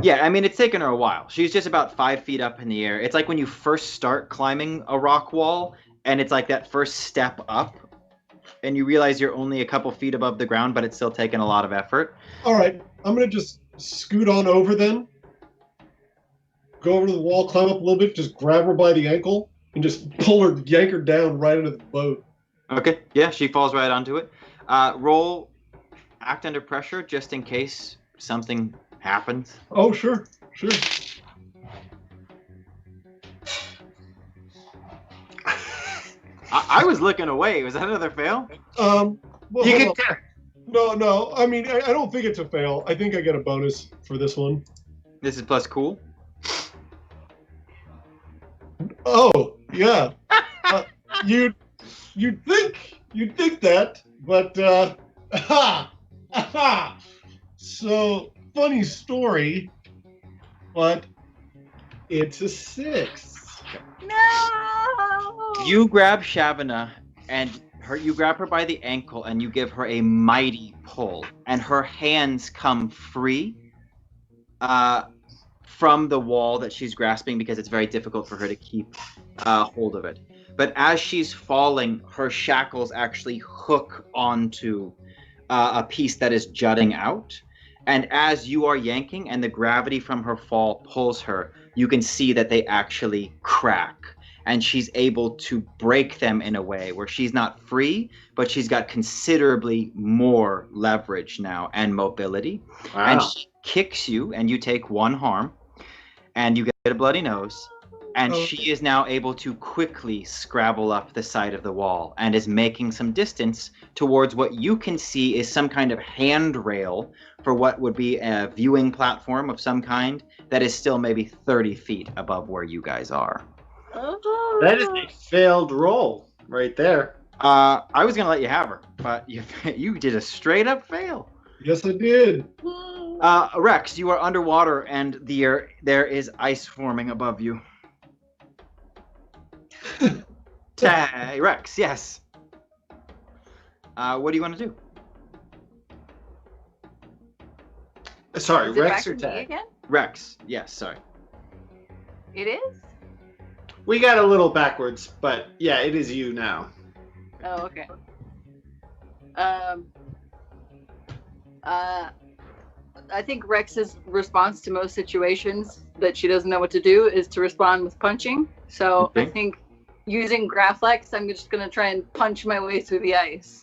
Yeah, I mean, it's taken her a while. She's just about 5 feet up in the air. It's like when you first start climbing a rock wall, and it's like that first step up, and you realize you're only a couple feet above the ground, but it's still taking a lot of effort. All right, I'm going to just scoot on over then. Go over to the wall, climb up a little bit, just grab her by the ankle, and just pull her, yank her down right into the boat. Okay, yeah, she falls right onto it. Roll act under pressure just in case something happens. Oh, sure. I was looking away. Was that another fail? Well, You hold can on. No. I mean, I don't think it's a fail. I think I get a bonus for this one. This is plus cool. Oh, yeah. You'd think that, but so funny story, but it's a 6. No! You grab Shavana and you grab her by the ankle and you give her a mighty pull, and her hands come free from the wall that she's grasping because it's very difficult for her to keep hold of it. But as she's falling, her shackles actually hook onto a piece that is jutting out. And as you are yanking and the gravity from her fall pulls her, you can see that they actually crack. And she's able to break them in a way where she's not free, but she's got considerably more leverage now and mobility. Wow. And she kicks you, and you take 1 harm, and you get a bloody nose. And she is now able to quickly scrabble up the side of the wall and is making some distance towards what you can see is some kind of handrail for what would be a viewing platform of some kind that is still maybe 30 feet above where you guys are. That is a failed roll right there. I was going to let you have her, but you did a straight up fail. Yes, I did. Rex, you are underwater and there is ice forming above you. Rex, yes. What do you want to do? Sorry, Is it Rex back or to me Tag? again? Rex, yes, sorry. It is? We got a little backwards, but yeah, it is you now. Oh, okay. I think Rex's response to most situations that she doesn't know what to do is to respond with punching. So Okay. I think using Graflex, I'm just going to try and punch my way through the ice.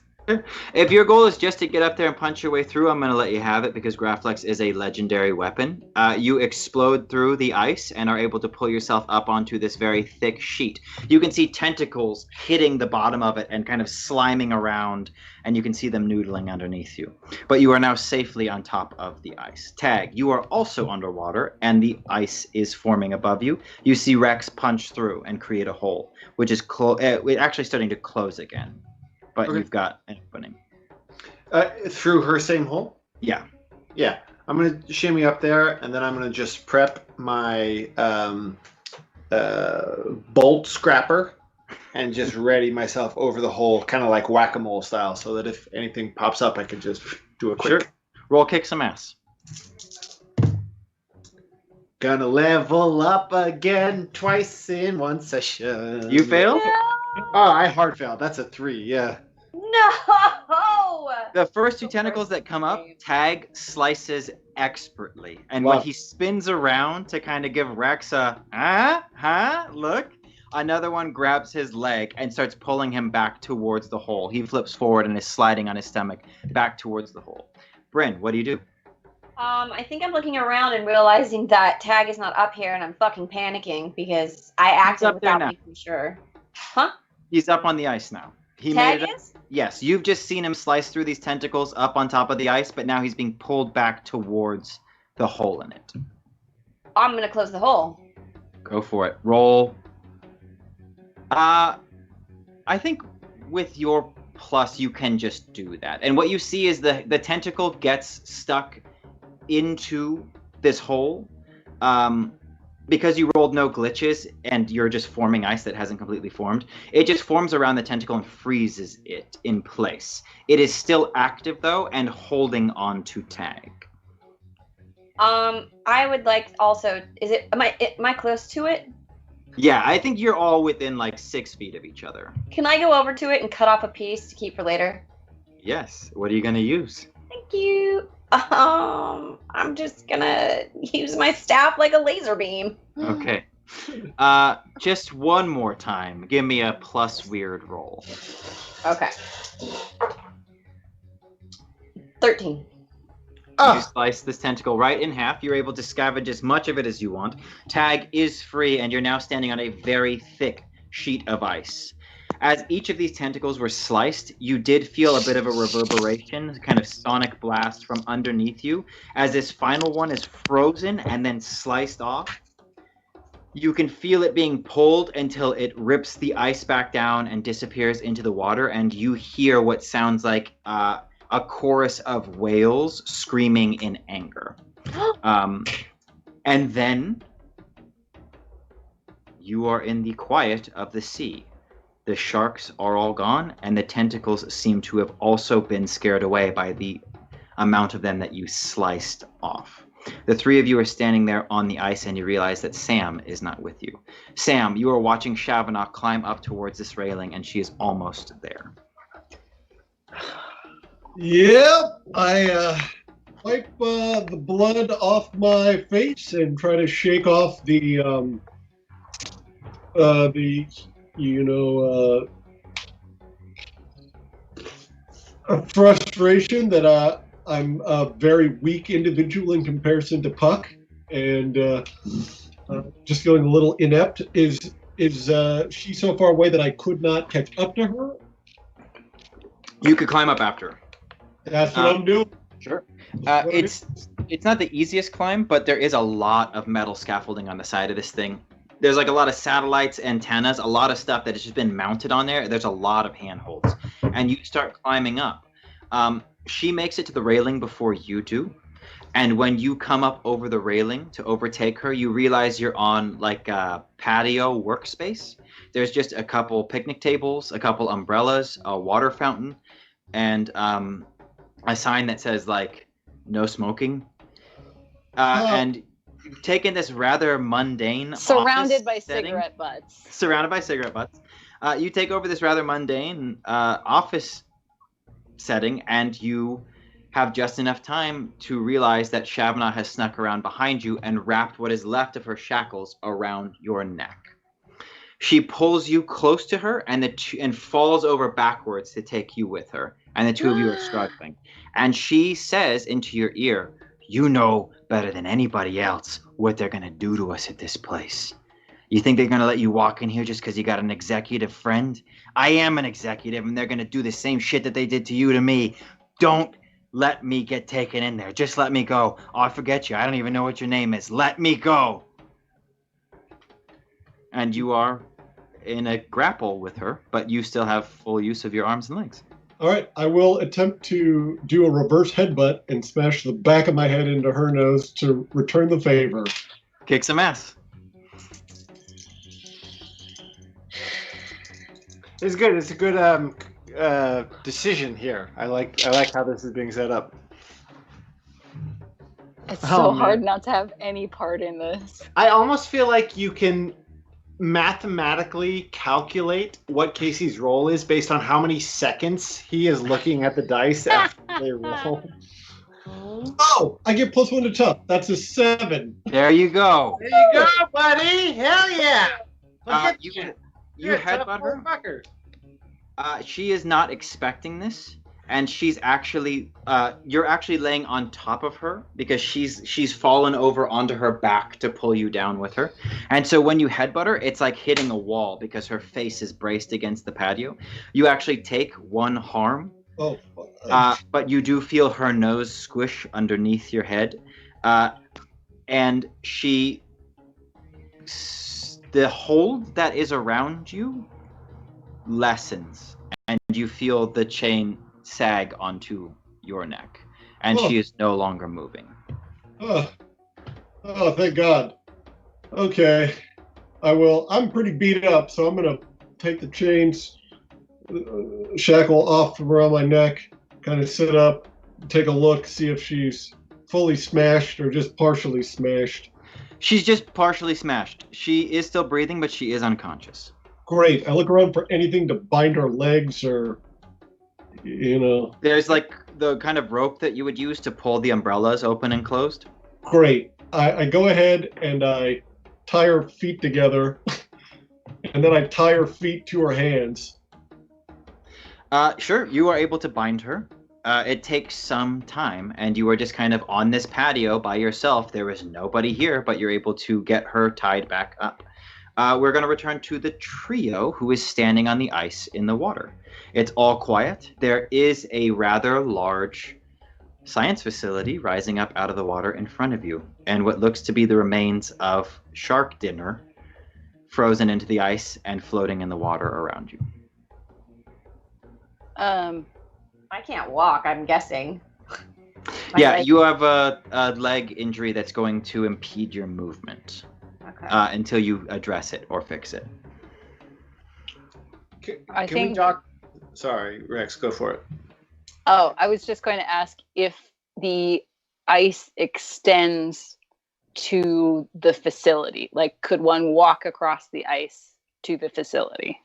If your goal is just to get up there and punch your way through, I'm going to let you have it because Graflex is a legendary weapon. You explode through the ice and are able to pull yourself up onto this very thick sheet. You can see tentacles hitting the bottom of it and kind of sliming around, and you can see them noodling underneath you. But you are now safely on top of the ice. Tag, you are also underwater, and the ice is forming above you. You see Rex punch through and create a hole, which is actually starting to close again. but Okay. you've got an opening. Through her same hole? Yeah. Yeah. I'm going to shimmy up there, and then I'm going to just prep my bolt scrapper and just ready myself over the hole, kind of like whack-a-mole style, so that if anything pops up, I can just do a quick. Sure. Roll kick some ass. Gonna level up again twice in one session. You failed? Oh, I hard failed. That's a 3, yeah. No! The first two tentacles that come up, Tag slices expertly. And when he spins around to kind of give Rex a, look, another one grabs his leg and starts pulling him back towards the hole. He flips forward and is sliding on his stomach back towards the hole. Bryn, what do you do? I think I'm looking around and realizing that Tag is not up here, and I'm fucking panicking because I acted up there without now. making sure. Huh? He's up on the ice now. He Tag made it. is? Yes, you've just seen him slice through these tentacles up on top of the ice, but now he's being pulled back towards the hole in it. I'm gonna close the hole. Go for it. Roll. I think with your plus, you can just do that. And what you see is the tentacle gets stuck into this hole. Because you rolled no glitches and you're just forming ice that hasn't completely formed, it just forms around the tentacle and freezes it in place. It is still active, though, and holding on to Tag. I would like also. Am I close to it? Yeah, I think you're all within like 6 feet of each other. Can I go over to it and cut off a piece to keep for later? Yes. What are you going to use? Thank you. I'm just gonna use my staff like a laser beam. Okay. Just one more time. Give me a plus weird roll. Okay. 13. You slice this tentacle right in half. You're able to scavenge as much of it as you want. Tag is free, and you're now standing on a very thick sheet of ice. As each of these tentacles were sliced, you did feel a bit of a reverberation, kind of sonic blast from underneath you. As this final one is frozen and then sliced off, you can feel it being pulled until it rips the ice back down and disappears into the water, and you hear what sounds like a chorus of whales screaming in anger. And then you are in the quiet of the sea. The sharks are all gone, and the tentacles seem to have also been scared away by the amount of them that you sliced off. The three of you are standing there on the ice, and you realize that Sam is not with you. Sam, you are watching Shavanok climb up towards this railing, and she is almost there. Yep, I wipe the blood off my face and try to shake off the frustration that I'm a very weak individual in comparison to Puck, and just feeling a little inept. Is she so far away that I could not catch up to her? You could climb up after her. That's what I'm doing. Sure. It's not the easiest climb, but there is a lot of metal scaffolding on the side of this thing. There's like a lot of satellites, antennas, a lot of stuff that has just been mounted on there. There's a lot of handholds. And you start climbing up. She makes it to the railing before you do. And when you come up over the railing to overtake her, you realize you're on like a patio workspace. There's just a couple picnic tables, a couple umbrellas, a water fountain, and a sign that says like no smoking. And you've taken this rather mundane Surrounded by setting, cigarette butts. Surrounded by cigarette butts. You take over this rather mundane office setting, and you have just enough time to realize that Shavana has snuck around behind you and wrapped what is left of her shackles around your neck. She pulls you close to her and falls over backwards to take you with her. And the two of you are struggling. And she says into your ear, "You know better than anybody else what they're going to do to us at this place. You think they're going to let you walk in here just because you got an executive friend? I am an executive, and they're going to do the same shit that they did to you to me. Don't let me get taken in there. Just let me go. Oh, I forget you. I don't even know what your name is. Let me go." And you are in a grapple with her, but you still have full use of your arms and legs. All right, I will attempt to do a reverse headbutt and smash the back of my head into her nose to return the favor. Kick some ass. It's good. It's a good decision here. I like how this is being set up. It's Oh, so man. hard not to have any part in this. I almost feel like you can mathematically calculate what Casey's roll is based on how many seconds he is looking at the dice after they roll. Oh, I get +1 to tough. That's a 7. There you go. There you go, buddy. Hell yeah. Look at You you. you headbutt her. Fucker. She is not expecting this, and she's actually you're actually laying on top of her because she's fallen over onto her back to pull you down with her. And so when you headbutt her, it's like hitting a wall because her face is braced against the patio. You actually take 1 harm. Oh, But you do feel her nose squish underneath your head. And the hold that is around you lessens, and you feel the chain sag onto your neck, and she is no longer moving. oh, thank God. Okay, I will. I'm pretty beat up, so I'm going to take the chains, shackle off from around my neck, kind of sit up, take a look, see if she's fully smashed or just partially smashed. She's just partially smashed. She is still breathing, but she is unconscious. Great. I look around for anything to bind her legs or, There's like the kind of rope that you would use to pull the umbrellas open and closed. Great. I go ahead and I tie her feet together, and then I tie her feet to her hands. Sure, you are able to bind her. It takes some time, and you are just kind of on this patio by yourself. There is nobody here, but you're able to get her tied back up. We're going to return to the trio who is standing on the ice in the water. It's all quiet. There is a rather large science facility rising up out of the water in front of you, and what looks to be the remains of shark dinner frozen into the ice and floating in the water around you. I can't walk, I'm guessing. Yeah, you have a leg injury that's going to impede your movement Okay. until you address it or fix it. I Can we think- talk? Sorry, Rex, go for it. Oh, I was just going to ask if the ice extends to the facility. Like, could one walk across the ice to the facility?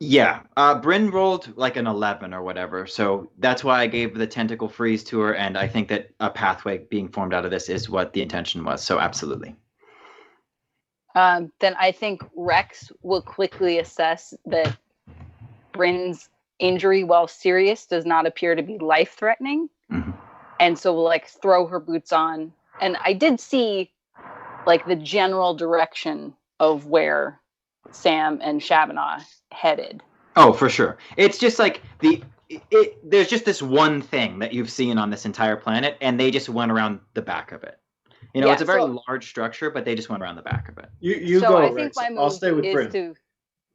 Yeah, Bryn rolled like an 11 or whatever, so that's why I gave the tentacle freeze to her, and I think that a pathway being formed out of this is what the intention was, so absolutely. Then I think Rex will quickly assess that Bryn's injury, while serious, does not appear to be life-threatening. Mhm. And so we'll like throw her boots on. And I did see like the general direction of where Sam and Shabana headed. Oh, for sure. It's just like there's just this one thing that you've seen on this entire planet, and they just went around the back of it. Yeah, It's a very so- large structure, but they just went around the back of it. You so go, I think Rex. my move I'll stay with is Bryn. to.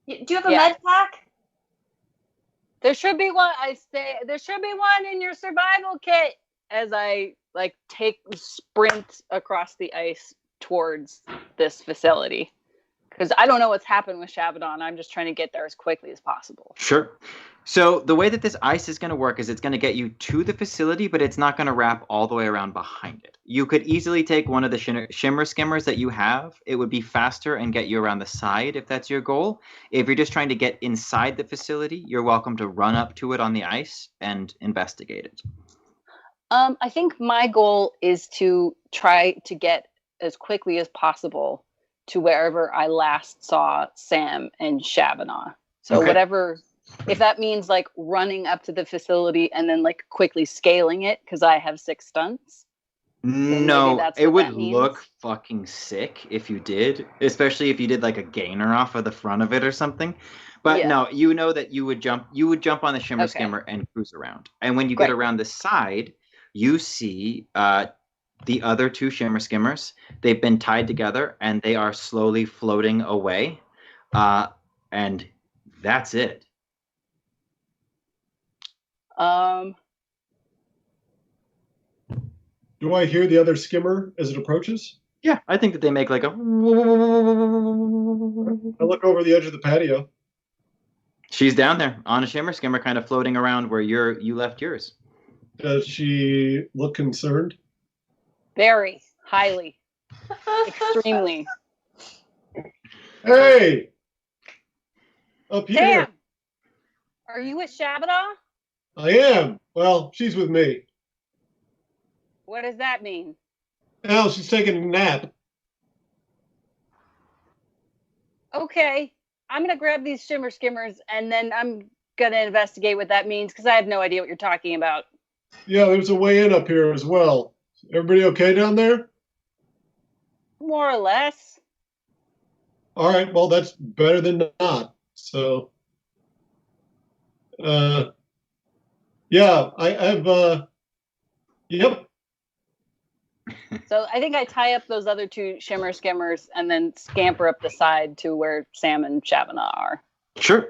Do you have a Yeah. med pack? There should be one. There should be one in your survival kit. As I like sprint across the ice towards this facility, because I don't know what's happened with Shabadon. I'm just trying to get there as quickly as possible. Sure. So the way that this ice is going to work is it's going to get you to the facility, but it's not going to wrap all the way around behind it. You could easily take one of the shimmer skimmers that you have. It would be faster and get you around the side if that's your goal. If you're just trying to get inside the facility, you're welcome to run up to it on the ice and investigate it. I think my goal is to try to get as quickly as possible to wherever I last saw Sam and Shabana. So Okay. whatever, if that means like running up to the facility and then like quickly scaling it because I have 6 stunts. maybe No, that's it what would that means. look fucking sick if you did, especially if you did like a gainer off of the front of it or something. But Yeah. no, that you would jump on the shimmer Okay. skimmer and cruise around. And when you Great. get around the side, you see the other 2 shimmer skimmers. They've been tied together and they are slowly floating away. And that's it. Do I hear the other skimmer as it approaches? Yeah, I think that they make like a. I look over the edge of the patio. She's down there on a shimmer skimmer, kind of floating around where you left yours. Does she look concerned? Very highly, extremely. Hey! Up here. Sam, are you with Shabada? I am. Well, she's with me. What does that mean? Well, she's taking a nap. Okay, I'm gonna grab these shimmer skimmers and then I'm gonna investigate what that means because I have no idea what you're talking about. Yeah, there's a way in up here as well. Everybody okay down there? More or less. All right, well, that's better than not. So, yeah, I've, yep. So I think I tie up those other two shimmer skimmers and then scamper up the side to where Sam and Shabana are. Sure.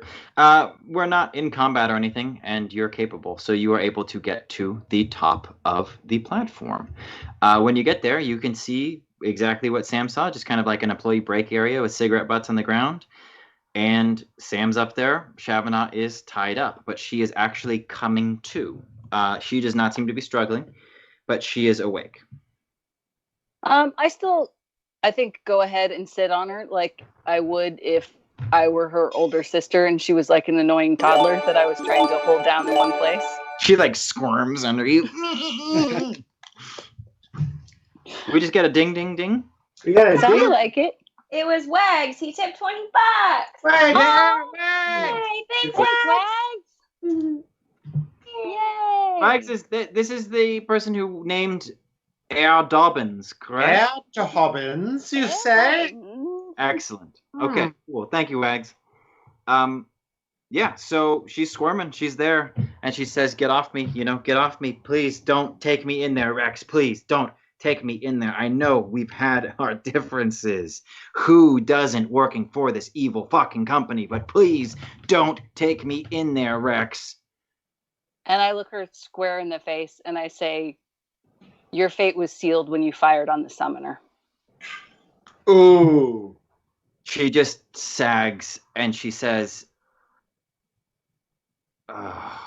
We're not in combat or anything, and you're capable, so you are able to get to the top of the platform. When you get there, you can see exactly what Sam saw, just kind of like an employee break area with cigarette butts on the ground. And Sam's up there. Shabana is tied up, but she is actually coming to. She does not seem to be struggling, but she is awake. I think go ahead and sit on her like I would if I were her older sister and she was like an annoying toddler that I was trying to hold down in one place. She like squirms under you. We just get a ding, ding, ding. We got a Sounded ding. like it. It was Wags. He tipped $20. Right. Oh, Hey, thanks, Thanks, Wags. Wags. Yay! Wags is this is the person who named Air Dobbins, correct? Al Hobbins, you say? Excellent. Okay, cool. Thank you, Wags. Yeah, so she's squirming. She's there, and she says, "Get off me! Get off me! Please don't take me in there, Rex. Please don't take me in there. I know we've had our differences. Who doesn't working for this evil fucking company? But please don't take me in there, Rex." And I look her square in the face and I say, "Your fate was sealed when you fired on the summoner." Ooh. She just sags and she says, "Okay.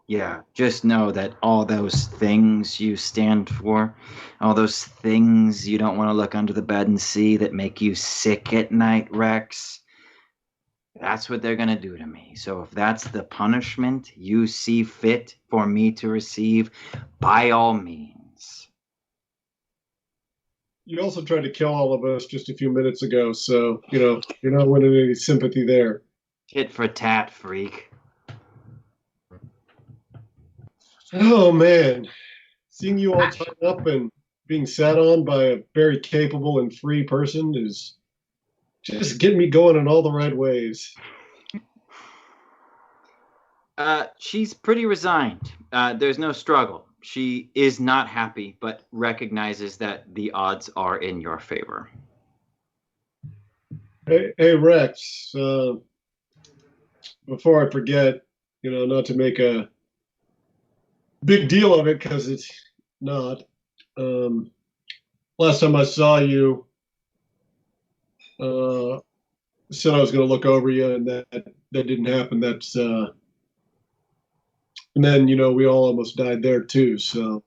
Yeah, just know that all those things you stand for, all those things you don't want to look under the bed and see that make you sick at night, Rex, that's what they're going to do to me. So if that's the punishment you see fit for me to receive, by all means." You also tried to kill all of us just a few minutes ago, so, you're not winning any sympathy there. Tit for tat, freak. Oh, man. Seeing you all tied up and being sat on by a very capable and free person is just getting me going in all the right ways. She's pretty resigned. There's no struggle. She is not happy, but recognizes that the odds are in your favor. Hey, Rex, before I forget, not to make a big deal of it, because it's not. Last time I saw you, said I was going to look over you, and that didn't happen. And then, we all almost died there too. So,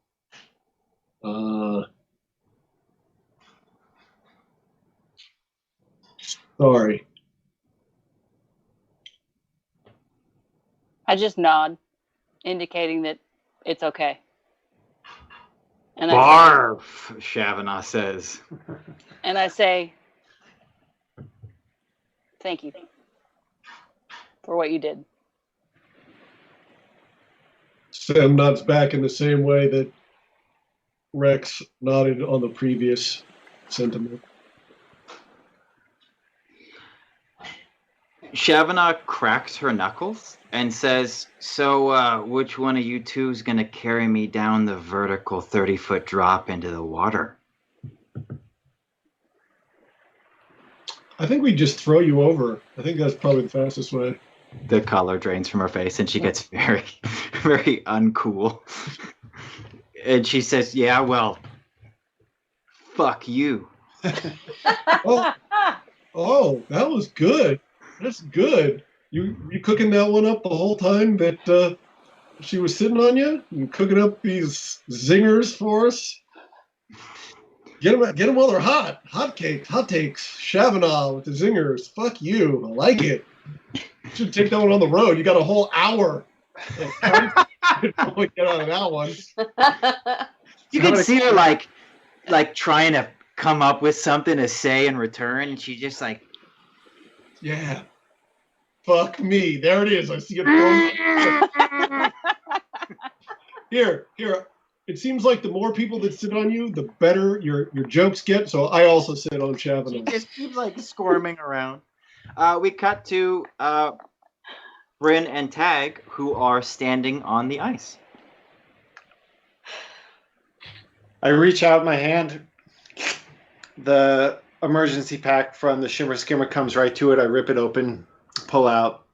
sorry. I just nod, indicating that it's okay. And Barf, Shavana says. And I say, "Thank you for what you did." Sam nods back in the same way that Rex nodded on the previous sentiment. Shavana cracks her knuckles and says, "So, which one of you two is going to carry me down the vertical 30-foot drop into the water?" I think we just throw you over. I think that's probably the fastest way. The color drains from her face, and she gets very, very uncool. And she says, "Yeah, well, fuck you." Oh, that was good. That's good. You cooking that one up the whole time that she was sitting on you and cooking up these zingers for us? Get them while they're hot. Hot takes. Chavanagh with the zingers. Fuck you. I like it. You should take that one on the road. You got a whole hour. Get out of that one. You can see her like trying to come up with something to say in return, and she just like, yeah. Fuck me. There it is. I see it. Here. It seems like the more people that sit on you, the better your jokes get. So I also sit on Chavanagh. she just keeps like squirming around. We cut to Bryn and Tag, who are standing on the ice. I reach out my hand. The emergency pack from the Shimmer Skimmer comes right to it. I rip it open, pull out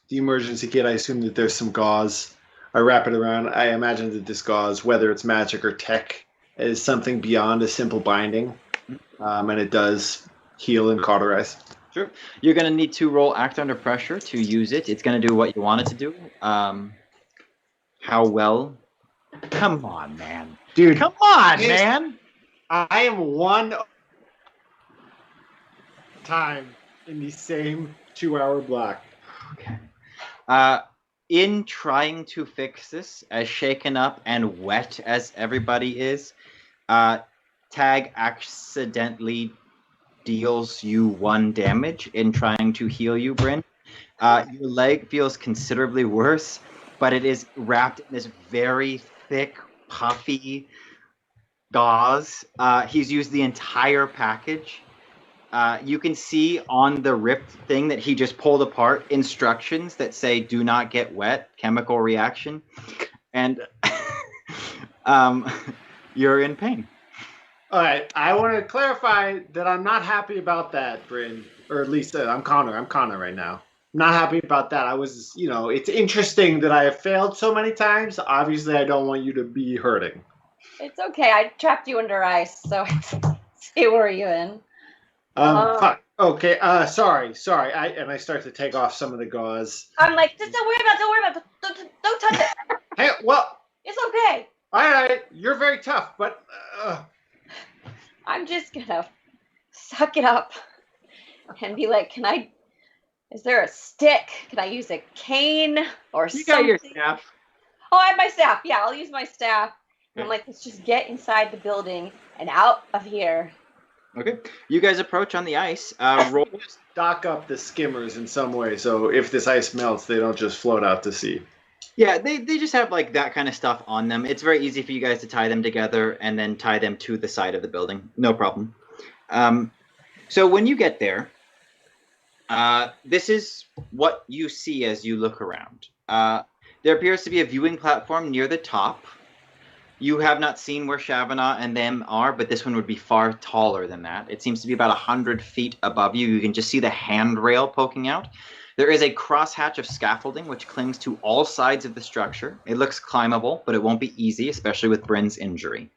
the emergency kit. I assume that there's some gauze. I wrap it around. I imagine that this gauze, whether it's magic or tech, is something beyond a simple binding. And it does heal and cauterize. Sure. You're going to need to roll Act Under Pressure to use it. It's going to do what you want it to do. How well? Come on, man. Dude, Come on, man. I am one time in the same 2-hour block. Okay. In trying to fix this, as shaken up and wet as everybody is, Tag accidentally deals you 1 damage in trying to heal you, Bryn. Your leg feels considerably worse, but it is wrapped in this very thick, puffy gauze. He's used the entire package. You can see on the ripped thing that he just pulled apart instructions that say "do not get wet," chemical reaction, and you're in pain. All right, I want to clarify that I'm not happy about that, Bryn, or at least I'm Connor. I'm Connor right now. I'm not happy about that. I was, it's interesting that I have failed so many times. Obviously, I don't want you to be hurting. It's okay. I trapped you under ice, so see where you in. Fuck. Okay. Sorry. I start to take off some of the gauze. I'm like, just don't worry about it. Don't touch it. Hey, well, It's okay. all right. You're very tough, but I'm just gonna suck it up and be like, is there a stick? Can I use a cane or You something? got your staff. Oh, I have my staff. Yeah, I'll use my staff. And I'm like, let's just get inside the building and out of here. Okay. You guys approach on the ice. Roll. dock up the skimmers in some way, so if this ice melts, they don't just float out to sea. Yeah, they just have like that kind of stuff on them. It's very easy for you guys to tie them together and then tie them to the side of the building. No problem. So when you get there, this is what you see as you look around. There appears to be a viewing platform near the top. You have not seen where Chavanagh and them are, but this one would be far taller than that. It seems to be about 100 feet above you. You can just see the handrail poking out. There is a crosshatch of scaffolding which clings to all sides of the structure. It looks climbable, but it won't be easy, especially with Bryn's injury.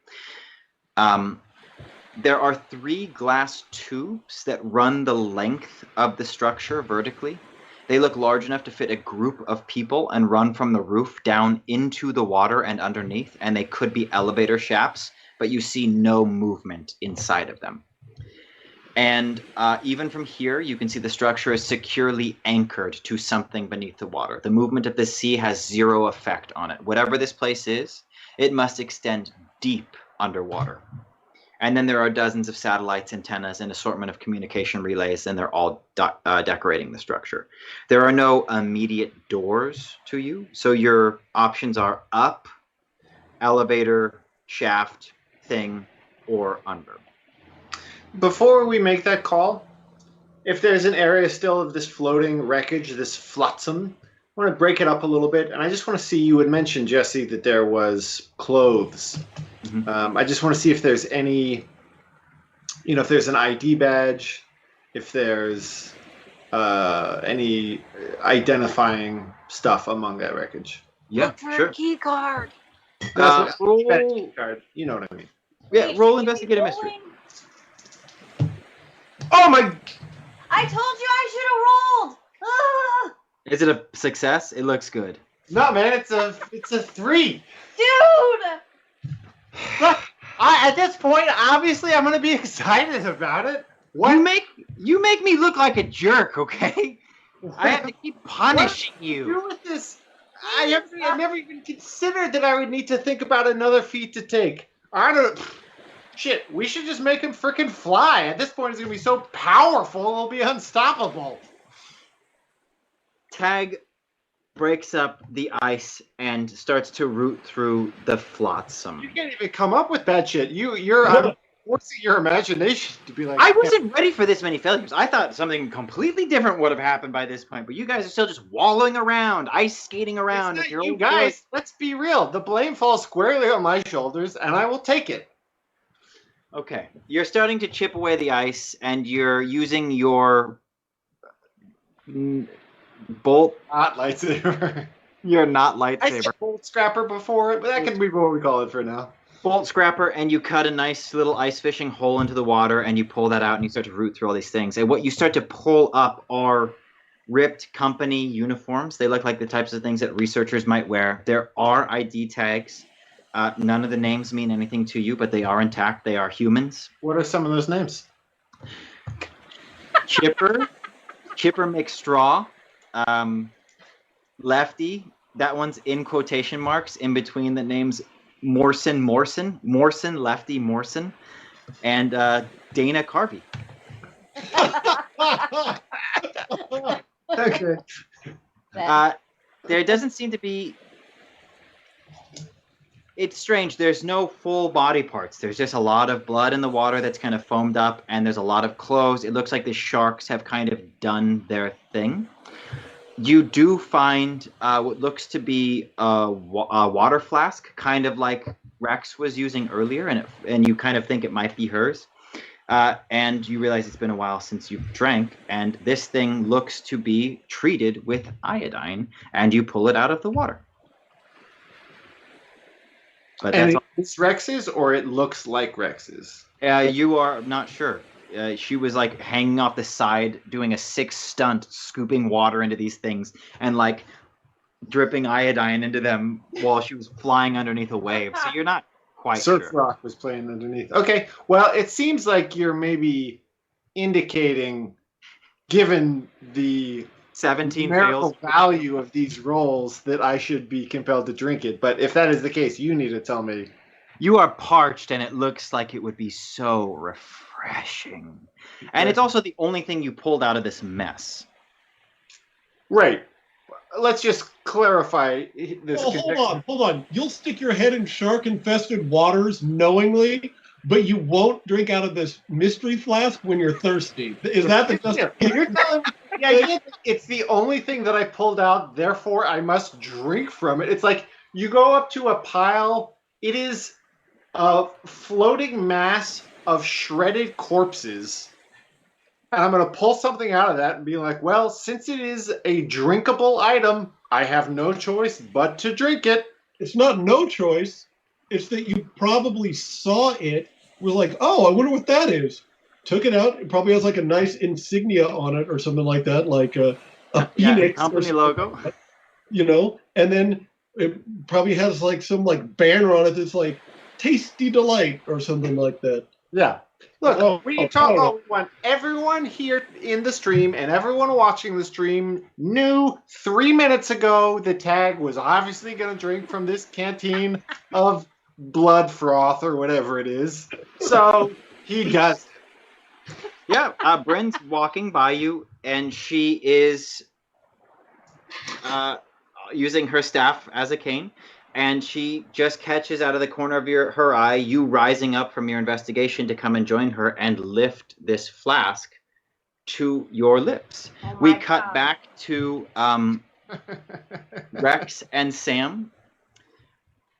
There are 3 glass tubes that run the length of the structure vertically. They look large enough to fit a group of people and run from the roof down into the water and underneath, and they could be elevator shafts, but you see no movement inside of them. And even from here, you can see the structure is securely anchored to something beneath the water. The movement of the sea has 0 effect on it. Whatever this place is, it must extend deep underwater. And then there are dozens of satellites, antennas, and assortment of communication relays, and they're all decorating the structure. There are no immediate doors to you, so your options are up, elevator, shaft, thing, or under. Before we make that call, if there's an area still of this floating wreckage, this flotsam, I want to break it up a little bit, and I just want to see, you had mentioned, Jesse, that there was clothes. Mm-hmm. I just want to see if there's any, if there's an ID badge, if there's any identifying stuff among that wreckage. Yeah, Look for sure. a key card. That's what Roll. card. You know what I mean. Yeah, Wait, roll should we be investigate a mystery. rolling? Oh my! I told you I should have rolled. Ah! Is it a success? It looks good. No, man, it's a 3. Dude! Look, at this point, obviously, I'm gonna be excited about it. What? You make me look like a jerk, okay? I have to keep punishing you. do with this? I never even considered that I would need to think about another feat to take. I don't. Shit, we should just make him freaking fly. At this point, he's gonna be so powerful, he'll be unstoppable. Tag breaks up the ice and starts to root through the flotsam. You can't even come up with bad shit. I'm forcing your imagination to be like. I wasn't ready for this many failures. I thought something completely different would have happened by this point, but you guys are still just wallowing around, ice skating around. It's with not your you old guys, boy. let's be real. The blame falls squarely on my shoulders, and I will take it. Okay, you're starting to chip away the ice, and you're using your bolt. Not lightsaber. Your not I lightsaber. said bolt scrapper before, but that can be what we call it for now. Bolt scrapper, and you cut a nice little ice fishing hole into the water, and you pull that out, and you start to root through all these things. And what you start to pull up are ripped company uniforms. They look like the types of things that researchers might wear. There are ID tags. None of the names mean anything to you, but they are intact. They are humans. What are some of those names? Chipper McStraw, Lefty. That one's in quotation marks in between the names Morrison, Lefty Morrison, and Dana Carvey. Okay. There doesn't seem to be. It's strange. There's no full body parts. There's just a lot of blood in the water that's kind of foamed up, and there's a lot of clothes. It looks like the sharks have kind of done their thing. You do find what looks to be a water flask, kind of like Rex was using earlier, and you kind of think it might be hers. And you realize it's been a while since you've drank, and this thing looks to be treated with iodine, and you pull it out of the water. But And that's it's Rex's, or it looks like Rex's? you are not sure. She was like hanging off the side, doing a 6 stunt, scooping water into these things, and like dripping iodine into them while she was flying underneath a wave. So you're not quite Surf sure. Rock was playing underneath. Okay, well, it seems like you're maybe indicating, given the 17 numerical fails. value of these rolls, that I should be compelled to drink it. But if that is the case, you need to tell me. You are parched, and it looks like it would be so refreshing. And it's also the only thing you pulled out of this mess. Right. Let's just clarify this. Oh, hold on. You'll stick your head in shark-infested waters knowingly, but you won't drink out of this mystery flask when you're thirsty. Is that the justification? You're telling me the idea that it's the only thing that I pulled out, therefore I must drink from it. It's like you go up to a pile. It is a floating mass of shredded corpses. And I'm going to pull something out of that and be like, well, since it is a drinkable item, I have no choice but to drink it. It's not no choice. It's that you probably saw it, were like, oh, I wonder what that is. Took it out. It probably has like a nice insignia on it or something like that, like a phoenix. Company logo. You know, and then it probably has like some like banner on it that's like tasty delight or something like that. Yeah. Look, Oh, we oh, talk oh. about we want everyone here in the stream and everyone watching the stream knew 3 minutes ago the tag was obviously going to drink from this canteen of blood froth or whatever it is. So he does. Yeah, Bryn's walking by you, and she is using her staff as a cane, and she just catches out of the corner of her eye you rising up from your investigation to come and join her and lift this flask to your lips. Oh We my cut God. back to Rex and Sam.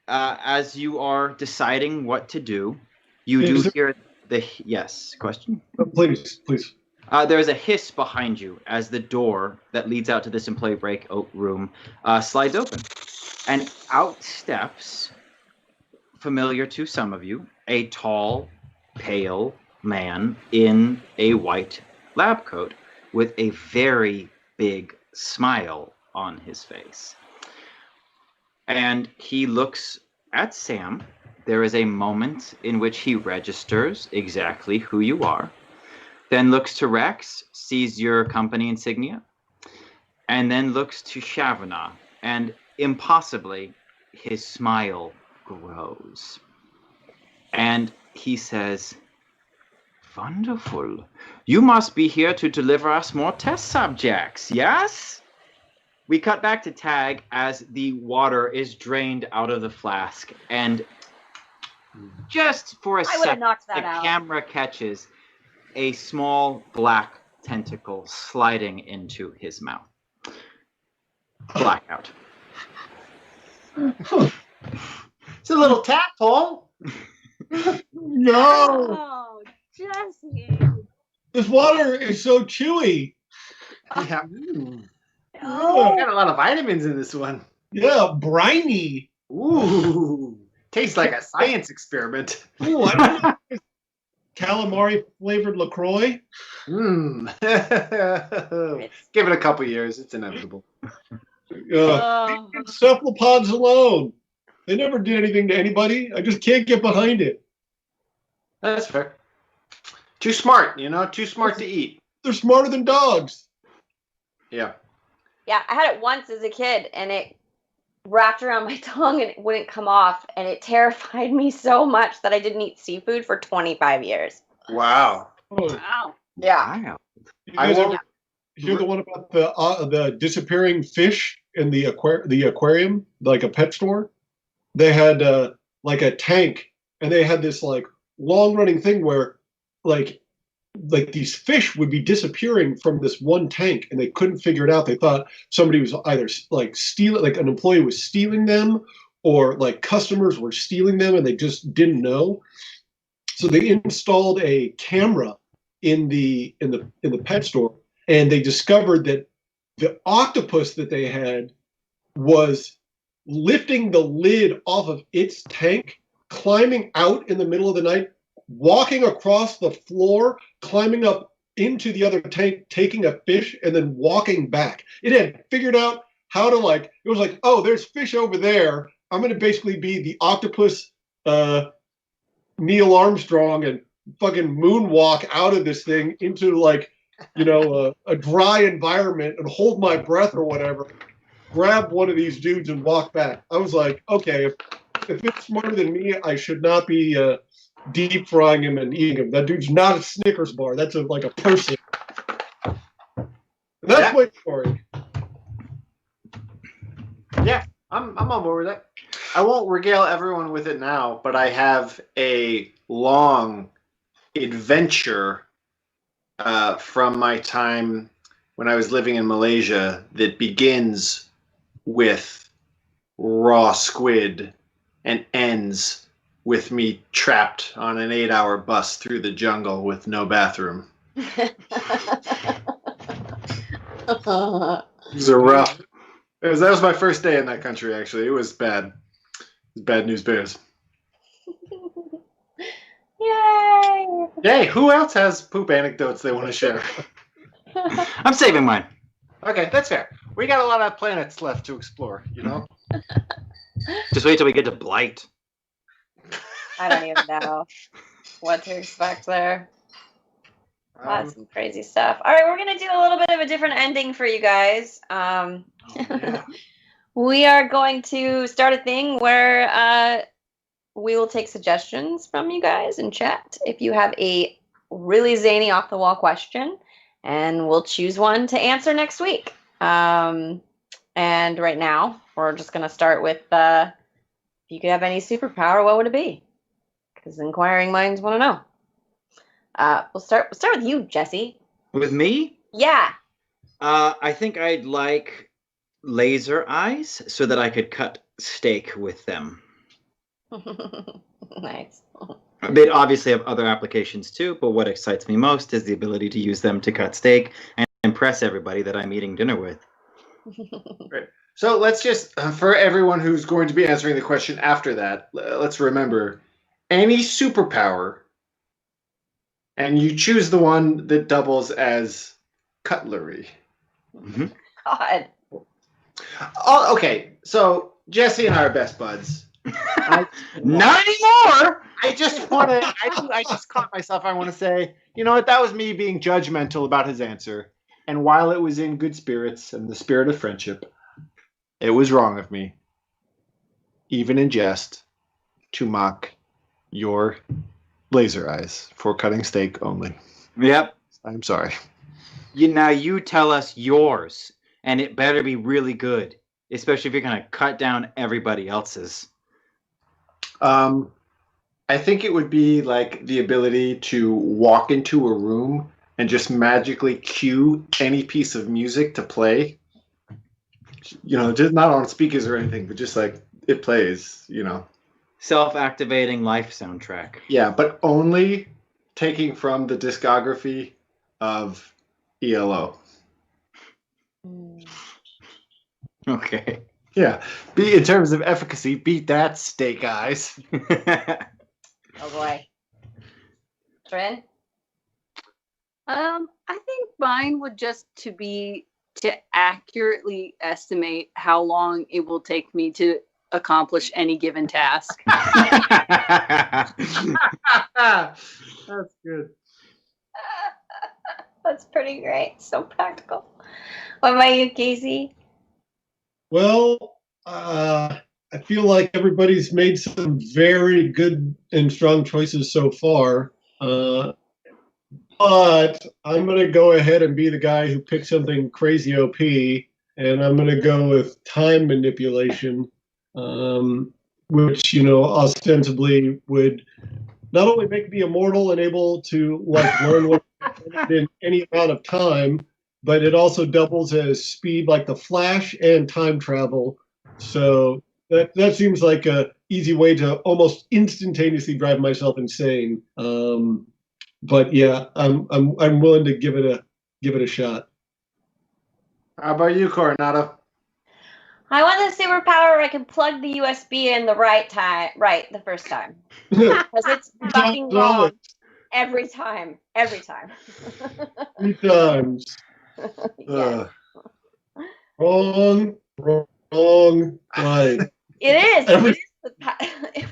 As you are deciding what to do, you Is do there- hear the yes question. Please. There is a hiss behind you as the door that leads out to this employee breakout room slides open. And out steps, familiar to some of you, a tall, pale man in a white lab coat with a very big smile on his face. And he looks at Sam. There is a moment in which he registers exactly who you are, then looks to Rex, sees your company insignia, and then looks to Shavana, and impossibly, his smile grows. And he says, "Wonderful. You must be here to deliver us more test subjects, yes?" We cut back to Tag as the water is drained out of the flask, and just for a I would've second, knocked the that out. camera catches a small black tentacle sliding into his mouth. Blackout. It's a little tadpole. No, Oh, Jesse. this water is so chewy. Yeah. No. Got a lot of vitamins in this one. Yeah, briny. Ooh. Tastes like a science experiment. Ooh, I don't know. Calamari flavored LaCroix. Give it a couple years. It's inevitable. Oh. Cephalopods alone. They never did anything to anybody. I just can't get behind it. That's fair. Too smart, too smart to eat. They're smarter than dogs. Yeah. Yeah, I had it once as a kid, and it wrapped around my tongue, and it wouldn't come off, and it terrified me so much that I didn't eat seafood for 25 years. Wow. Wow. Yeah. Wow. You I guys won't. ever hear the one about the disappearing fish in the aquarium, like a pet store? They had like a tank, and they had this like long running thing where like these fish would be disappearing from this one tank, and they couldn't figure it out. They thought somebody was either like stealing, like an employee was stealing them, or like customers were stealing them, and they just didn't know. So they installed a camera in the pet store, and they discovered that the octopus that they had was lifting the lid off of its tank, climbing out in the middle of the night, walking across the floor, climbing up into the other tank, taking a fish, and then walking back. It had figured out how to it was like, oh, there's fish over there. I'm going to basically be the octopus Neil Armstrong and fucking moonwalk out of this thing into a dry environment and hold my breath or whatever, grab one of these dudes and walk back. I was like, okay, if it's smarter than me, I should not be deep frying him and eating him. That dude's not a Snickers bar. That's like a person. And that's my story. Yeah, I'm on board with that. I won't regale everyone with it now, but I have a long adventure from my time when I was living in Malaysia that begins with raw squid and ends with me trapped on an 8-hour bus through the jungle with no bathroom. It was rough. That was my first day in that country, actually. It was bad. It was bad news bears. Yay! Yay, who else has poop anecdotes they want to share? I'm saving mine. Okay, that's fair. We got a lot of planets left to explore, Just wait till we get to Blight. I don't even know what to expect there. That's some crazy stuff. All right, we're going to do a little bit of a different ending for you guys. Yeah. We are going to start a thing where we will take suggestions from you guys in chat if you have a really zany off-the-wall question, and we'll choose one to answer next week. And right now, we're just going to start with if you could have any superpower, what would it be? Because inquiring minds want to know. We'll start with you, Jesse. With me? Yeah. I think I'd like laser eyes so that I could cut steak with them. Nice. They obviously have other applications too, but what excites me most is the ability to use them to cut steak and impress everybody that I'm eating dinner with. So let's just, for everyone who's going to be answering the question after that, let's remember any superpower, and you choose the one that doubles as cutlery. God. Oh, okay, so Jesse and I are best buds. Not anymore! I just want to, I just caught myself. I want to say, you know what, that was me being judgmental about his answer. And while it was in good spirits and the spirit of friendship, it was wrong of me, even in jest, to mock your laser eyes for cutting steak only. Yep. I'm sorry. Now you tell us yours, and it better be really good, especially if you're going to cut down everybody else's. I think it would be like the ability to walk into a room and just magically cue any piece of music to play. You know, just not on speakers or anything, but just like it plays, you know. Self-activating life soundtrack. Yeah, but only taking from the discography of ELO. Okay. Yeah, in terms of efficacy, beat that, steak eyes. Oh boy. Trin? I think mine would just be to accurately estimate how long it will take me to accomplish any given task. That's good. That's pretty great. So practical. What about you, Casey? Well, I feel like everybody's made some very good and strong choices so far. But I'm going to go ahead and be the guy who picks something crazy OP, and I'm going to go with time manipulation, which, you know, ostensibly would not only make me immortal and able to like learn what in any amount of time, but it also doubles as speed like the Flash and time travel. So that seems like a easy way to almost instantaneously drive myself insane. But yeah, I'm willing to give it a shot. How about you, Coronado? I want the superpower where I can plug the USB in the right the first time. Because it's fucking wrong every time. Every time. 3 times. Yeah. Wrong, right. It is. Every-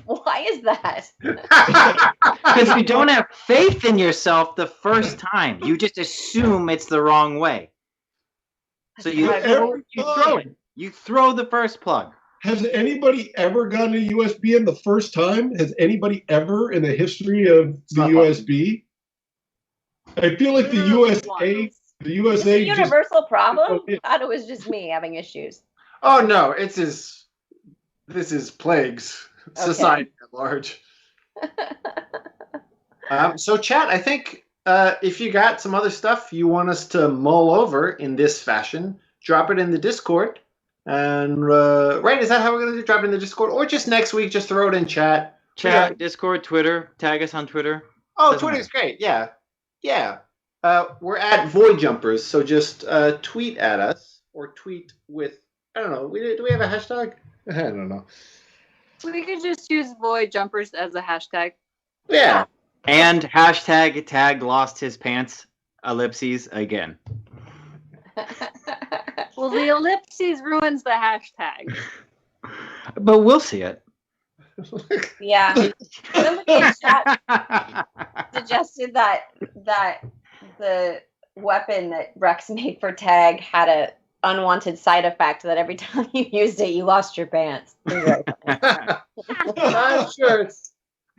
Why is that? Because you don't have faith in yourself the first time. You just assume it's the wrong way. So you throw it. You throw the first plug. Has anybody ever gotten a USB in the first time? Has anybody ever in the history of the USB? I feel like the USA Is it a universal problem? I thought it was just me having issues. Oh no, this is plagues society at large. So chat, I think if you got some other stuff you want us to mull over in this fashion, drop it in the Discord. And right, is that how we're gonna do? Drop it in the Discord, or just next week, just throw it in chat. Chat, Discord, Twitter. Tag us on Twitter. Oh, Twitter's great. Yeah. We're at Void Jumpers, so just tweet at us or tweet with, I don't know. Do we have a hashtag? I don't know. We could just use Void Jumpers as a hashtag. Yeah. And hashtag tag lost his pants ellipses again. Well, the ellipses ruins the hashtag. But we'll see it. Yeah. Somebody in chat suggested that the weapon that Rex made for tag had a unwanted side effect that every time you used it, you lost your pants. I'm sure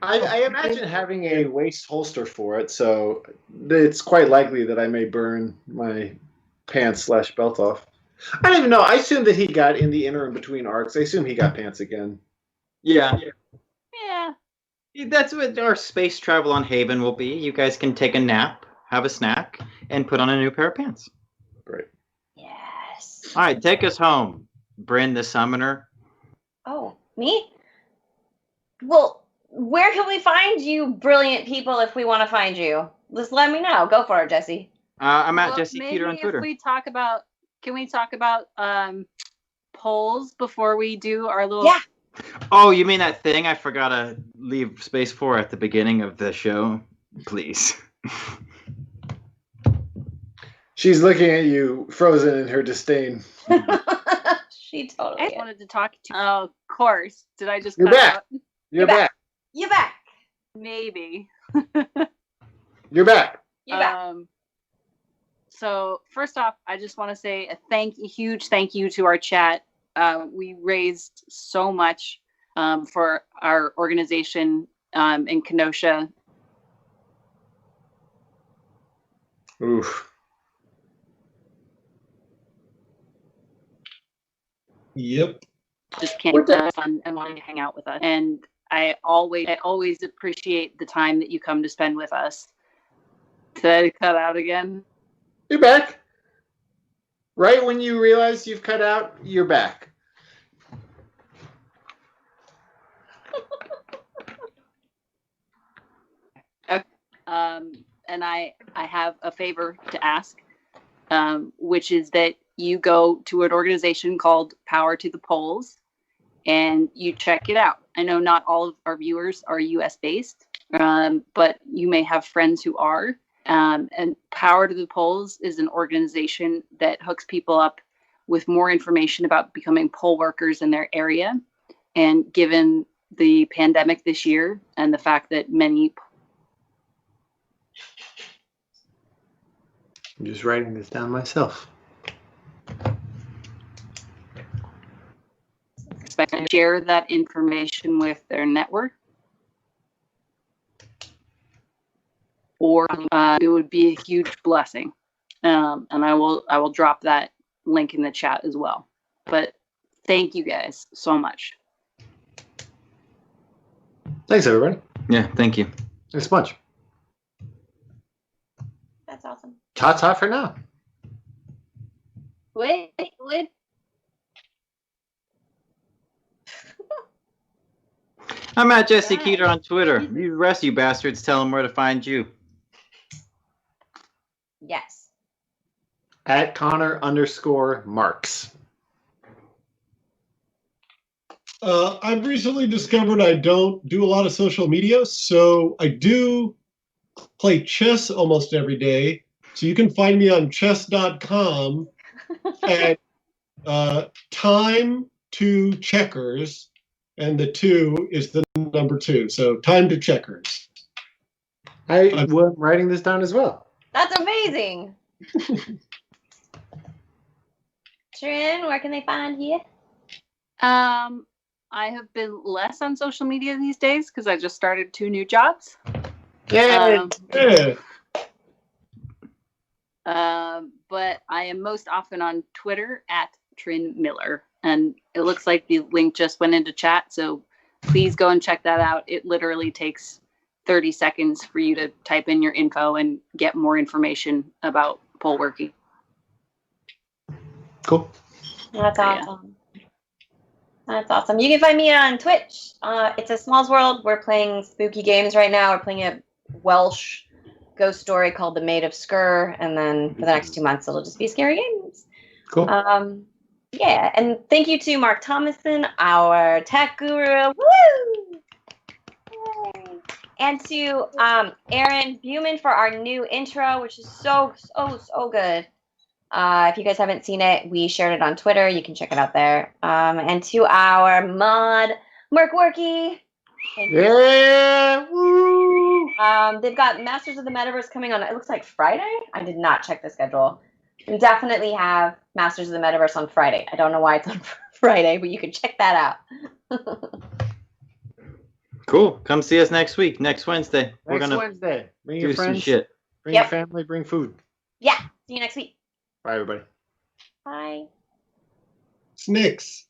I imagine having a waist holster for it, so it's quite likely that I may burn my pants/belt off. I don't even know. I assume that he got in the interim between arcs. I assume he got pants again. Yeah. Yeah. That's what our space travel on Haven will be. You guys can take a nap, have a snack, and put on a new pair of pants. Great. Yes. All right, take us home, Bryn the Summoner. Oh, me? Well, where can we find you, brilliant people? If we want to find you, just let me know. Go for it, Jesse. I'm at Well, Jesse maybe Keeter on Twitter. If we talk about, can we talk about polls before we do our little? Yeah. Oh, you mean that thing I forgot to leave space for at the beginning of the show? Please. She's looking at you, frozen in her disdain. She totally I is. wanted to talk to. Oh, of course. Did I just You're cut back. out? You're back. You back. Maybe. You're back. You back. So first off, I just want to say a huge thank you to our chat. We raised so much for our organization in Kenosha. Oof. Yep. Just came fun and wanting to hang out with us. And I always appreciate the time that you come to spend with us. Did I cut out again? You're back. Right when you realize you've cut out, you're back. And I have a favor to ask, which is that you go to an organization called Power to the Polls and you check it out. I know not all of our viewers are US based, but you may have friends who are. And Power to the Polls is an organization that hooks people up with more information about becoming poll workers in their area. And given the pandemic this year and the fact that many I'm just writing this down myself. expect to share that information with their network, or it would be a huge blessing. And I will drop that link in the chat as well. But thank you guys so much. Thanks, everybody. Yeah, thank you. Thanks a bunch. That's awesome. Ta-ta for now. Wait. I'm at Jesse Right. Keeter on Twitter. You rest, you bastards. Tell them where to find you. Yes. At Connor_Marks. I've recently discovered I don't do a lot of social media, so I do play chess almost every day. So you can find me on chess.com at time to checkers, and the 2 is the number 2. So time to checkers. I was writing this down as well. That's amazing. Trin, where can they find you? I have been less on social media these days because I just started 2 new jobs. Yay! Yeah. But I am most often on Twitter at Trin Miller. And it looks like the link just went into chat. So please go and check that out. It literally takes 30 seconds for you to type in your info and get more information about poll working. Cool. That's awesome. That's awesome. You can find me on Twitch. It's a Smalls World. We're playing spooky games right now. We're playing a Welsh ghost story called The Maid of Sker, and then for the next 2 months it'll just be scary games. Cool. Yeah, and thank you to Mark Thomason, our tech guru. Woo! Yay. And to Aaron Buman for our new intro, which is so good. If you guys haven't seen it, we shared it on Twitter. You can check it out there. And to our mod, Merc Worky. Yeah! Woo! They've got Masters of the Metaverse coming on, it looks like Friday. I did not check the schedule. We definitely have Masters of the Metaverse on Friday. I don't know why it's on Friday, but you can check that out. Cool. Come see us next week, next Wednesday. We're Next gonna Wednesday. Bring do your some friends. shit. Bring Yep. your family. Bring food. Yeah, see you next week. Bye, everybody. Bye. Snicks.